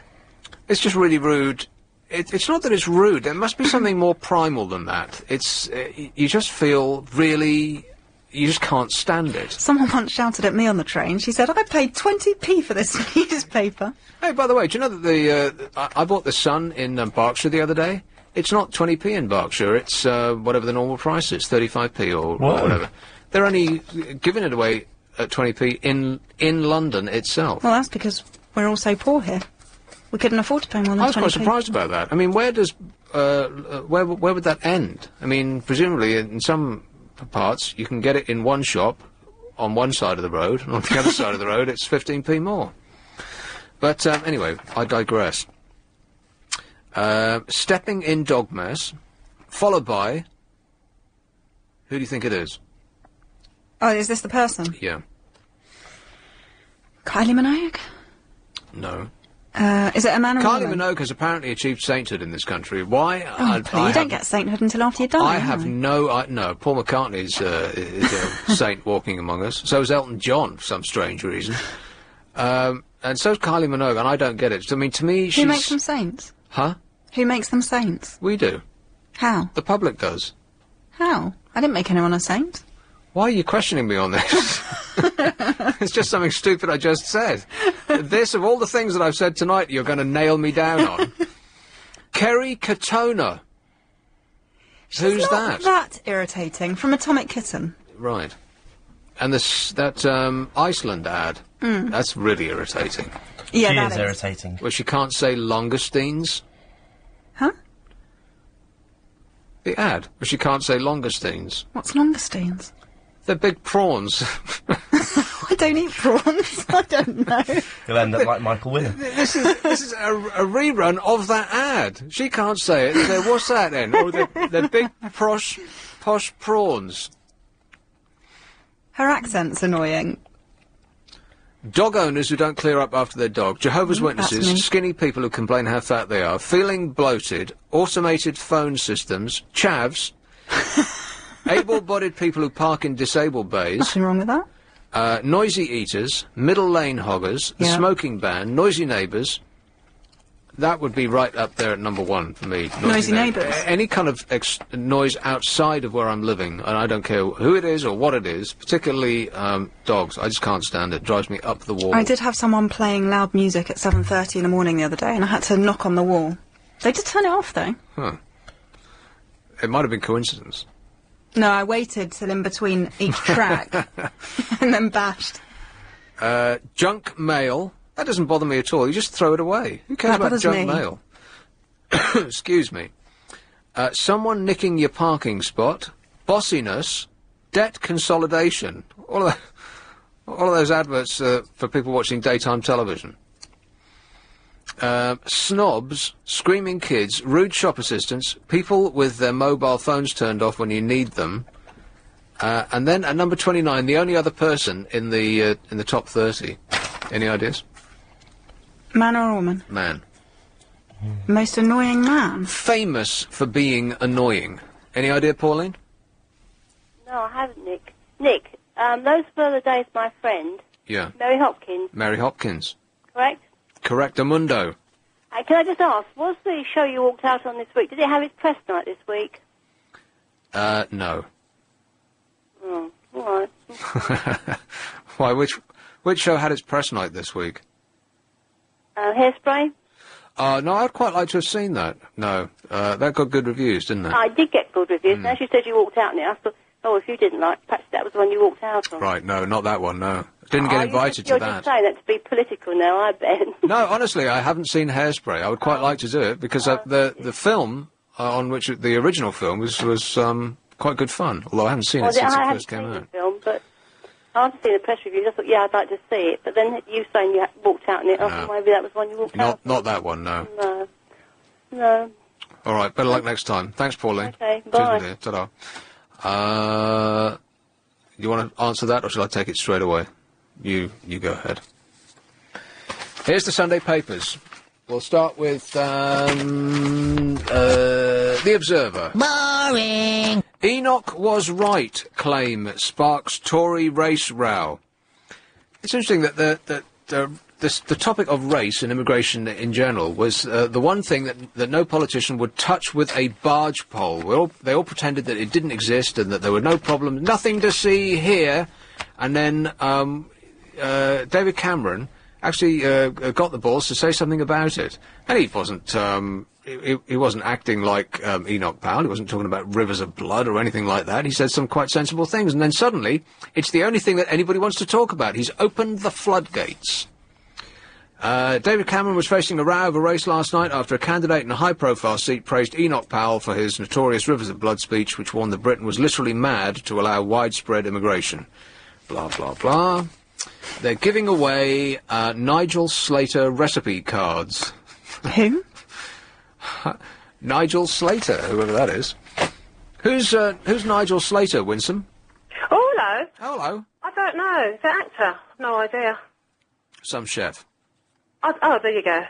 It's just really rude. It's not that it's rude. There must be something more primal than that. It's you just feel really... You just can't stand it. Someone once shouted at me on the train. She said, I paid 20p for this newspaper. Hey, by the way, do you know that I bought the Sun in Berkshire the other day? It's not 20p in Berkshire. It's whatever the normal price is, 35p or whatever. They're only giving it away at 20p in London itself. Well, that's because we're all so poor here. We couldn't afford to pay more than 20p. I was quite surprised about that. I mean, where does where would that end? I mean, presumably in some parts you can get it in one shop on one side of the road, and on the other side of the road it's 15p more. But anyway, I digress. Stepping in dog mess, followed by... Who do you think it is? Oh, is this the person? Yeah. Kylie Minogue? No. Is it a man or Kylie woman? Minogue has apparently achieved sainthood in this country. Why? You don't get sainthood until after you die. I have no... no, Paul McCartney is a saint walking among us. So is Elton John, for some strange reason. And so is Kylie Minogue, and I don't get it. I mean, to me, she's... Who makes them saints? Huh? Who makes them saints? We do. How? The public does. How? I didn't make anyone a saint. Why are you questioning me on this? It's just something stupid I just said. This, of all the things that I've said tonight, you're going to nail me down on. Kerry Katona. Who's that? That irritating. From Atomic Kitten. Right. And that Iceland ad. That's really irritating. Yeah, She that is irritating. Well, she can't say Longesteins. Huh? The ad. But she can't say Longesteins. What's Longesteins? They're big prawns. I don't eat prawns. I don't know. You'll end up like Michael Winner. This is a rerun of that ad. She can't say it. So what's that then? Oh, they're big posh prawns. Her accent's annoying. Dog owners who don't clear up after their dog, Jehovah's That's me. Witnesses, skinny people who complain how fat they are, feeling bloated, automated phone systems, chavs, able-bodied people who park in disabled bays, Nothing wrong with that. noisy eaters, middle lane hoggers, the smoking ban, noisy neighbours. That would be right up there at number one for me. Noisy neighbours. Any kind of noise outside of where I'm living, and I don't care who it is or what it is, particularly dogs. I just can't stand it. Drives me up the wall. I did have someone playing loud music at 7:30 in the morning the other day, and I had to knock on the wall. They did turn it off, though. Huh. It might have been coincidence. No, I waited till in between each track, and then bashed. Junk mail. That doesn't bother me at all. You just throw it away. Who cares about junk mail? Excuse me. Someone nicking your parking spot. Bossiness. Debt consolidation. All of those adverts for people watching daytime television. Snobs, screaming kids, rude shop assistants, people with their mobile phones turned off when you need them, and then at number 29, the only other person in the top 30. Any ideas? Man or woman? Man. Most annoying man? Famous for being annoying. Any idea, Pauline? No, I haven't, Nick. Nick, those were the days my friend, Yeah. Mary Hopkins, Mary Hopkins. correct? Correctamundo. Can I just ask, was the show you walked out on this week, did it have its press night this week? No. Oh, all right. Why, which show had its press night this week? Hairspray? No, I'd quite like to have seen that. No, that got good reviews, didn't it? I did get good reviews, and as you said you walked out on it, I thought, oh, if you didn't like, perhaps that was the one you walked out on. Right, no, not that one, no. Didn't get invited to You're that. just saying that to be political now, I bet. No, honestly, I haven't seen Hairspray. I would quite like to do it, because the film, on which the original film was quite good fun, although I haven't seen it since it first came out. I haven't seen the film, but after seeing the press reviews, I thought, yeah, I'd like to see it. But then you saying you walked out on it, I thought maybe that was one you walked out on. Not that one, no. No. No. All right, better luck next time. Thanks, Pauline. Okay, Cheers, bye. my dear. Ta-da. You want to answer that, or shall I take it straight away? You go ahead. Here's the Sunday papers. We'll start with The Observer. Boring. Enoch was right, claim sparks Tory race row. It's interesting that the topic of race and immigration in general was the one thing that no politician would touch with a barge pole. They all pretended that it didn't exist and that there were no problems, nothing to see here. And then David Cameron actually got the balls to say something about it. And he wasn't he wasn't acting like Enoch Powell. He wasn't talking about rivers of blood or anything like that. He said some quite sensible things. And then suddenly, it's the only thing that anybody wants to talk about. He's opened the floodgates. David Cameron was facing a row over race last night after a candidate in a high-profile seat praised Enoch Powell for his notorious Rivers of Blood speech, which warned that Britain was literally mad to allow widespread immigration. Blah, blah, blah. They're giving away Nigel Slater recipe cards. Who? Nigel Slater, whoever that is. Who's Nigel Slater, Winsome? Oh, hello. Hello. I don't know. The actor. No idea. Some chef. Oh, there you go.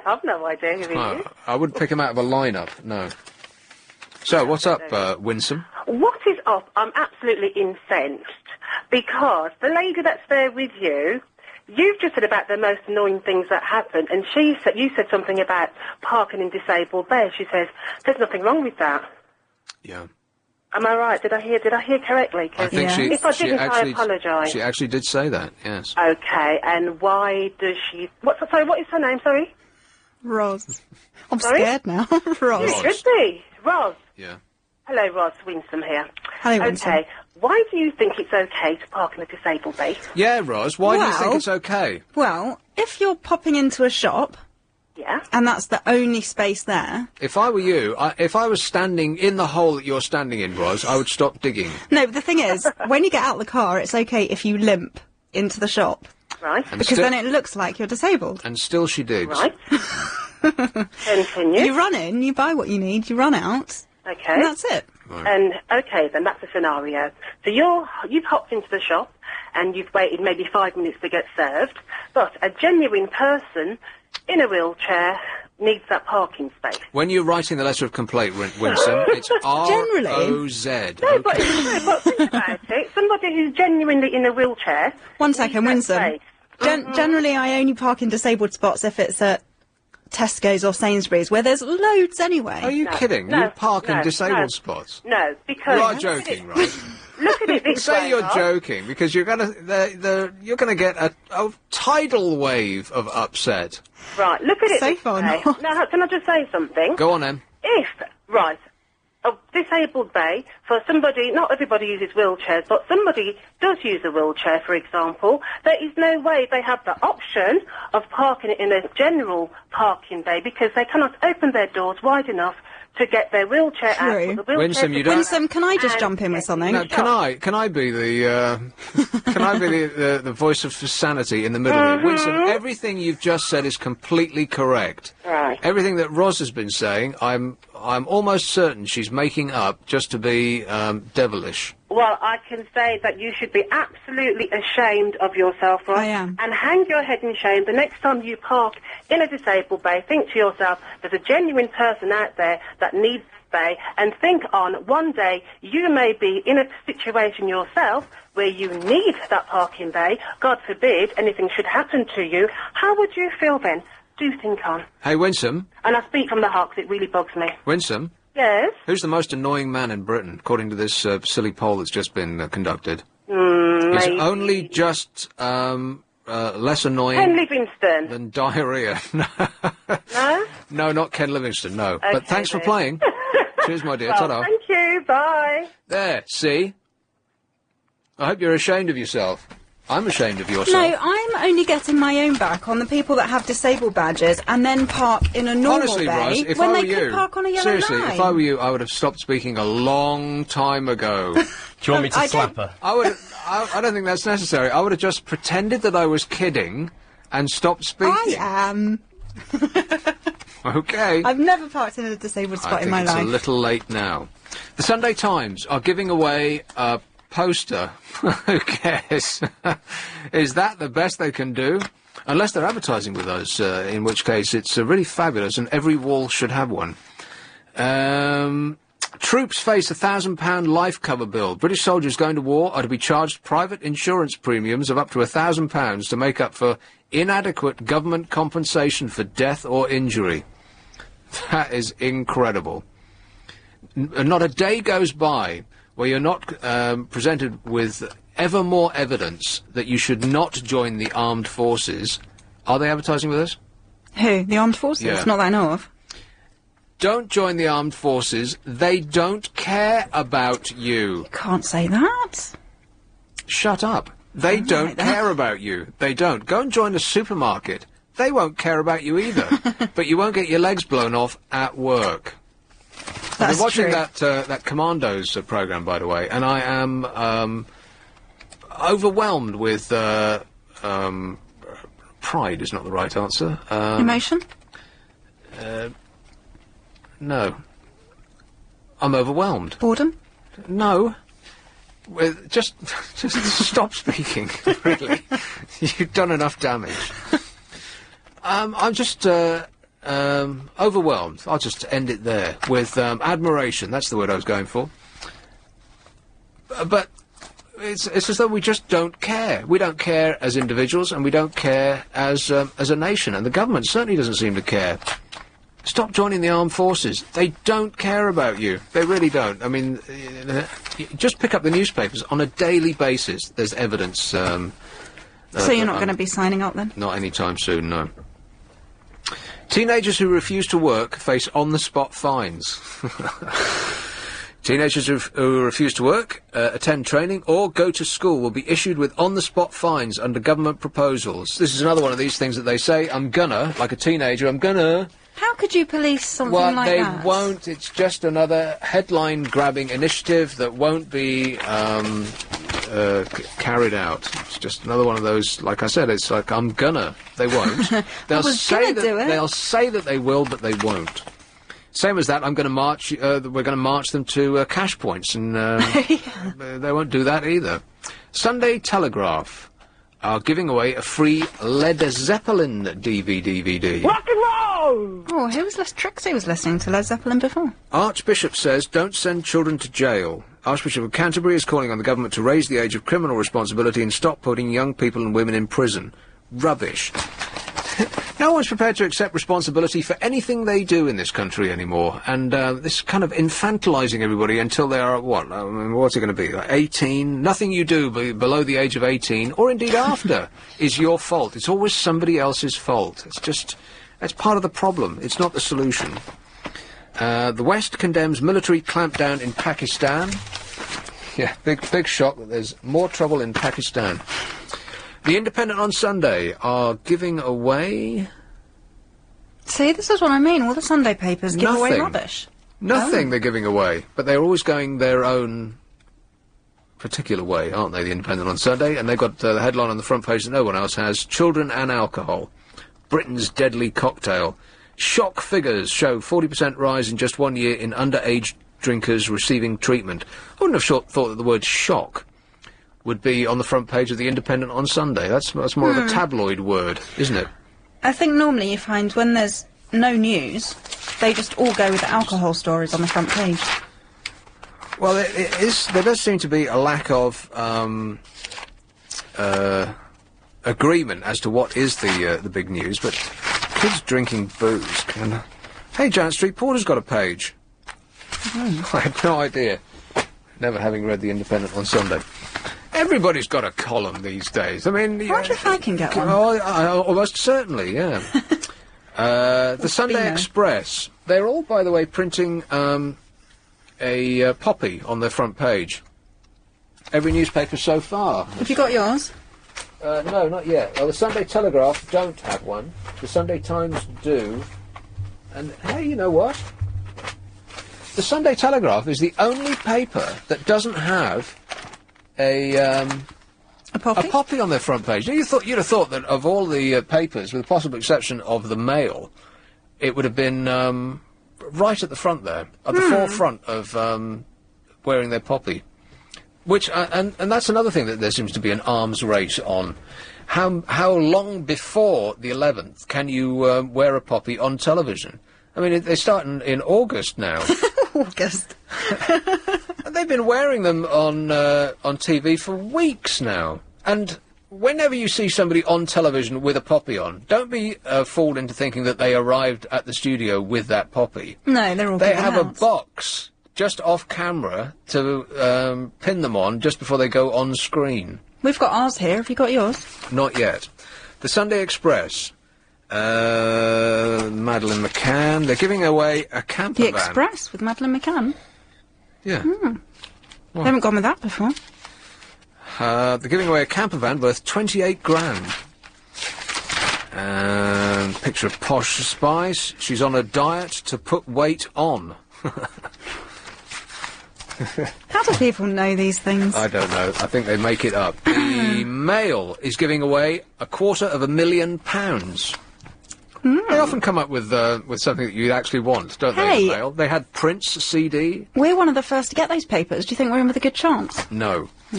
I've no idea who he is. I wouldn't pick him out of a lineup, no. So, what's up, Winsome? What is up? I'm absolutely incensed because the lady that's there with you, you've just said about the most annoying things that happen, and you said something about parking in disabled bays. She says there's nothing wrong with that. Yeah. Am I right? Did I hear correctly? I think if I didn't, I apologise. She actually did say that. Yes. Okay. And why does she? Sorry. What is her name? Sorry. Ros. I'm scared now. Ros. You should be. Ros. Yeah. Hello, Ros. Winsome here. Hello, Winsome. Okay. Why do you think it's okay to park in a disabled bay? Yeah, Ros. Why do you think it's okay? Well, if you're popping into a shop... Yeah. And that's the only space there. If I were you, if I was standing in the hole that you're standing in, Ros, I would stop digging. No, but the thing is, when you get out of the car, it's okay if you limp into the shop. Right. Because then it looks like you're disabled. And still she digs. Right. Continue. You run in, you buy what you need, you run out. Okay. And that's it. Right. And, okay, then that's a scenario. So you've hopped into the shop, and you've waited maybe 5 minutes to get served, but a genuine person in a wheelchair needs that parking space. When you're writing the letter of complaint, Winsome, it's R-O-Z. No, but think about it. Somebody who's genuinely in a wheelchair... One second, needs that Winsome. space. Generally, I only park in disabled spots if it's at Tesco's or Sainsbury's, where there's loads anyway. Are you kidding? You park in disabled spots? No, because... You are joking, right? Look at it this way. Say you're joking, because you're gonna get a tidal wave of upset. Right, look at it Safe this or way. not? Now, can I just say something? Go on, Em. If, right, a disabled bay, for somebody, not everybody uses wheelchairs, but somebody does use a wheelchair, for example, there is no way they have the option of parking it in a general parking bay because they cannot open their doors wide enough to get their wheelchair out. True. The wheelchair Winsome, you don't... Winsome, can I just jump in with something? No, can I be the the voice of sanity in the middle here? Winsome, everything you've just said is completely correct. Right. Everything that Ros has been saying, I'm almost certain she's making up just to be devilish. Well, I can say that you should be absolutely ashamed of yourself, Ross. I am. And hang your head in shame. The next time you park in a disabled bay, think to yourself, there's a genuine person out there that needs this bay, and think on one day you may be in a situation yourself where you need that parking bay. God forbid anything should happen to you. How would you feel then? Do think on. Hey, Winsome. And I speak from the heart because it really bugs me. Winsome. Yes? Who's the most annoying man in Britain, according to this silly poll that's just been conducted? Maybe. It's only just less annoying Ken Livingstone. than diarrhea. No? No, not Ken Livingstone, no. Okay, but thanks for then. playing. Cheers, my dear. Well, Ta-da. thank you. Bye. There, see? I hope you're ashamed of yourself. I'm ashamed of yourself. No, I'm only getting my own back on the people that have disabled badges and then park in a normal Honestly, bay Ros, if when I they were you, could park on a yellow seriously, line. if I were you, I would have stopped speaking a long time ago. Do you want me to I slap her? I don't think that's necessary. I would have just pretended that I was kidding and stopped speaking. I am. Okay. I've never parked in a disabled spot in my I think it's life. a little late now. The Sunday Times are giving away a poster. Who cares? Is that the best they can do? Unless they're advertising with us, in which case it's really fabulous and every wall should have one. Troops face £1,000 life cover bill. British soldiers going to war are to be charged private insurance premiums of up to £1,000 to make up for inadequate government compensation for death or injury. That is incredible. Not a day goes by where you're not presented with ever more evidence that you should not join the armed forces. Are they advertising with us? Who? The armed forces? Yeah. Not that I know of. Don't join the armed forces. They don't care about you. You can't say that. Shut up. They don't care about you. They don't. Go and join a supermarket. They won't care about you either. But you won't get your legs blown off at work. I've been watching that Commandos programme, by the way, and I am overwhelmed with pride is not the right answer. Emotion? No. I'm overwhelmed. Boredom? No. Just stop speaking, really. You've done enough damage. I'm just overwhelmed. I'll just end it there with admiration. That's the word I was going for. But it's as though we just don't care. We don't care as individuals, and we don't care as a nation. And the government certainly doesn't seem to care. Stop joining the armed forces. They don't care about you. They really don't. I mean, just pick up the newspapers on a daily basis. There's evidence. So you're not going to be signing up then? Not anytime soon, no. Teenagers who refuse to work face on-the-spot fines. Teenagers who refuse to work, attend training, or go to school will be issued with on-the-spot fines under government proposals. This is another one of these things that they say, I'm gonna, like a teenager, I'm gonna... How could you police something like that? Well, they won't. It's just another headline-grabbing initiative that won't be carried out. It's just another one of those, like I said, it's like, I'm gonna. They won't. They'll say that they will, but they won't. Same as that, I'm going to march, we're going to march them to cash points, and they won't do that either. Sunday Telegraph are giving away a free Led Zeppelin DVD. Rock and roll! Oh, Trixie was listening to Led Zeppelin before. Archbishop says, don't send children to jail. Archbishop of Canterbury is calling on the government to raise the age of criminal responsibility and stop putting young people and women in prison. Rubbish. No one's prepared to accept responsibility for anything they do in this country anymore, and this kind of infantilising everybody until they are, what? I mean, what's it going to be, like 18? Nothing you do below the age of 18, or indeed after, is your fault. It's always somebody else's fault. It's just, that's part of the problem. It's not the solution. The West condemns military clampdown in Pakistan. Yeah, big shock that there's more trouble in Pakistan. The Independent on Sunday are giving away... See, this is what I mean. All the Sunday papers give away rubbish. Nothing they're giving away. But they're always going their own particular way, aren't they, the Independent on Sunday? And they've got the headline on the front page that no one else has. Children and alcohol. Britain's deadly cocktail. Shock figures show 40% rise in just 1 year in underage drinkers receiving treatment. I wouldn't have thought that the word shock would be on the front page of the Independent on Sunday. That's more of a tabloid word, isn't it? I think normally you find when there's no news, they just all go with the alcohol stories on the front page. Well, there does seem to be a lack of agreement as to what is the big news, but kids drinking booze can... Hey, Janet Street Porter's got a page. I had no idea, never having read the Independent on Sunday. Everybody's got a column these days. I mean... I wonder if I can get one. Oh, almost certainly, yeah. The Sunday Express. They're all, by the way, printing a poppy on their front page. Every newspaper so far. Have you got yours? No, not yet. Well, the Sunday Telegraph don't have one. The Sunday Times do. And, hey, you know what? The Sunday Telegraph is the only paper that doesn't have... A poppy on their front page. Now, you'd have thought that of all the papers, with the possible exception of the Mail, it would have been right at the front there, at the forefront of wearing their poppy. Which and that's another thing that there seems to be an arms race on. How long before the 11th can you wear a poppy on television? I mean, they start in August now. August. They've been wearing them on TV for weeks now. And whenever you see somebody on television with a poppy on, don't be fooled into thinking that they arrived at the studio with that poppy. No, they're all They have a box just off camera to pin them on just before they go on screen. We've got ours here. Have you got yours? Not yet. The Sunday Express. Madeleine McCann. They're giving away a camper van. The Express with Madeleine McCann? Yeah. They haven't gone with that before. They're giving away a camper van worth 28 grand. And picture of Posh Spice. She's on a diet to put weight on. How do people know these things? I don't know. I think they make it up. The Mail is giving away £250,000. They often come up with something that you actually want, don't they, in the mail? They had Prince CD. We're one of the first to get those papers. Do you think we're in with a good chance? No. They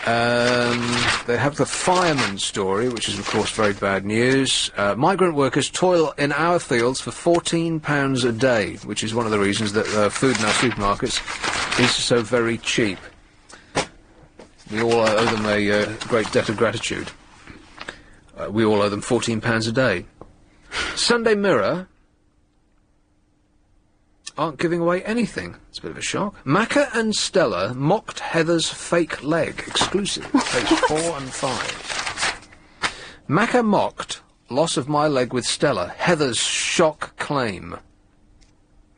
have the fireman story, which is, of course, very bad news. Migrant workers toil in our fields for £14 a day, which is one of the reasons that food in our supermarkets is so very cheap. We all owe them a great debt of gratitude. We all owe them £14 a day. Sunday Mirror aren't giving away anything. It's a bit of a shock. Macca and Stella mocked Heather's fake leg. Exclusive. Page 4 and 5. Macca mocked loss of my leg with Stella. Heather's shock claim.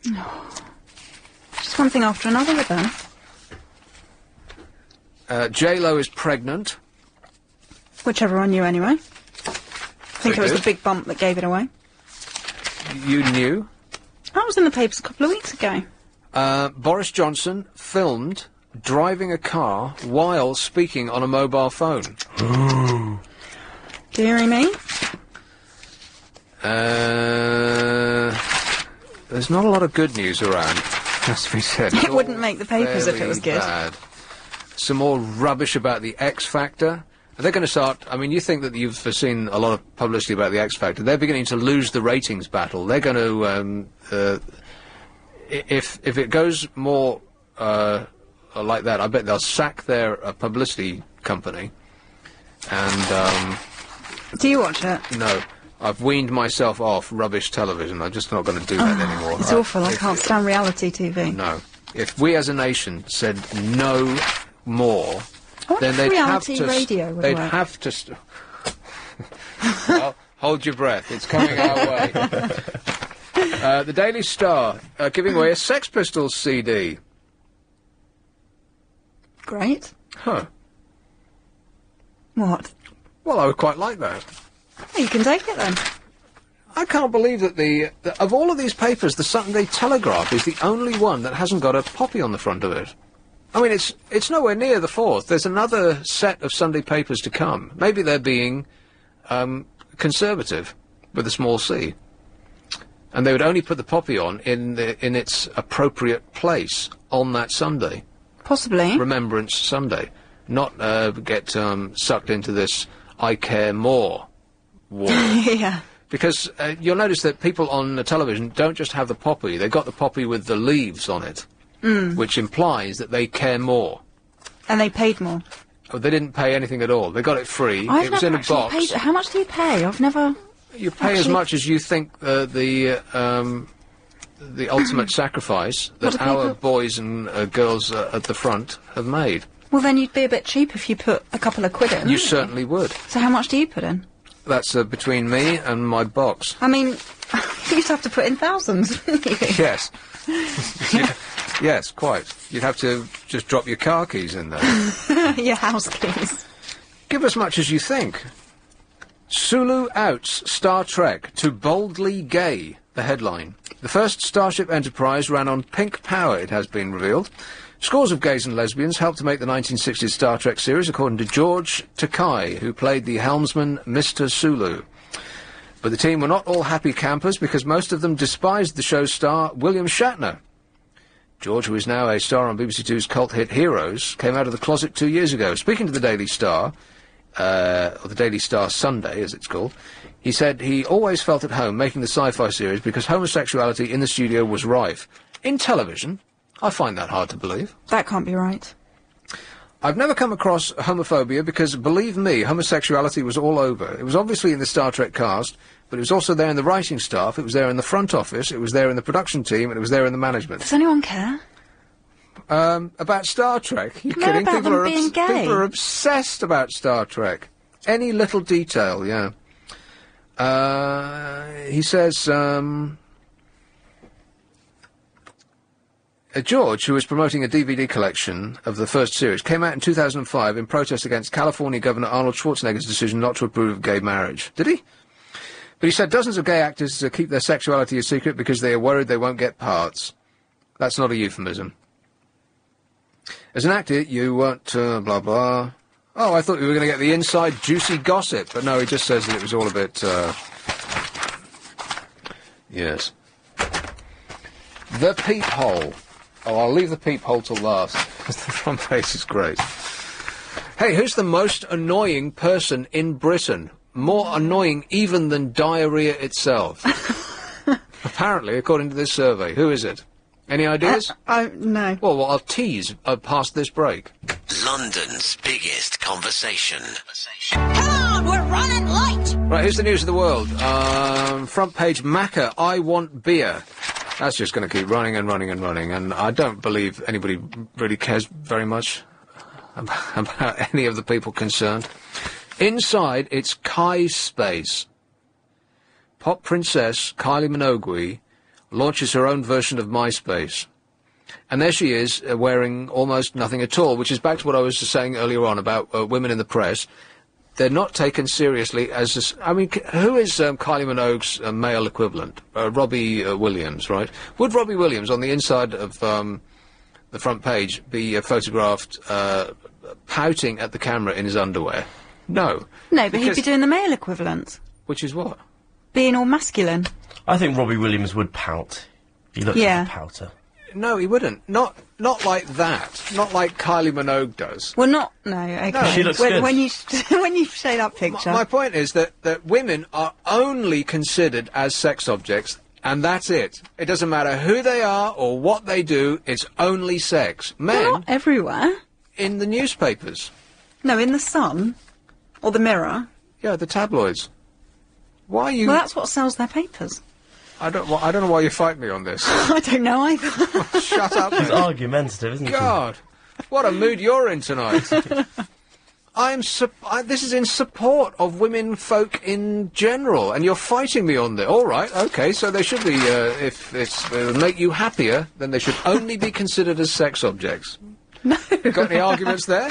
Just one thing after another with them. J-Lo is pregnant. Which everyone knew anyway. I think it was the big bump that gave it away. You knew? That was in the papers a couple of weeks ago. Boris Johnson filmed driving a car while speaking on a mobile phone. Deary me. There's not a lot of good news around, has to be said. It wouldn't make the papers if it was good. Bad. Some more rubbish about the X Factor. They're going to start. I mean, you think that you've seen a lot of publicity about the X Factor. They're beginning to lose the ratings battle. They're going to, if it goes more like that, I bet they'll sack their publicity company. And do you watch it? No, I've weaned myself off rubbish television. I'm just not going to do that anymore. It's awful. I can't stand reality TV. No, if we as a nation said no more. Then they'd have to. Radio would they'd work. have to. Well, hold your breath. It's coming our way. The Daily Star giving away a Sex Pistols CD. Great. Huh. What? Well, I would quite like that. Well, you can take it then. I can't believe that of all of these papers, the Sunday Telegraph is the only one that hasn't got a poppy on the front of it. I mean, it's nowhere near the fourth. There's another set of Sunday papers to come. Maybe they're being conservative with a small c. And they would only put the poppy on in its appropriate place on that Sunday. Possibly. Remembrance Sunday. Not get sucked into this I care more war. Yeah. Because you'll notice that people on the television don't just have the poppy. They've got the poppy with the leaves on it. Which implies that they care more. And they paid more. Oh, they didn't pay anything at all. They got it free. It was in a box. Paid. How much do you pay? I've never... You pay as much as you think the ultimate sacrifice that our boys and girls at the front have made. Well, then you'd be a bit cheap if you put a couple of quid in. You certainly would. So how much do you put in? That's between me and my box. I mean, you used to have to put in thousands, wouldn't you? Yes. Yes, quite. You'd have to just drop your car keys in there. Your house keys. Give as much as you think. Sulu outs Star Trek to boldly gay, the headline. The first Starship Enterprise ran on pink power, it has been revealed. Scores of gays and lesbians helped to make the 1960s Star Trek series, according to George Takei, who played the helmsman Mr. Sulu. But the team were not all happy campers, because most of them despised the show's star, William Shatner. George, who is now a star on BBC Two's cult hit Heroes, came out of the closet 2 years ago. Speaking to the Daily Star, or the Daily Star Sunday, as it's called, he said he always felt at home making the sci-fi series because homosexuality in the studio was rife. In television, I find that hard to believe. That can't be right. I've never come across homophobia because, believe me, homosexuality was all over. It was obviously in the Star Trek cast, but it was also there in the writing staff, it was there in the front office, it was there in the production team, and it was there in the management. Does anyone care? About Star Trek? You're no, kidding? About them being gay. People are obsessed about Star Trek. Any little detail, yeah. He says, George, who was promoting a DVD collection of the first series, came out in 2005 in protest against California Governor Arnold Schwarzenegger's decision not to approve of gay marriage. Did he? But he said dozens of gay actors keep their sexuality a secret because they are worried they won't get parts. That's not a euphemism. As an actor, you weren't, blah, blah. Oh, I thought we were going to get the inside juicy gossip, but no, he just says that it was all a bit, Yes. The peephole. Oh, I'll leave the peephole till last, because the front page is great. Hey, who's the most annoying person in Britain? More annoying even than diarrhea itself. Apparently, according to this survey. Who is it? Any ideas? No. Well, I'll tease past this break. London's biggest conversation. Come on, we're running late! Right, here's the news of the world. Front page, Macca, I want beer. That's just going to keep running and running and running, and I don't believe anybody really cares very much about any of the people concerned. Inside, it's Kai's space. Pop princess Kylie Minogue launches her own version of MySpace. And there she is, wearing almost nothing at all, which is back to what I was just saying earlier on about women in the press. They're not taken seriously as... I mean, who is Kylie Minogue's male equivalent? Robbie Williams, right? Would Robbie Williams, on the inside of the front page, be photographed pouting at the camera in his underwear? No. No, but he'd be doing the male equivalent. Which is what? Being all masculine. I think Robbie Williams would pout. He looks like a pouter. No, he wouldn't. Not like that. Not like Kylie Minogue does. Well, no, okay. No, she looks good. When you show that picture. My point is that women are only considered as sex objects, and that's it. It doesn't matter who they are or what they do, it's only sex. Men... They're not everywhere. In the newspapers. No, in the Sun. Or the Mirror. Yeah, the tabloids. Why are you... Well, that's what sells their papers. I don't know why you fight me on this. I don't know either. Shut up. He's argumentative, isn't he? God, what a mood you're in tonight. This is in support of women folk in general, and you're fighting me on this. All right, okay, so they should be, if it will make you happier, then they should only be considered as sex objects. No. Got any arguments there?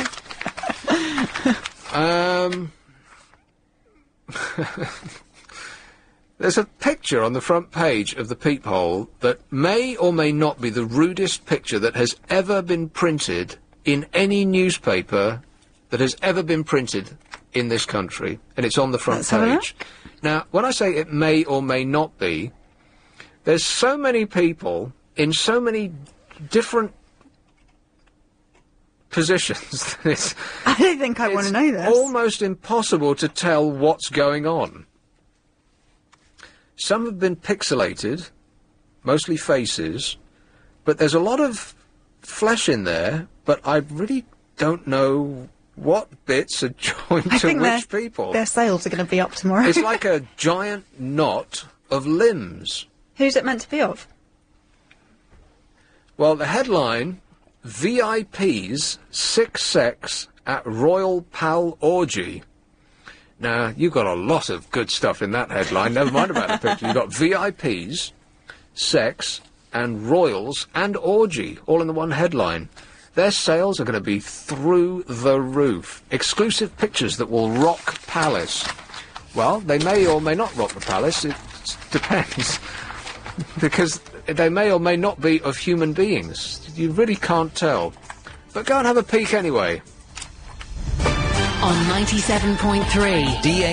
There's a picture on the front page of the Peephole that may or may not be the rudest picture that has ever been printed in any newspaper that has ever been printed in this country, and it's on the front page. Now, when I say it may or may not be, there's so many people in so many different positions that it's... I don't think I want to know this. Almost impossible to tell what's going on. Some have been pixelated, mostly faces, but there's a lot of flesh in there, but I really don't know what bits are joined to which people. Their sales are going to be up tomorrow. It's like a giant knot of limbs. Who's it meant to be of? Well, the headline, VIPs, 6 sex at Royal Pal Orgy. Now, you've got a lot of good stuff in that headline, never mind about the picture. You've got VIPs, sex, and royals, and orgy, all in the one headline. Their sales are going to be through the roof. Exclusive pictures that will rock Palace. Well, they may or may not rock the Palace, it depends. Because they may or may not be of human beings. You really can't tell. But go and have a peek anyway. On 97.3 DA